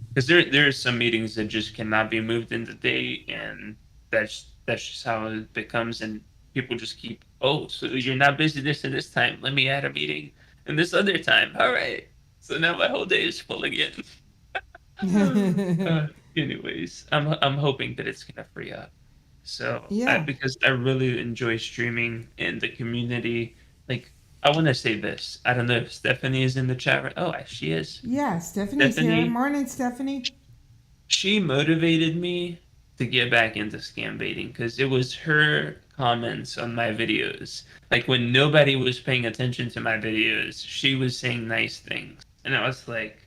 Because there are some meetings that just cannot be moved in the day, and that's just how it becomes, and people just keep, oh, so you're not busy this and this time, let me add a meeting, and this other time, all right. So now my whole day is full again. Anyways, I'm hoping that it's gonna free up. So because I really enjoy streaming in the community, I want to say this. I don't know if Stephanie is in the chat right. Oh, she is. Yeah, Stephanie's here. Morning, Stephanie. She motivated me to get back into scam baiting because it was her comments on my videos. When nobody was paying attention to my videos, she was saying nice things. And I was like,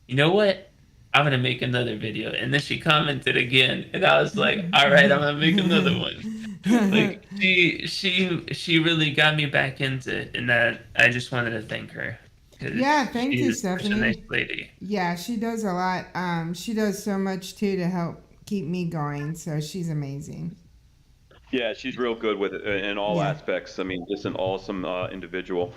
you know what? I'm going to make another video. And then she commented again. And I was like, all right, I'm going to make another one. She really got me back into it, and that I just wanted to thank her. Yeah, thank you, Stephanie. She's a nice lady. Yeah, she does a lot. She does so much too to help keep me going. So she's amazing. Yeah, she's real good with it in all aspects. I mean, just an awesome individual.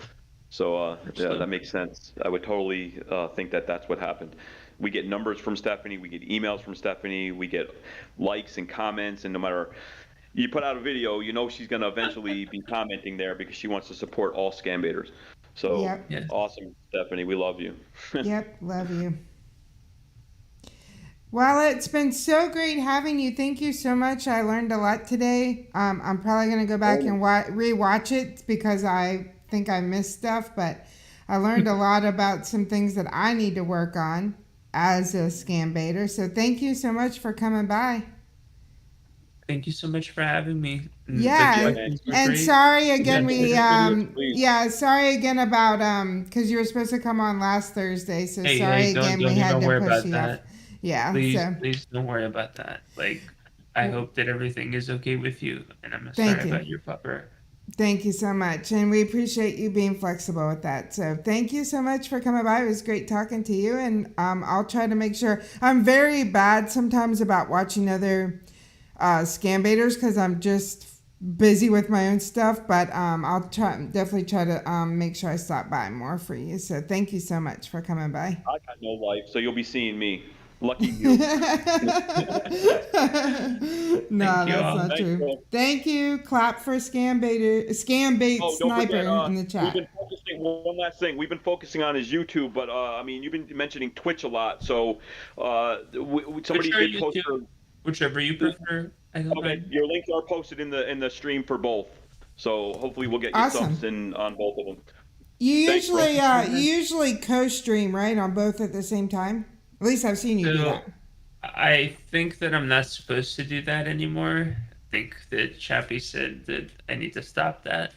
So yeah, that makes sense. I would totally think that that's what happened. We get numbers from Stephanie, we get emails from Stephanie, we get likes and comments, and no matter you put out a video, you know she's going to eventually be commenting there because she wants to support all scambaiters. So awesome, Stephanie. We love you. Yep, love you. Well, it's been so great having you. Thank you so much. I learned a lot today. I'm probably going to go back and re-watch it because I think I missed stuff, but I learned a lot about some things that I need to work on as a scambaiter. So thank you so much for coming by. Thank you so much for having me. Yeah, and sorry again. Sorry again about because you were supposed to come on last Thursday. So sorry again. We had to push you off. Yeah. Please don't worry about that. Like, I hope that everything is okay with you, and I'm sorry about your pupper. Thank you so much, and we appreciate you being flexible with that. So thank you so much for coming by. It was great talking to you, and I'll try to make sure. I'm very bad sometimes about watching other scambaiters because I'm just busy with my own stuff, but I'll definitely try to make sure I stop by more for you. So thank you so much for coming by. I got no life, so you'll be seeing me. Lucky you. No, that's not true. Thank you. Clap for Scambait Sniper in the chat. One last thing. We've been focusing on his YouTube, but I mean, you've been mentioning Twitch a lot. So somebody did post whichever you prefer. Okay, your links are posted in the stream for both. So hopefully we'll get you subs in on both of them. You usually co-stream, right, on both at the same time? At least I've seen you do that. I think that I'm not supposed to do that anymore. I think that Chappie said that I need to stop that.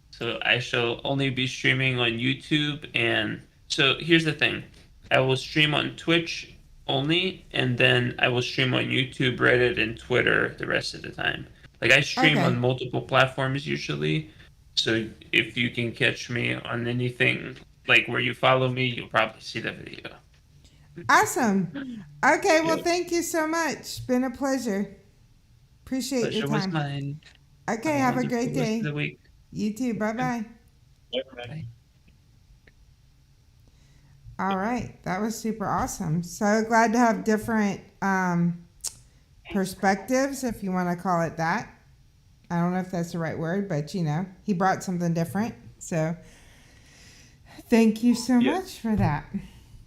So I shall only be streaming on YouTube. And so here's the thing. I will stream on Twitch only, and then I will stream on YouTube, Reddit, and Twitter the rest of the time. Like, I stream on multiple platforms usually. So if you can catch me on anything, like where you follow me, you'll probably see the video. Awesome. Okay, well, thank you so much. Been a pleasure. Appreciate your time. Was mine. Okay, have a great day. Rest of the week. You too. Bye-bye. Bye. All right, that was super awesome. So glad to have different perspectives, if you want to call it that. I don't know if that's the right word, but he brought something different. So thank you so much for that.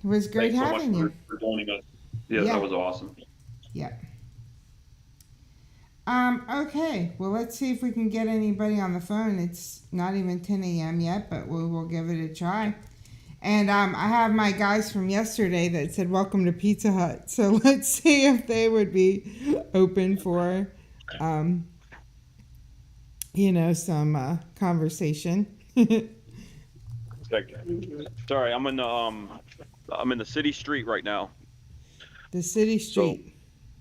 It was great having you. Thanks so much for joining us. Yeah, that was awesome. Yeah. Okay, well, let's see if we can get anybody on the phone. It's not even 10 a.m. yet, but we will give it a try. And I have my guys from yesterday that said, welcome to Pizza Hut. So let's see if they would be open for, some conversation. Sorry, I'm in the city street right now. The city street. So,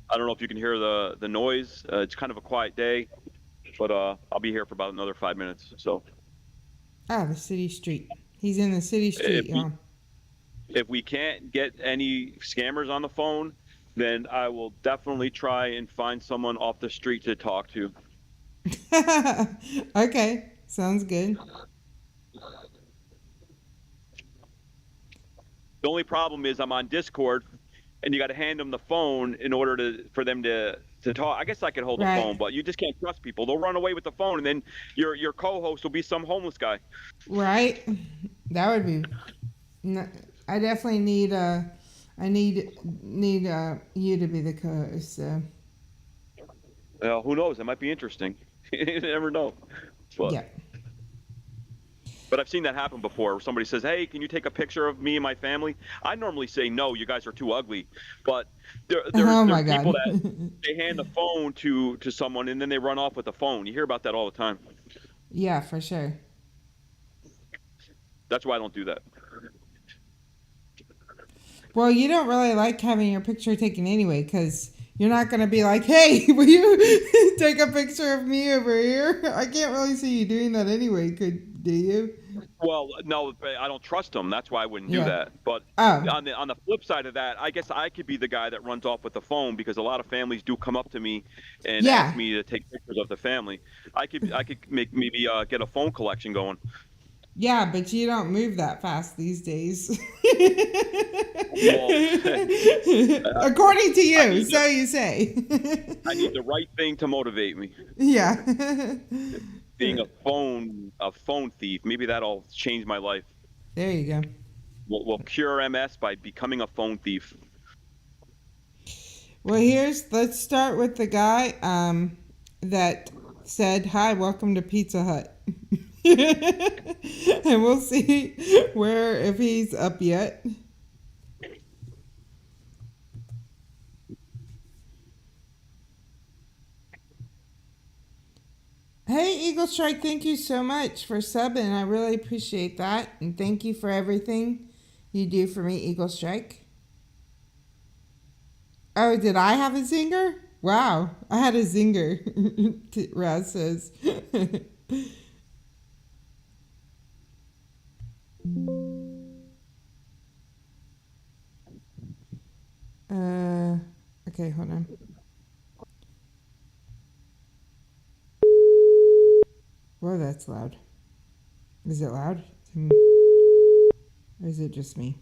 I don't know if you can hear the noise. It's kind of a quiet day, but I'll be here for about another 5 minutes. So. The city street. He's in the city street, y'all. If we can't get any scammers on the phone, then I will definitely try and find someone off the street to talk to. Okay, sounds good. The only problem is I'm on Discord, and you got to hand them the phone in order for them to talk. I guess I could hold the phone, but you just can't trust people. They'll run away with the phone, and then your co-host will be some homeless guy. Right. That would be. I definitely need you to be the co-host. So. Who knows? It might be interesting. You never know. But, yeah. But I've seen that happen before. Where somebody says, "Hey, can you take a picture of me and my family?" I normally say, "No, you guys are too ugly." But there's people that they hand the phone to someone and then they run off with the phone. You hear about that all the time. Yeah, for sure. That's why I don't do that. Well, you don't really like having your picture taken anyway, because you're not going to be like, "Hey, will you take a picture of me over here?" I can't really see you doing that anyway. Do you? Well, no, I don't trust them. That's why I wouldn't do Yeah. that. But Oh. on the flip side of that, I guess I could be the guy that runs off with the phone because a lot of families do come up to me and Yeah. ask me to take pictures of the family. I could maybe get a phone collection going. Yeah, but you don't move that fast these days. According to you, so you say. I need the right thing to motivate me. Yeah. Being a phone thief, maybe that'll change my life. There you go. We'll cure MS by becoming a phone thief. Well, let's start with the guy that said, "Hi, welcome to Pizza Hut." And we'll see if he's up yet. Hey, Eagle Strike, thank you so much for subbing. I really appreciate that. And thank you for everything you do for me, Eagle Strike. Oh, did I have a zinger? Wow, I had a zinger, Raz says. Okay, hold on. Whoa, that's loud. Is it loud? Or is it just me?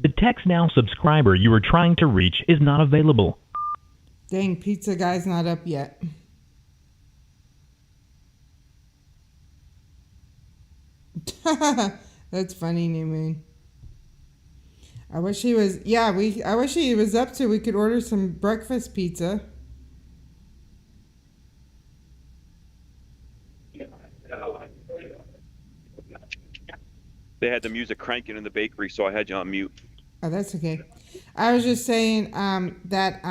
The Text Now subscriber you are trying to reach is not available. Dang, pizza guy's not up yet. That's funny, New Moon. I wish he was. Yeah, I wish he was up so we could order some breakfast pizza. They had the music cranking in the bakery, so I had you on mute. Oh, that's okay. I was just saying that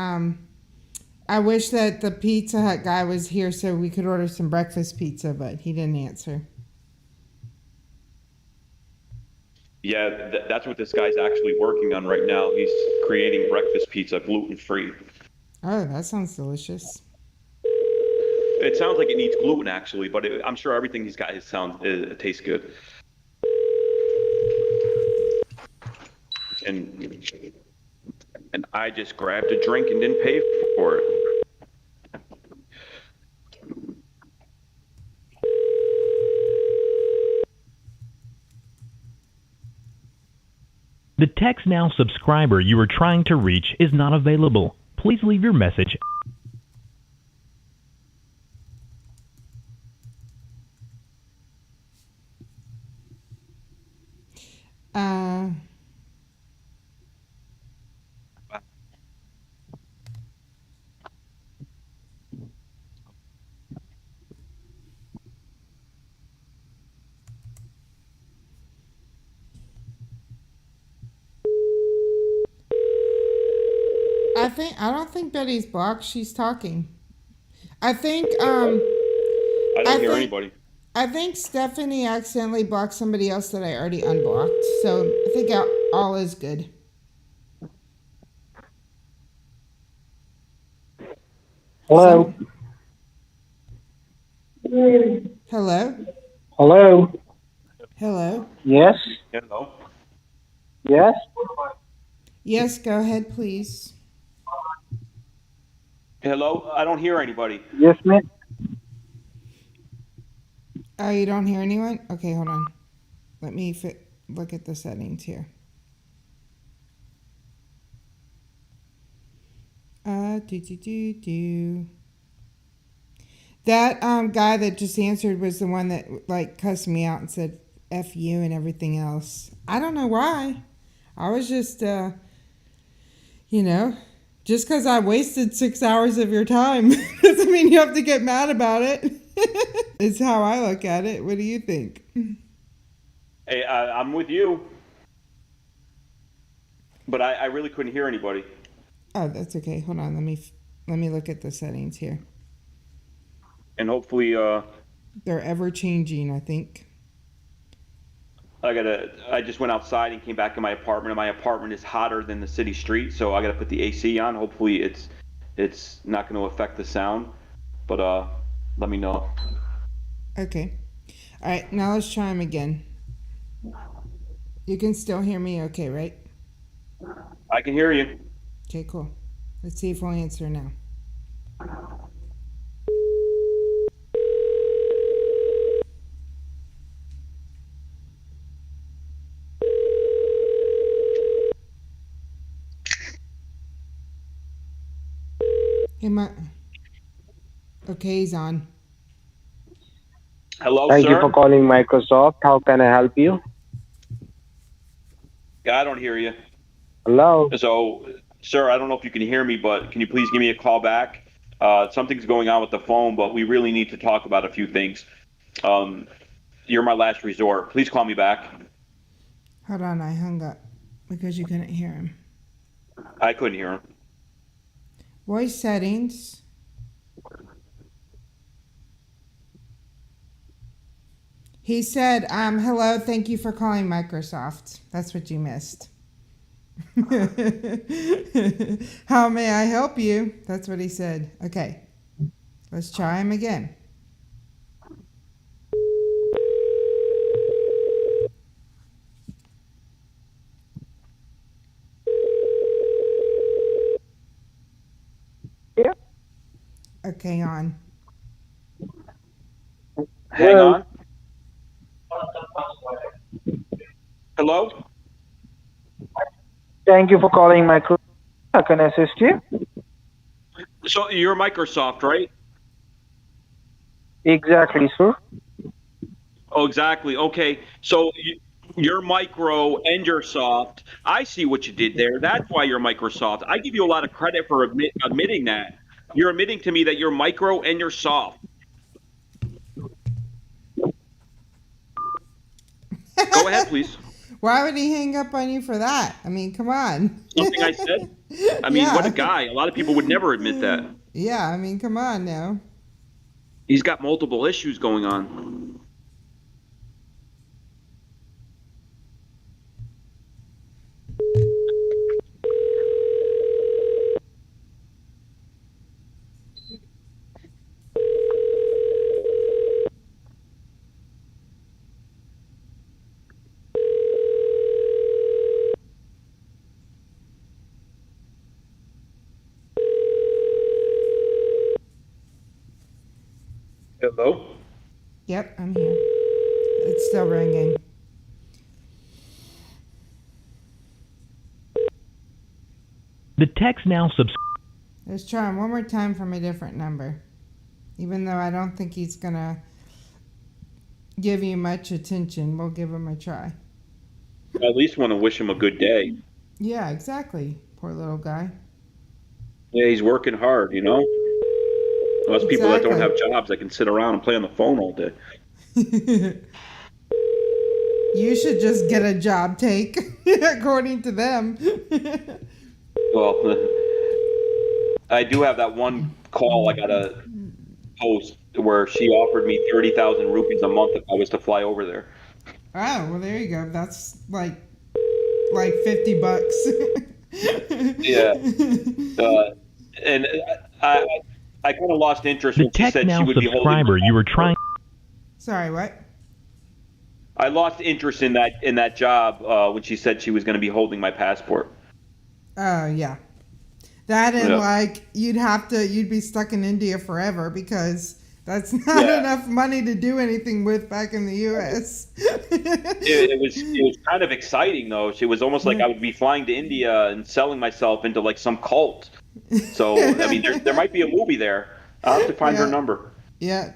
I wish that the Pizza Hut guy was here so we could order some breakfast pizza, but he didn't answer. Yeah, that's what this guy's actually working on right now. He's creating breakfast pizza, gluten-free. Oh, that sounds delicious. It sounds like it needs gluten, actually, but I'm sure everything he's got tastes good. And I just grabbed a drink and didn't pay for it. The Text Now subscriber you are trying to reach is not available. Please leave your message. I don't think Betty's blocked. She's talking. I think I didn't hear anybody. I think Stephanie accidentally blocked somebody else that I already unblocked. So I think all is good. Hello. Hello. Hello. Hello. Yes. Hello. Yes. Yes, go ahead, please. Hello? I don't hear anybody. Yes, ma'am. Oh, you don't hear anyone? Okay, hold on. Let me look at the settings here. That guy that just answered was the one that cussed me out and said F you and everything else. I don't know why. I was just just because I wasted 6 hours of your time doesn't mean you have to get mad about it. It's how I look at it. What do you think? Hey, I'm with you. But I really couldn't hear anybody. Oh, that's okay. Hold on. Let me look at the settings here. And hopefully they're ever changing, I think. I just went outside and came back in my apartment, and my apartment is hotter than the city street, so I gotta put the AC on. Hopefully it's not gonna affect the sound. But let me know. Okay. Alright, now let's try him again. You can still hear me okay, right? I can hear you. Okay, cool. Let's see if he'll answer now. Hey, okay, he's on. Hello, Thank sir. you for calling Microsoft. How can I help you? Yeah, I don't hear you. Hello? So, sir, I don't know if you can hear me, but can you please give me a call back? Something's going on with the phone, but we really need to talk about a few things. You're my last resort. Please call me back. Hold on, I hung up because you couldn't hear him. I couldn't hear him. Voice settings. He said, hello, thank you for calling Microsoft. That's what you missed. How may I help you? That's what he said. Okay, let's try him again. Yeah. Okay, on. Hang on. Hello? Thank you for calling Microsoft. How can I assist you? So you're Microsoft, right? Exactly, sir. Oh, exactly. Okay. So you're Micro and you're Soft. I see what you did there. That's why you're Microsoft. I give you a lot of credit for admitting that. You're admitting to me that you're Micro and you're Soft. Go ahead, please. Why would he hang up on you for that? I mean, come on. Something I said? I mean, what a guy. A lot of people would never admit that. Yeah, I mean, come on now. He's got multiple issues going on. Hello? Yep, I'm here. It's still ringing. The text now Let's try him one more time from a different number. Even though I don't think he's gonna give you much attention, we'll give him a try. I at least want to wish him a good day. Yeah, exactly. Poor little guy. Yeah, he's working hard, you know? Those people that don't have jobs that can sit around and play on the phone all day. You should just get a job, Take, according to them. Well, I do have that one call I gotta post where she offered me 30,000 rupees a month if I was to fly over there. Oh, well, there you go. That's like $50. Yeah. And I kind of lost interest when she said she would be holding. You were trying. Sorry, what? I lost interest in that job when she said she was going to be holding my passport. Oh, yeah. That and like you'd be stuck in India forever because that's not enough money to do anything with back in the U.S. it was kind of exciting though. It was almost like I would be flying to India and selling myself into like some cult. So I mean, there might be a movie there. I'll have to find her number. Yeah,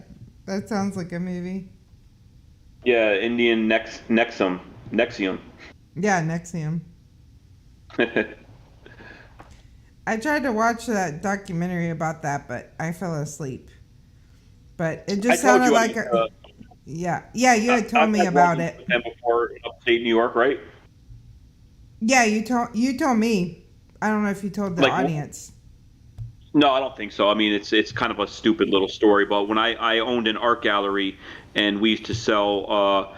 that sounds like a movie. Yeah, Indian Nexium. Yeah, Nexium. I tried to watch that documentary about that, but I fell asleep. But it just sounded like yeah, you had told me about it. Before in upstate New York, right? Yeah, you told me. I don't know if you told the audience. No, I don't think so. I mean, it's kind of a stupid little story. But when I owned an art gallery, and we used to sell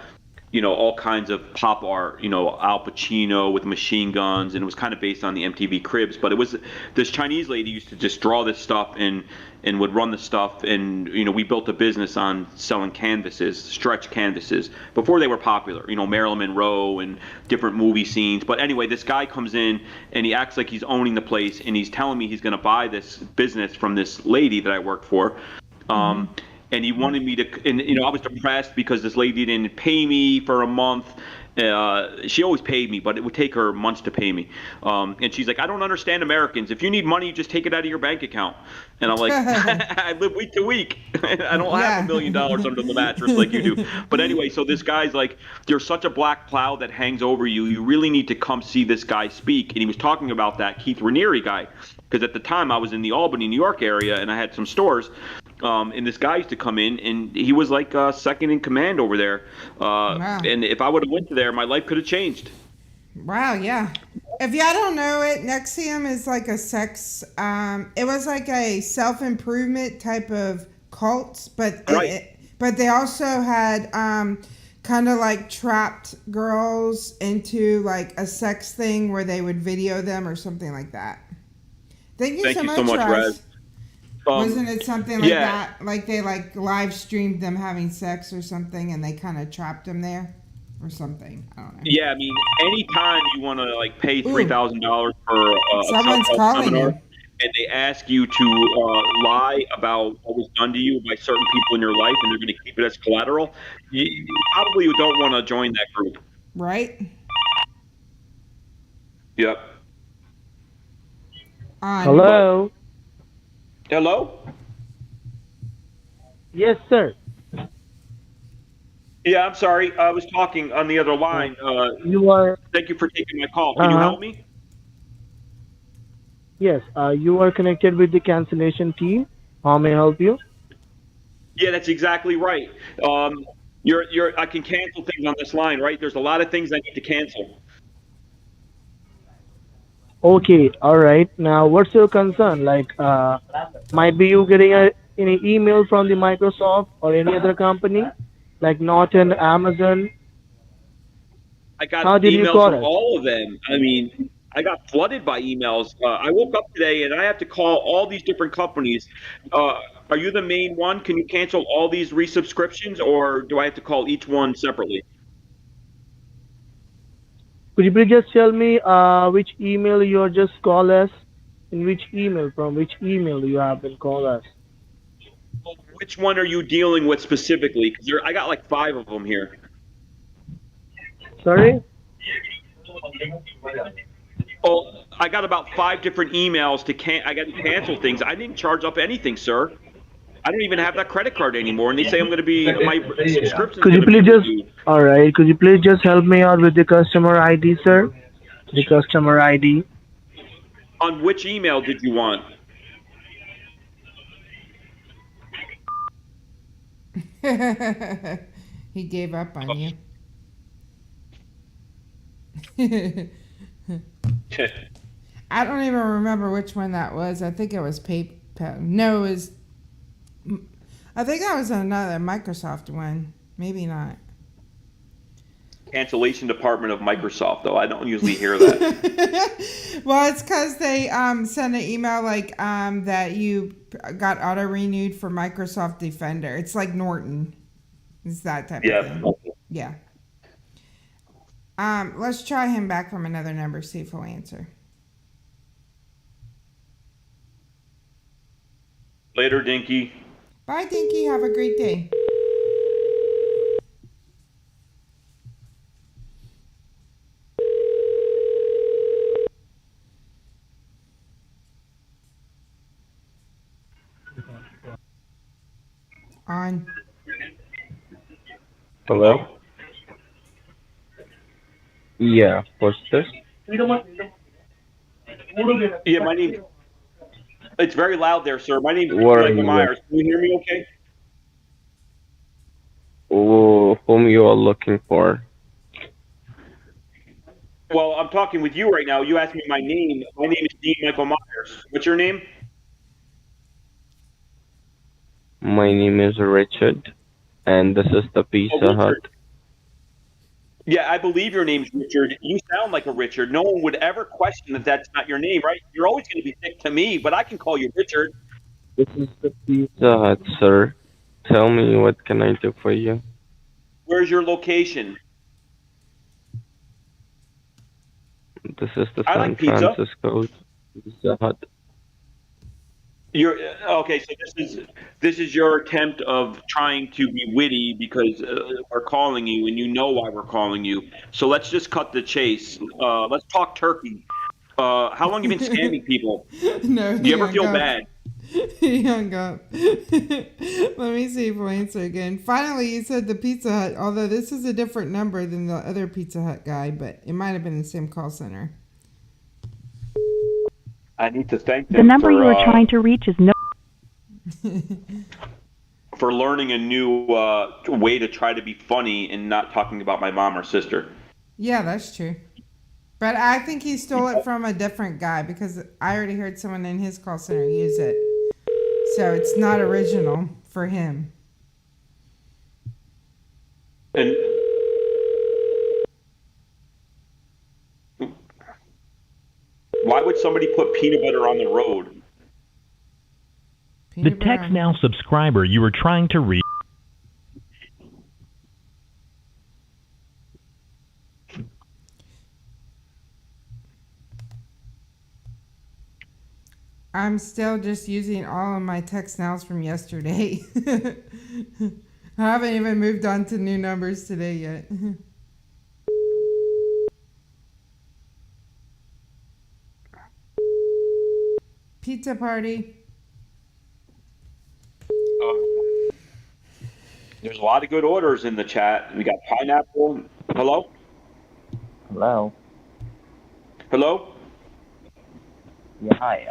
all kinds of pop art, Al Pacino with machine guns, and it was kind of based on the MTV Cribs. But it was this Chinese lady used to just draw this stuff and would run the stuff, and we built a business on selling canvases, stretch canvases, before they were popular. Marilyn Monroe and different movie scenes. But anyway, this guy comes in and he acts like he's owning the place, and he's telling me he's going to buy this business from this lady that I work for. And he wanted me to, and I was depressed because this lady didn't pay me for a month. She always paid me, but it would take her months to pay me. And she's like, I don't understand Americans. If you need money, you just take it out of your bank account. And I'm like, I live week to week. I don't have $1 million under the mattress like you do. But anyway, so this guy's like, there's such a black cloud that hangs over you. You really need to come see this guy speak. And he was talking about that Keith Raniere guy. Because at the time I was in the Albany, New York area, and I had some stores. And this guy used to come in, and he was like second in command over there. Wow. And if I would have went to there, my life could have changed. Wow, yeah. If y'all don't know it, NXIVM is like a sex. It was like a self-improvement type of cult, but but they also had kind of like trapped girls into like a sex thing where they would video them or something like that. Thank you so much, Raz. Wasn't it something like that? Like they like live streamed them having sex or something, and they kind of trapped them there, or something. I don't know. Yeah, I mean, anytime you want to like pay $3,000 for Someone's a calling seminar, you. and they ask you to lie about what was done to you by certain people in your life, and they're going to keep it as collateral, you probably don't want to join that group. Right. Yep. Hello. Hello? Yes, sir. Yeah, I'm sorry. I was talking on the other line. You are. Thank you for taking my call. Can you help me? Yes. You are connected with the cancellation team. How may I help you? Yeah, that's exactly right. I can cancel things on this line, right? There's a lot of things I need to cancel. Okay. All right. Now, what's your concern? Like, might be you getting any email from the Microsoft or any other company, like Norton, Amazon. I got How did you emails call from us? all of them. I mean, I got flooded by emails. I woke up today and I have to call all these different companies. Are you the main one? Can you cancel all these resubscriptions, or do I have to call each one separately? Could you please just tell me which email you are just call us, and from which email you have been call us? Which one are you dealing with specifically? Because I got like 5 of them here. Sorry? Oh, I got about 5 different emails I got to cancel things. I didn't charge up anything, sir. I don't even have that credit card anymore, and they say I'm going to be my subscription. Could you please could you please just help me out with the customer ID, sir? The customer ID. On which email did you want? He gave up on you. I don't even remember which one that was. I think it was PayPal. No, it was. I think that was another Microsoft one. Maybe not. Cancellation department of Microsoft, though. I don't usually hear that. Well, it's because they send an email like that you got auto renewed for Microsoft Defender. It's like Norton. It's that type of thing. Yeah. Let's try him back from another number, see if he'll answer. Later, Dinky. Bye, Dinky. Have a great day. On. Hello? Yeah, what's this? Yeah, my name. It's very loud there, sir. My name is What are Michael you Myers. Can you hear me okay? Whom you are looking for? Well, I'm talking with you right now. You asked me my name. My name is Dean Michael Myers. What's your name? My name is Richard, and this is the Pizza Hut. Yeah, I believe your name's Richard. You sound like a Richard. No one would ever question that that's not your name, right? You're always going to be thick to me, but I can call you Richard. This is the Pizza Hut, sir. Tell me, what can I do for you? Where's your location? This is the I San like pizza. Francisco Pizza Hut. You're okay. So this is your attempt of trying to be witty because we're calling you, and you know why we're calling you. So let's just cut the chase. Let's talk turkey. How long you been scamming people? No, Do you ever feel bad? He hung up. Let me see if we'll answer again. Finally, you said the Pizza Hut, although this is a different number than the other Pizza Hut guy, but it might have been the same call center. I need to thank them The number for, you are trying to reach is no. for learning a new way to try to be funny and not talking about my mom or sister. Yeah, that's true. But I think he stole it from a different guy because I already heard someone in his call center use it. So it's not original for him. And why would somebody put peanut butter on the road? The Text Now subscriber you were trying to reach. I'm still just using all of my text nows from yesterday. I haven't even moved on to new numbers today yet. Pizza party. There's a lot of good orders in the chat. We got pineapple. Hello? Hello. Hello? Yeah, hi.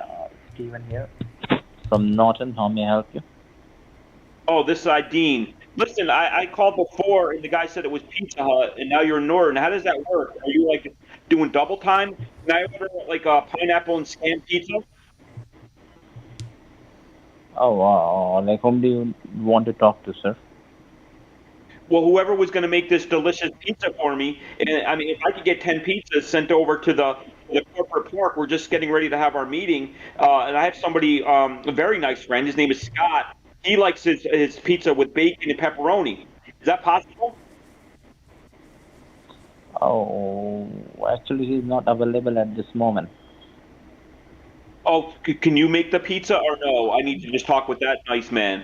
Steven here from Norton. How may I help you? Oh, this is Dean. Listen, I called before and the guy said it was Pizza Hut, and now you're in Norton. How does that work? Are you like doing double time? Can I order like a pineapple and scam pizza? Oh, like whom do you want to talk to, sir? Well, whoever was going to make this delicious pizza for me, and I mean, if I could get 10 pizzas sent over to the corporate park, we're just getting ready to have our meeting, and I have somebody, a very nice friend. His name is Scott. He likes his pizza with bacon and pepperoni. Is that possible? Oh, actually, he's not available at this moment. Oh, can you make the pizza or no? I need to just talk with that nice man.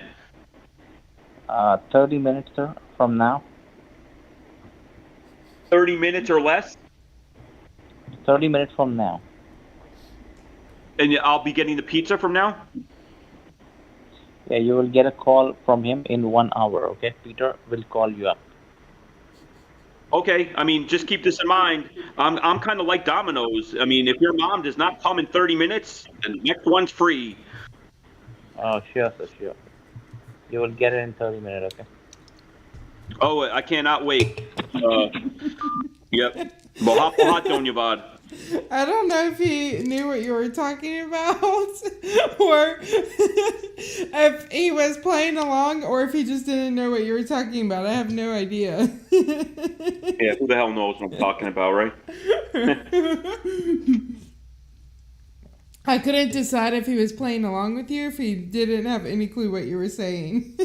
30 minutes, sir, from now. 30 minutes or less? 30 minutes from now. And I'll be getting the pizza from now? Yeah, you will get a call from him in 1 hour, okay? Peter will call you up. Okay, I mean, just keep this in mind. I'm kind of like Domino's. I mean, if your mom does not come in 30 minutes, the next one's free. Oh, sure, sir, sure. You will get it in 30 minutes, okay? Oh, I cannot wait. Yep. Hot don't you, bud? I don't know if he knew what you were talking about or if he was playing along or if he just didn't know what you were talking about. I have no idea. Yeah, who the hell knows what I'm talking about, right? I couldn't decide if he was playing along with you, if he didn't have any clue what you were saying.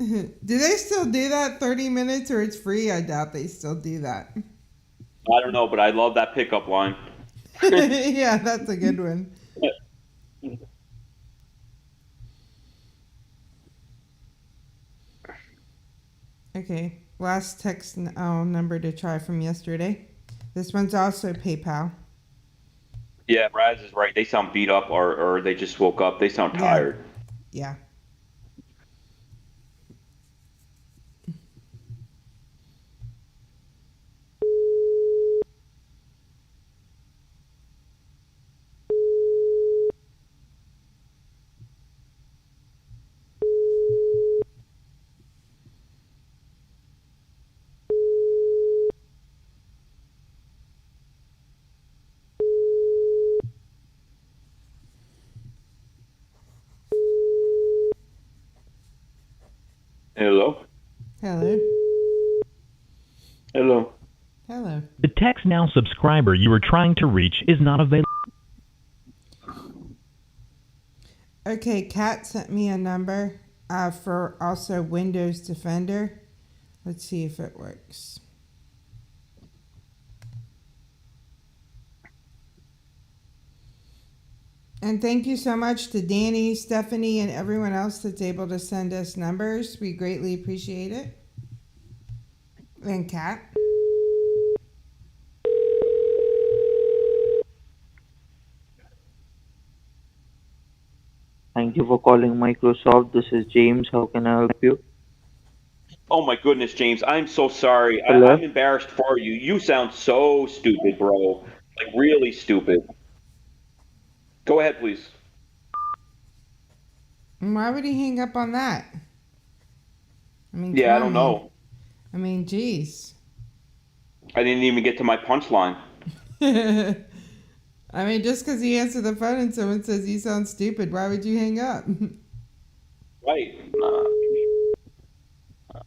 Do they still do that 30 minutes or it's free? I doubt they still do that. I don't know, but I love that pickup line. Yeah, that's a good one. Okay, last text number to try from yesterday. This one's also PayPal. Yeah, Raz is right. They sound beat up or they just woke up. They sound tired. Yeah. Hello. Hello. Hello. The text now subscriber you are trying to reach is not available. Okay, Kat sent me a number for also Windows Defender. Let's see if it works. And thank you so much to Danny, Stephanie, and everyone else that's able to send us numbers. We greatly appreciate it. And Kat. Thank you for calling Microsoft. This is James. How can I help you? Oh my goodness, James, I'm so sorry. Hello? I'm embarrassed for you. You sound so stupid, bro. Like really stupid. Go ahead, please. Why would he hang up on that? I mean, Yeah, I come don't on, man. know. I mean, geez. I didn't even get to my punchline. I mean, just because you answer the phone and someone says you sound stupid, why would you hang up? Right.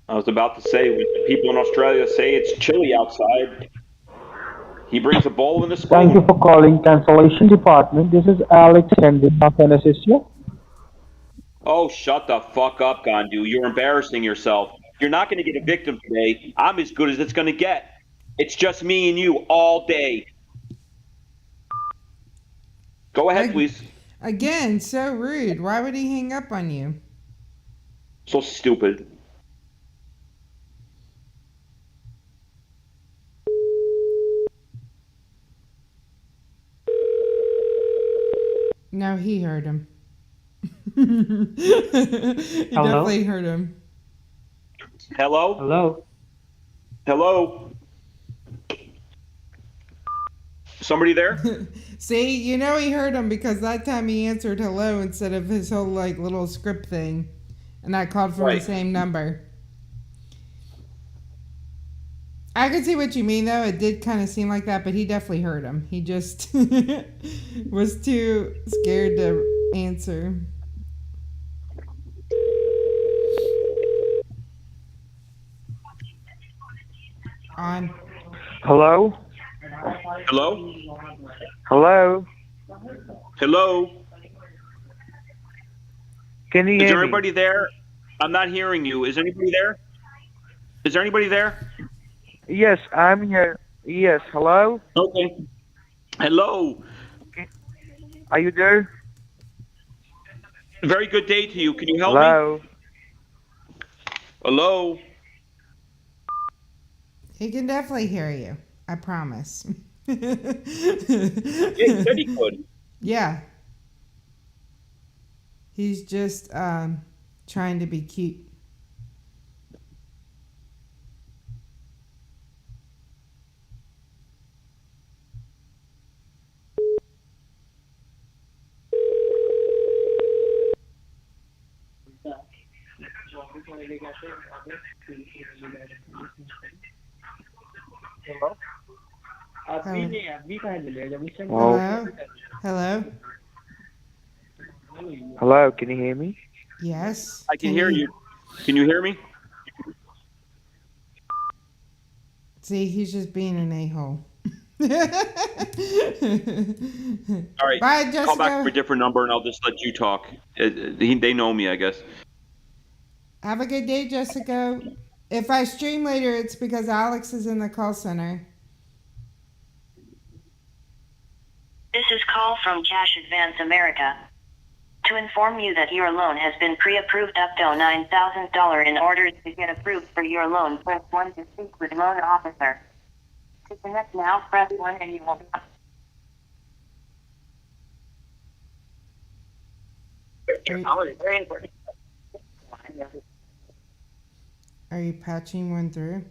I was about to say, when people in Australia say it's chilly outside, he brings a bowl and a spoon. Thank you for calling Cancellation Department. This is Alex Henry. How can I assist you? Oh, shut the fuck up, Gandu. You're embarrassing yourself. You're not going to get a victim today. I'm as good as it's going to get. It's just me and you all day. Go ahead, please. Again, so rude. Why would he hang up on you? So stupid. No, he heard him. He definitely heard him. Hello? Hello? Hello? Somebody there? See, you know he heard him because that time he answered hello instead of his whole like little script thing. And I called from the same number. I can see what you mean though. It did kind of seem like that, but he definitely heard him. He just was too scared to answer. On. Hello? Hello? Hello? Hello? Can you Is hear there me? anybody there? I'm not hearing you. Is anybody there? Is there anybody there? Yes, I'm here. Yes, hello? Okay. Hello? Are you there? Very good day to you. Can you help Hello? me? Hello? He can definitely hear you. I promise. Yeah, he said he could. Yeah. He's just trying to be cute. Hello? Hello? Hello? Hello, can you hear me? Yes. I can hear you. Can you hear me? See, he's just being an a-hole. All right. Bye, Jessica. Call back for a different number and I'll just let you talk. They know me, I guess. Have a good day, Jessica. If I stream later, it's because Alex is in the call center. This is call from Cash Advance America. To inform you that your loan has been pre-approved up to $9,000. In order to get approved for your loan, press 1 to speak with loan officer. To connect now, press 1 and you will be... Very important. Are you patching one through?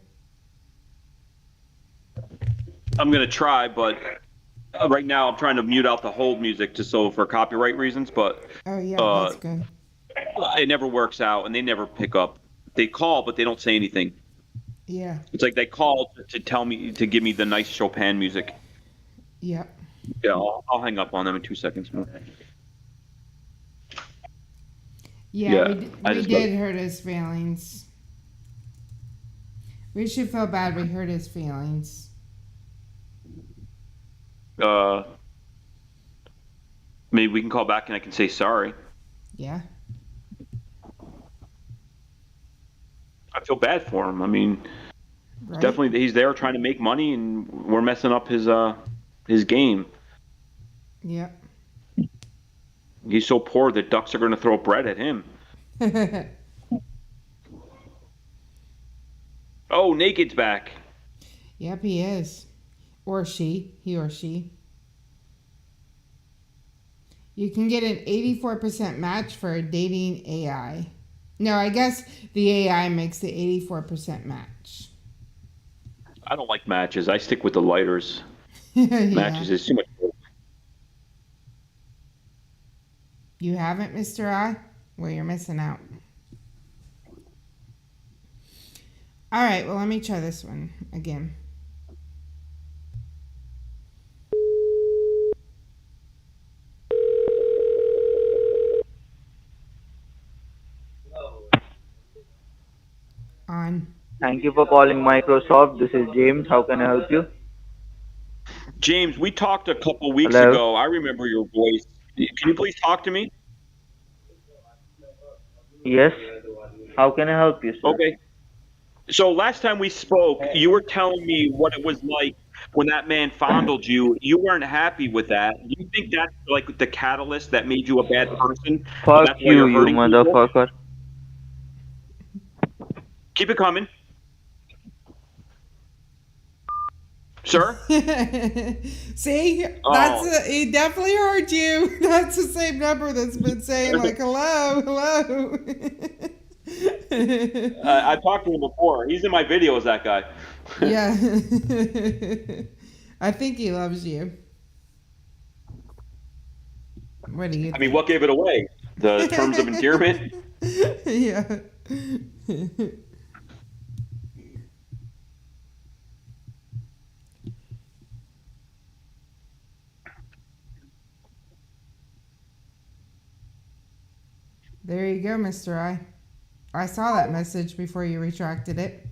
I'm going to try, but right now I'm trying to mute out the hold music just so for copyright reasons, but Oh, yeah, that's good. it never works out and they never pick up. They call, but they don't say anything. Yeah. It's like they call to tell me, to give me the nice Chopin music. Yep. Yeah, I'll hang up on them in 2 seconds. Yeah, we did hurt his feelings. We should feel bad we hurt his feelings. Maybe we can call back and I can say sorry. Yeah. I feel bad for him. I mean, Right. definitely he's there trying to make money, and we're messing up his game. Yep. He's so poor that ducks are going to throw bread at him. Oh, Naked's back. Yep, he is. Or she. He or she. You can get an 84% match for a dating AI. No, I guess the AI makes the 84% match. I don't like matches. I stick with the lighters. Yeah. Matches is too much work. You haven't, Mr. I? Well, you're missing out. All right, well, let me try this one again. On. Thank you for calling Microsoft. This is James. How can I help you? James, we talked a couple weeks Hello? ago. I remember your voice. Can you please talk to me? Yes. How can I help you, sir? Okay. So last time we spoke, you were telling me what it was like when that man fondled you. You weren't happy with that. Do you think that's like the catalyst that made you a bad person? Fuck That's why you, you're you hurting people? motherfucker. Keep it coming. Sir? See? Oh. He definitely heard you. That's the same number that's been saying like, hello, hello. I talked to him before. He's in my videos, that guy. Yeah. I think he loves you. What do you think? I mean, what gave it away? The terms of endearment? Yeah. There you go, Mr. I. I saw that message before you retracted it.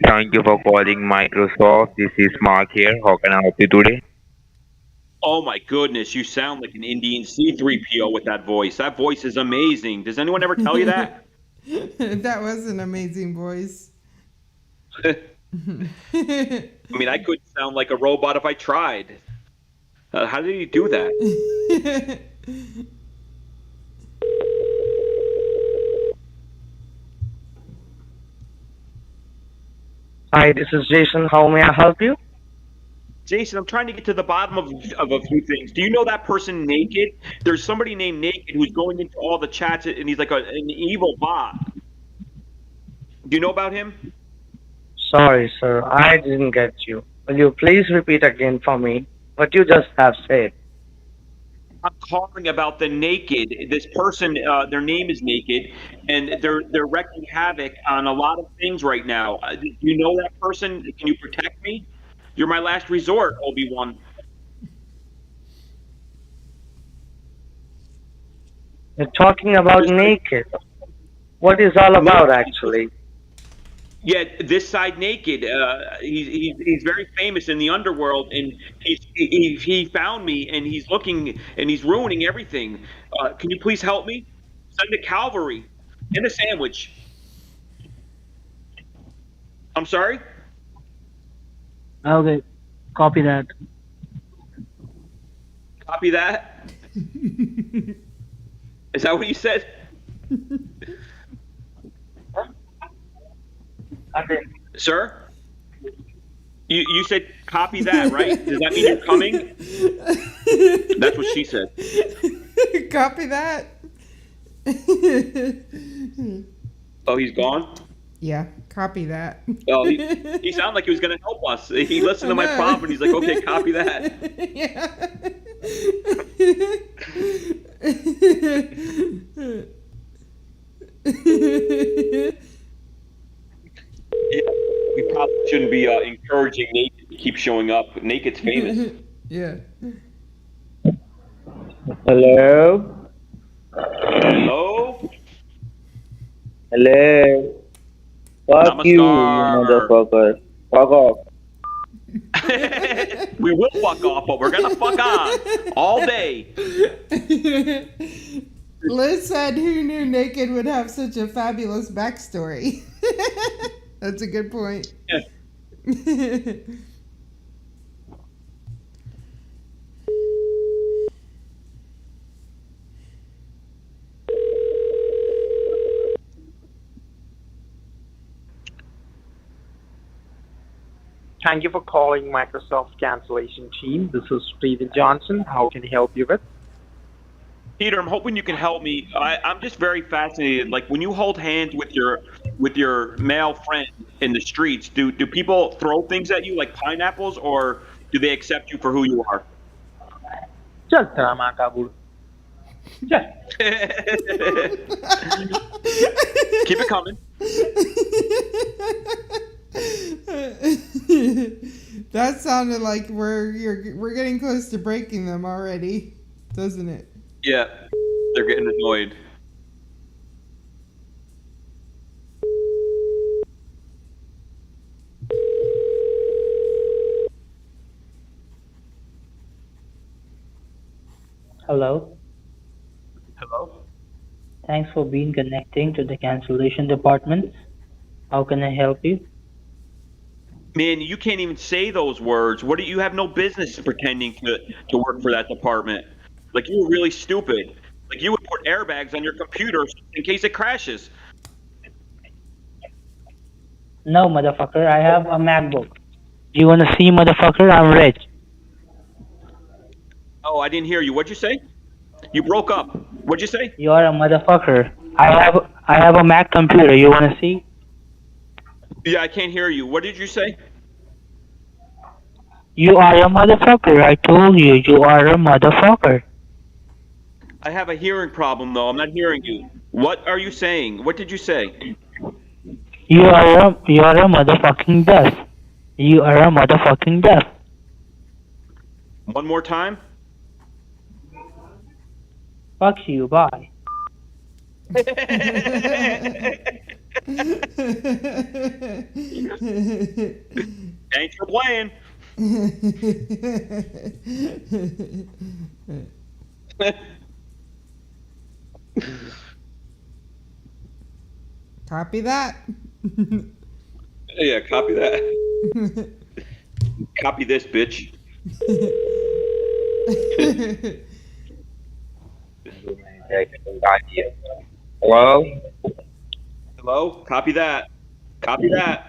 Thank you for calling Microsoft. This is Mark here. How can I help you today? Oh my goodness, you sound like an Indian C-3PO with that voice. That voice is amazing. Does anyone ever tell you that? That was an amazing voice. I mean, I could sound like a robot if I tried. How did you do that? Hi, this is Jason. How may I help you? Jason, I'm trying to get to the bottom of a few things. Do you know that person Naked? There's somebody named Naked who's going into all the chats, and he's like an evil bot. Do you know about him? Sorry, sir. I didn't get you. Will you please repeat again for me what you just have said? I'm calling about the Naked. This person, their name is Naked, and they're wreaking havoc on a lot of things right now. Do you know that person? Can you protect me? You're my last resort, Obi-Wan. You're talking about Naked. What is all about, actually? Yeah, this side Naked. He's very famous in the underworld, and he found me, and he's looking, and he's ruining everything. Can you please help me? Send a cavalry and a sandwich. I'm sorry? Okay, copy that. Copy that? Is that what you said? Okay. Sir? You said copy that, right? Does that mean you're coming? That's what she said. Copy that. Oh, he's gone? Yeah, copy that. Oh, he sounded like he was going to help us. He listened to my prompt and he's like, okay, copy that. Yeah. Yeah, we probably shouldn't be encouraging Naked to keep showing up. Naked's famous. Yeah. Hello? Hello? Hello? Fuck you, Namaskar. motherfucker. Fuck off. We will fuck off, but we're gonna fuck on all day. Liz said, "Who knew Naked would have such a fabulous backstory?" That's a good point. Thank you for calling Microsoft cancellation team. This is Steven Johnson. How can I help you with? Peter, I'm hoping you can help me. I'm just very fascinated. Like when you hold hands with your male friend in the streets, do people throw things at you like pineapples, or do they accept you for who you are? Just drama, Kabul. Keep it coming. That sounded like we're getting close to breaking them already, doesn't it? Yeah, they're getting annoyed. Hello. Hello. Thanks for being connecting to the cancellation department. How can I help you? Man, you can't even say those words. What do you have no business pretending to work for that department? Like you were really stupid. Like you would put airbags on your computer in case it crashes. No, motherfucker. I have a MacBook. Do you want to see, motherfucker? I'm rich. Oh, I didn't hear you. What'd you say? You broke up. What'd you say? You are a motherfucker. I have a Mac computer. You want to see? Yeah, I can't hear you. What did you say? You are a motherfucker. I told you. You are a motherfucker. I have a hearing problem though. I'm not hearing you. What are you saying? What did you say? You are a motherfucking deaf. You are a motherfucking deaf. One more time? Fuck you. Bye. Thanks for playing. Copy that. Yeah, copy that. Copy this, bitch. Hello? Hello? Copy that. Copy that.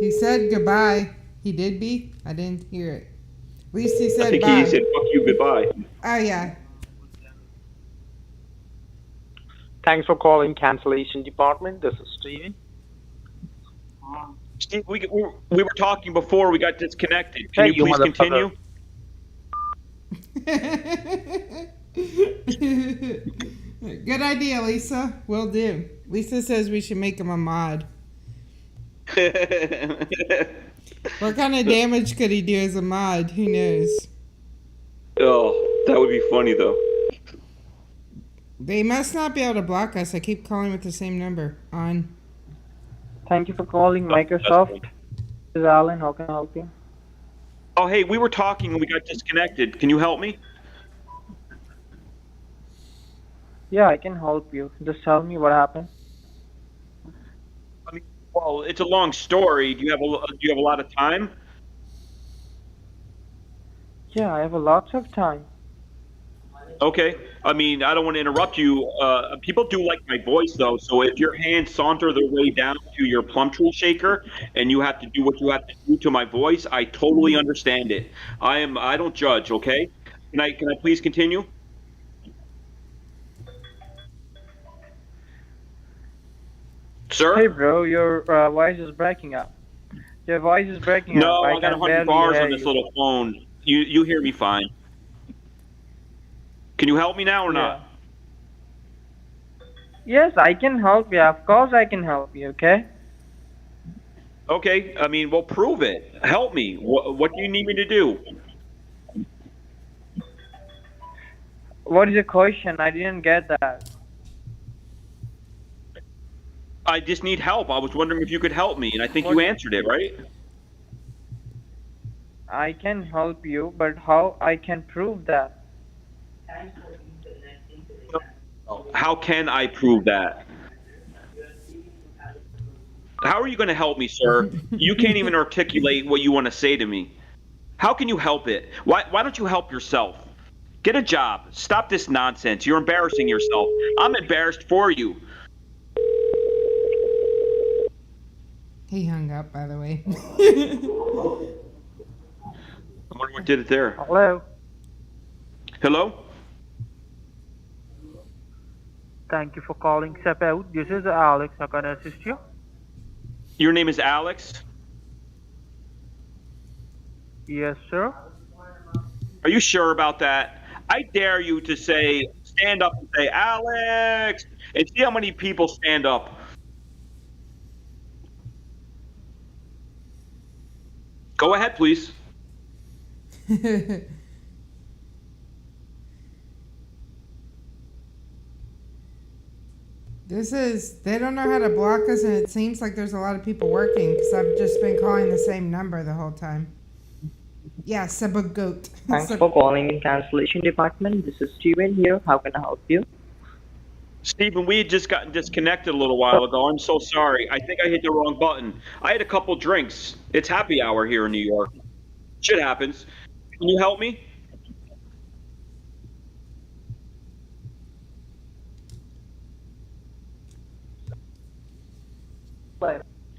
He said goodbye. He did be? I didn't hear it. At least he said I think bye. he said fuck you, goodbye. Oh, yeah. Thanks for calling cancellation department. This is Steven. Steve, we were talking before we got disconnected. Can you please continue? Good idea, Lisa. Will do. Lisa says we should make him a mod. What kind of damage could he do as a mod? Who knows? Oh, that would be funny though. They must not be able to block us. I keep calling with the same number on. Thank you for calling Microsoft. This is Alan. How can I help you? Oh, hey, we were talking and we got disconnected. Can you help me? Yeah, I can help you. Just tell me what happened. I mean, well, it's a long story. Do you have a lot of time? Yeah, I have a lots of time. Okay. I mean, I don't want to interrupt you. People do like my voice, though. So if your hands saunter their way down to your plum tree shaker and you have to do what you have to do to my voice, I totally understand it. I don't judge. Okay. Can I please continue? Sir? Hey, bro, your voice is breaking up. Your voice is breaking up. No, I got 100 bars on this little phone. You hear me fine. Can you help me now or not? Yes, I can help you. Of course, I can help you. Okay. Okay, I mean, well, prove it. Help me. What do you need me to do? What is your question? I didn't get that. I just need help. I was wondering if you could help me, and I think you answered it, right? I can help you, but how I can prove that? How can I prove that? How are you going to help me, sir? You can't even articulate what you want to say to me. How can you help it? Why don't you help yourself? Get a job. Stop this nonsense. You're embarrassing yourself. I'm embarrassed for you. He hung up, by the way. I wonder what did it there. Hello. Hello? Thank you for calling Scambait. This is Alex. How can I assist you? Your name is Alex? Yes, sir. Are you sure about that? I dare you to stand up and say, Alex, and see how many people stand up. Go ahead, please. They don't know how to block us, and it seems like there's a lot of people working because I've just been calling the same number the whole time. Yeah, Goat. Thanks for calling in cancellation department. This is Steven here. How can I help you? Stephen, we had just gotten disconnected a little while ago. I'm so sorry. I think I hit the wrong button. I had a couple drinks. It's happy hour here in New York. Shit happens. Can you help me?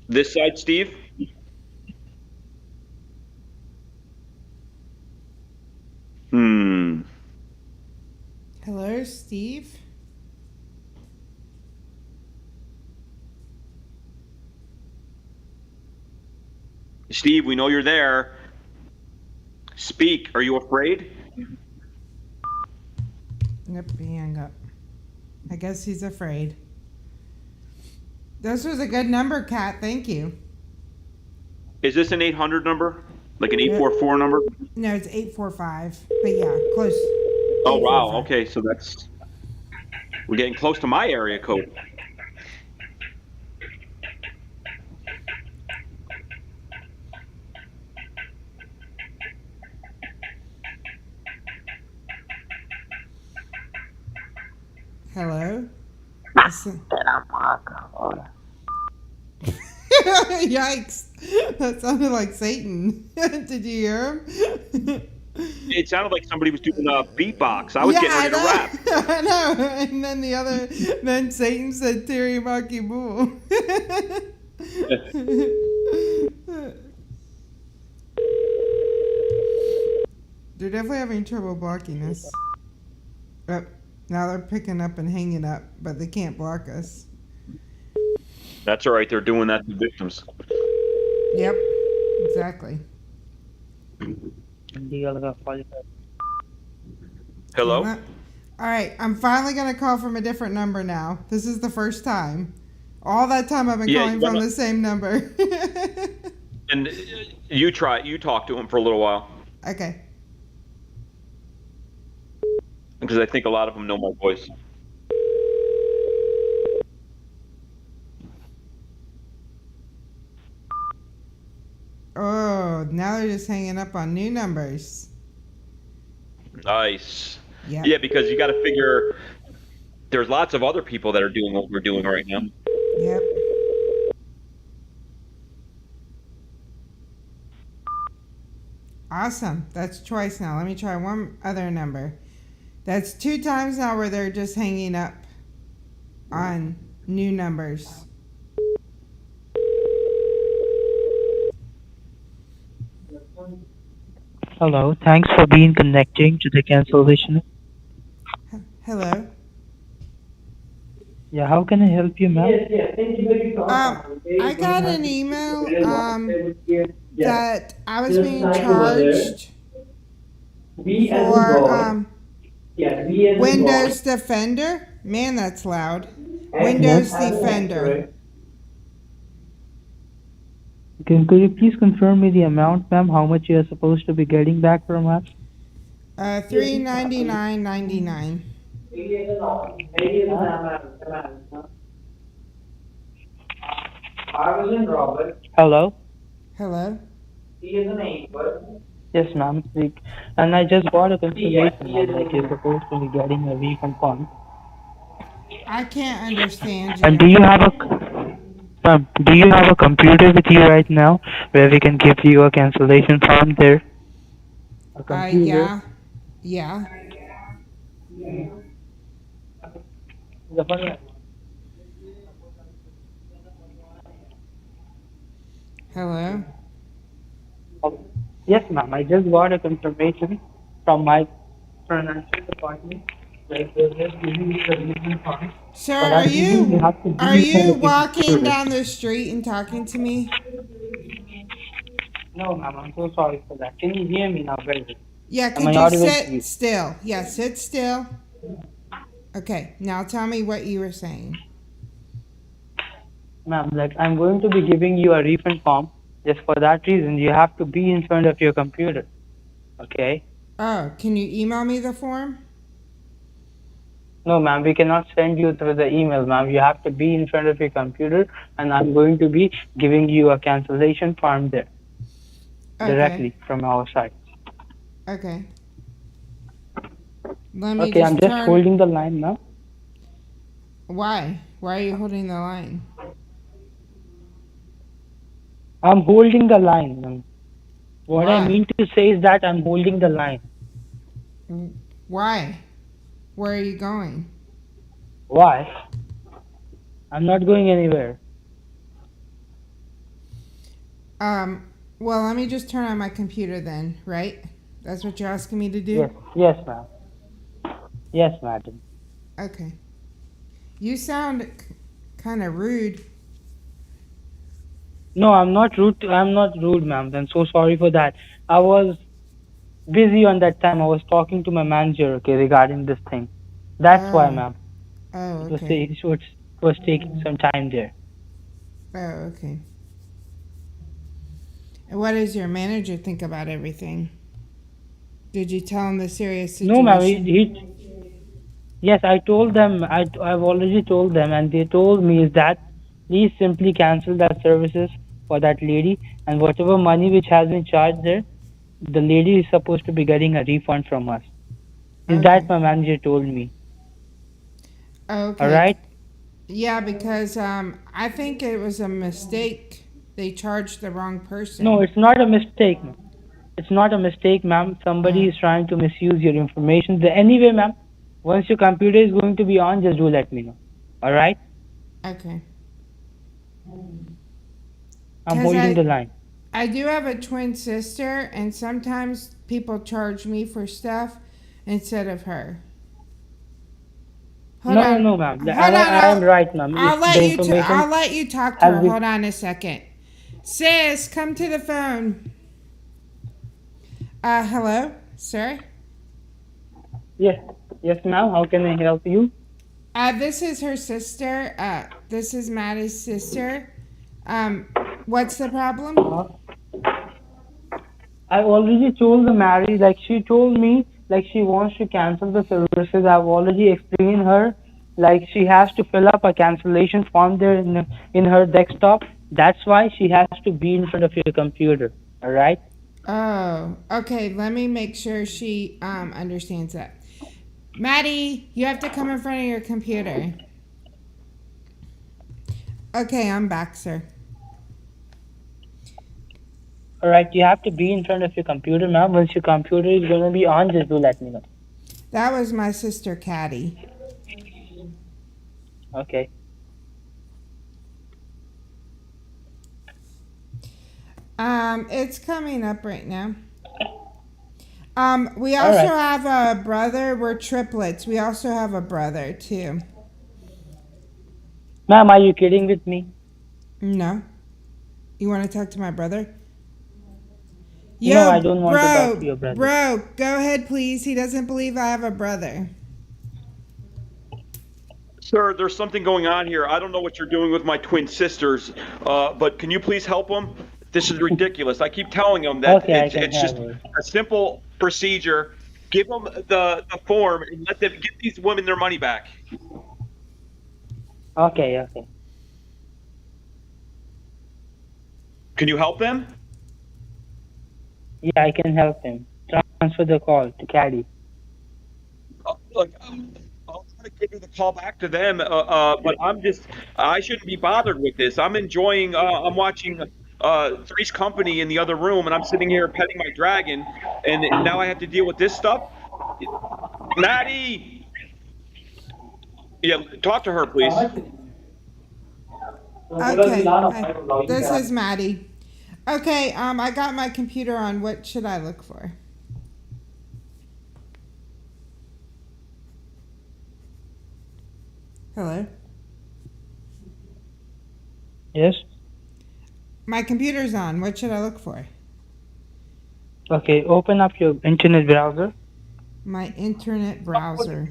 This side, Steve? Hello, Steve? Steve, we know you're there. Speak. Are you afraid? Yep, he hung up. I guess he's afraid. This was a good number, Kat. Thank you. Is this an 800 number? Like an 844 number? No, it's 845. But yeah, close. Oh, wow. Okay, so we're getting close to my area code. Hello? Yikes. That sounded like Satan. Did you hear him? It sounded like somebody was doing a beatbox. I was getting ready to rap. I know. And then Satan said Teriyaki Bull. They're definitely having trouble blocking us. Oh, now they're picking up and hanging up, but they can't block us. That's all right. They're doing that to victims. Yep, exactly. Hello? All right, I'm finally going to call from a different number now. This is the first time. All that time I've been calling from the same number. And you talk to him for a little while. Okay. Because I think a lot of them know my voice. Oh, now they're just hanging up on new numbers. Nice. Yep. Yeah, because you got to figure there's lots of other people that are doing what we're doing right now. Yep. Awesome. That's twice now. Let me try one other number. That's 2 times now where they're just hanging up on new numbers. Hello, thanks for being connecting to the cancellation. Hello. Yeah, how can I help you, ma'am? I got an email that I was being charged For Windows Defender? Man, that's loud. Windows Defender. Could you please confirm me the amount, ma'am? How much you are supposed to be getting back from us? $399.99. Hello? Hello? Yes, ma'am. And I just got a confirmation, ma'am, that you're supposed to be getting a refund form. I can't understand you. And do you have a computer with you right now where we can give you a cancellation form there? A computer? Yeah. Hello? Yes, ma'am. I just got a confirmation from my financial department. Like they're just giving you the refund form. Sir, But I believe you have to be are you walking computer. down the street and talking to me? No, ma'am. I'm so sorry for that. Can you hear me now, baby? Yeah, Am could I you audible to you? sit still? Yeah, sit still. Okay, now tell me what you were saying. Ma'am, like I'm going to be giving you a refund form. Just for that reason, you have to be in front of your computer. Okay? Oh, can you email me the form? No, ma'am, we cannot send you through the email, ma'am. You have to be in front of your computer, and I'm going to be giving you a cancellation form there directly from our side. Okay. Let me Okay, I'm just turn... holding the line now. Why? Why are you holding the line? I'm holding the line, ma'am. What Why? I mean to say is that I'm holding the line. Why? Where are you going? Why? I'm not going anywhere. Well, let me just turn on my computer then, right? That's what you're asking me to do? Yes, ma'am. Yes, madam. Okay. You sound kind of rude. No, I'm not rude. I'm not rude, ma'am. I'm so sorry for that. I was busy on that time. I was talking to my manager, okay, regarding this thing. That's why, ma'am. Oh, It was, okay. it was taking some time there. Oh, okay. And what does your manager think about everything? Did you tell him the serious situation? No, ma'am. Yes, I told them. I've already told them, and they told me is that please simply cancel that services for that lady, and whatever money which has been charged there, the lady is supposed to be getting a refund from us. Is that my manager told me? Okay. All right. Yeah, because I think it was a mistake. They charged the wrong person. No, it's not a mistake, ma'am. It's not a mistake, ma'am. Somebody is trying to misuse your information. Anyway, ma'am, once your computer is going to be on, just do let me know. All right? Okay. I'm holding the line. I do have a twin sister, and sometimes people charge me for stuff instead of her. No, ma'am. I am right, ma'am. I'll let you talk to her. Hold on a second. Sis, come to the phone. Hello, sir? Yes, ma'am. How can I help you? This is her sister. This is Maddie's sister. What's the problem? I already told the Mary, like she told me, like she wants to cancel the services. I've already explained her, like she has to fill up a cancellation form there in her desktop. That's why she has to be in front of your computer. All right? Oh, okay. Let me make sure she understands that. Maddie, you have to come in front of your computer. Okay, I'm back, sir. All right, you have to be in front of your computer, ma'am. Once your computer is going to be on, just do let me know. That was my sister, Caddy. Okay. It's coming up right now. We also have a brother. We're triplets. We also have a brother, too. Ma'am, are you kidding with me? No. You want to talk to my brother? Yo, No, I don't want to talk to your brother. Bro, go ahead, please. He doesn't believe I have a brother. Sir, there's something going on here. I don't know what you're doing with my twin sisters, but can you please help them? This is ridiculous. I keep telling them that Okay, it's just a simple procedure. Give them the form and let them give these women their money back. Okay. Can you help them? Yeah, I can help him. Transfer the call to Caddy. Look, I'll try to give you the call back to them, but I shouldn't be bothered with this. I'm enjoying, I'm watching Three's Company in the other room, and I'm sitting here petting my dragon, and now I have to deal with this stuff? Maddie! Yeah, talk to her, please. Okay, this is Maddie. Okay, I got my computer on. What should I look for? Hello? Yes? My computer's on. What should I look for? Okay, open up your internet browser. My internet browser.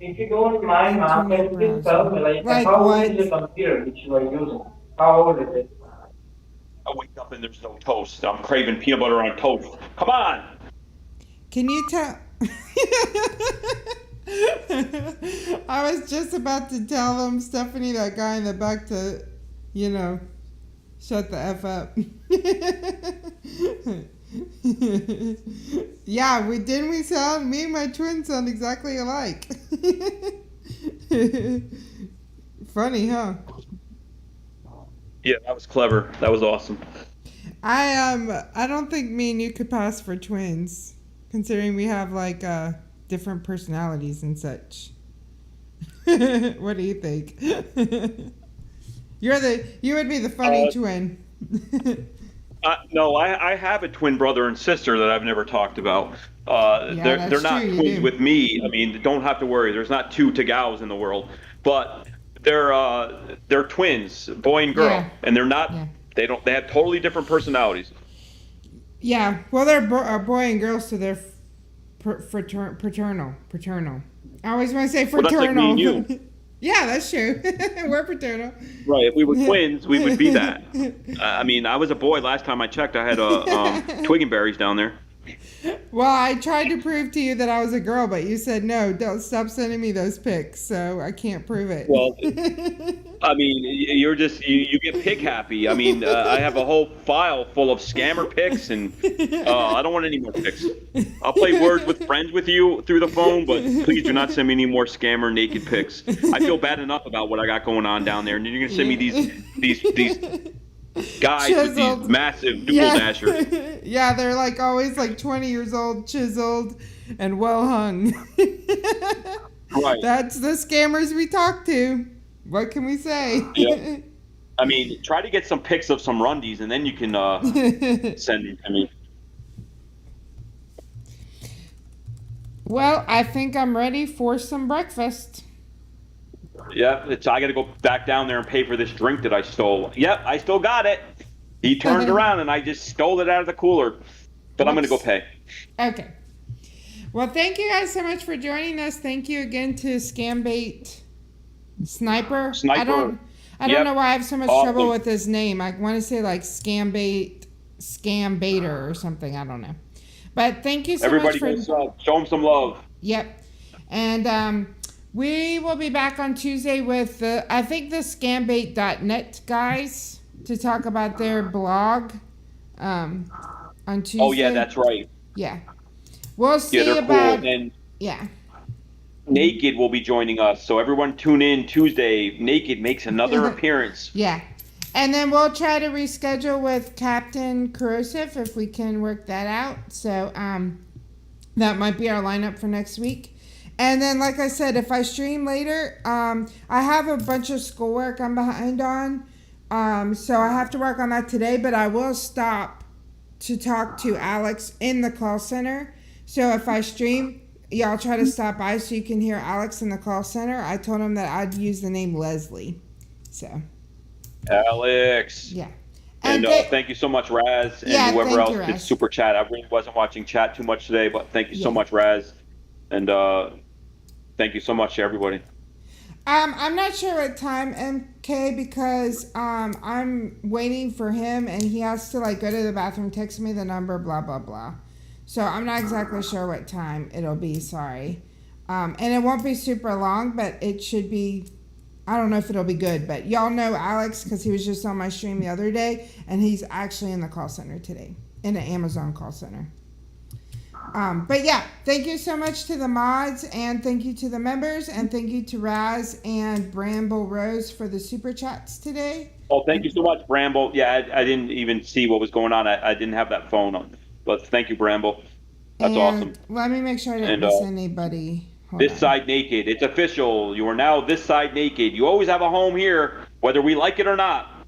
If you don't mind, ma'am, can you please tell me, Like how what? old is the computer which you are using? How old is it? I wake up and there's no toast. I'm craving peanut butter on toast. Come on! Can you tell? I was just about to tell them, Stephanie, that guy in the back, to, shut the F up. Yeah, me and my twins sound exactly alike. Funny, huh? Yeah, that was clever. That was awesome. I don't think me and you could pass for twins, considering we have different personalities and such. What do you think? You would be the funny twin. No, I have a twin brother and sister that I've never talked about. They're not twins with me. I mean, don't have to worry. There's not two TAGOWs in the world, but they're twins, boy and girl, and they're not. Yeah. They have totally different personalities. Yeah, well, they're boy and girl, so they're paternal. I always want to say fraternal. Well, that's like me and you. Yeah, that's true. We're paternal. Right. If we were twins, we would be that. I mean, I was a boy last time I checked. I had twig and berries down there. Well, I tried to prove to you that I was a girl, but you said no. Don't stop sending me those pics, so I can't prove it. Well, I mean, you're just you get pic happy. I mean, I have a whole file full of scammer pics, and I don't want any more pics. I'll play Words with Friends with you through the phone, but please do not send me any more scammer naked pics. I feel bad enough about what I got going on down there, and you're gonna send me these guys chiseled. With these massive dual dashers. Yeah, they're always 20 years old, chiseled, and well hung. Right. That's the scammers we talk to. What can we say? Yep. I mean, try to get some pics of some rundies, and then you can send them to me. Well, I think I'm ready for some breakfast. Yeah, I got to go back down there and pay for this drink that I stole. Yep, I still got it. He turned around and I just stole it out of the cooler. But I'm going to go pay. Okay. Well, thank you guys so much for joining us. Thank you again to Scambait Sniper. I don't know why I have so much trouble with his name. I want to say Scambaiter or something. I don't know. But thank you so much for... Everybody show him some love. Yep. And we will be back on Tuesday with the scambait.net guys to talk about their blog on Tuesday. Oh, yeah, that's right. Yeah. We'll see about... Cool. And Naked will be joining us, so everyone tune in Tuesday. Naked makes another appearance. Yeah. And then we'll try to reschedule with Captain Corrosive if we can work that out. So that might be our lineup for next week. And then, like I said, if I stream later, I have a bunch of schoolwork I'm behind on. So I have to work on that today, but I will stop to talk to Alex in the call center. So if I stream, y'all try to stop by so you can hear Alex in the call center. I told him that I'd use the name Leslie. So... Alex. Yeah. And thank you so much, Raz, and whoever else did super chat. I really wasn't watching chat too much today, but thank you so much, Raz, and thank you so much to everybody. I'm not sure what time, MK, because I'm waiting for him and he has to like go to the bathroom, text me the number, blah blah blah. So I'm not exactly sure what time it'll be. Sorry, and it won't be super long, but it should be. I don't know if it'll be good, but y'all know Alex because he was just on my stream the other day, and he's actually in the call center today, in the Amazon call center. But yeah, thank you so much to the mods, and thank you to the members, and thank you to Raz and Bramble Rose for the super chats today. Oh, thank you so much, Bramble. Yeah, I didn't even see what was going on. I didn't have that phone on, but thank you, Bramble. That's awesome. Let me make sure I didn't miss anybody. This side naked. It's official. You are now this side naked. You always have a home here, whether we like it or not.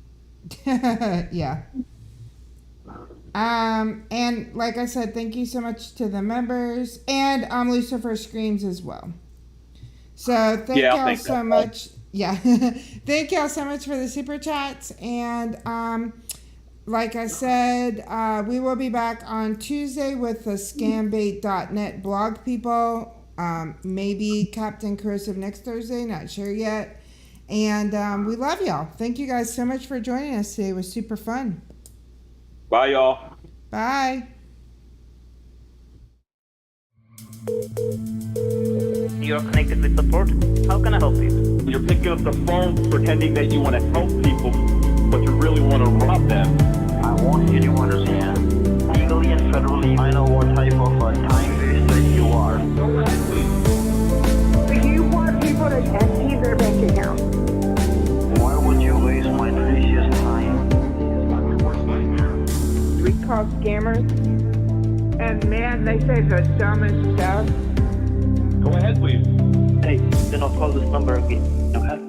Yeah. And like I said, thank you so much to the members and Lucifer Screams as well. So thank y'all so much. Yeah. Thank y'all so much for the super chats. And like I said, we will be back on Tuesday with the scambait.net blog people. Maybe Captain Corrosive next Thursday, not sure yet. And we love y'all. Thank you guys so much for joining us today. It was super fun. Bye, y'all. Bye. You are connected with support. How can I help you? You're picking up the phone pretending that you want to help people, but you really want to rob them. I want you to understand, legally and federally, I know what type of time waster you are. Do you want people to empty their bank account? Why would you waste my precious time? We call scammers, and man, they say the dumbest stuff. Go ahead, please. Hey, do not call this number again. You have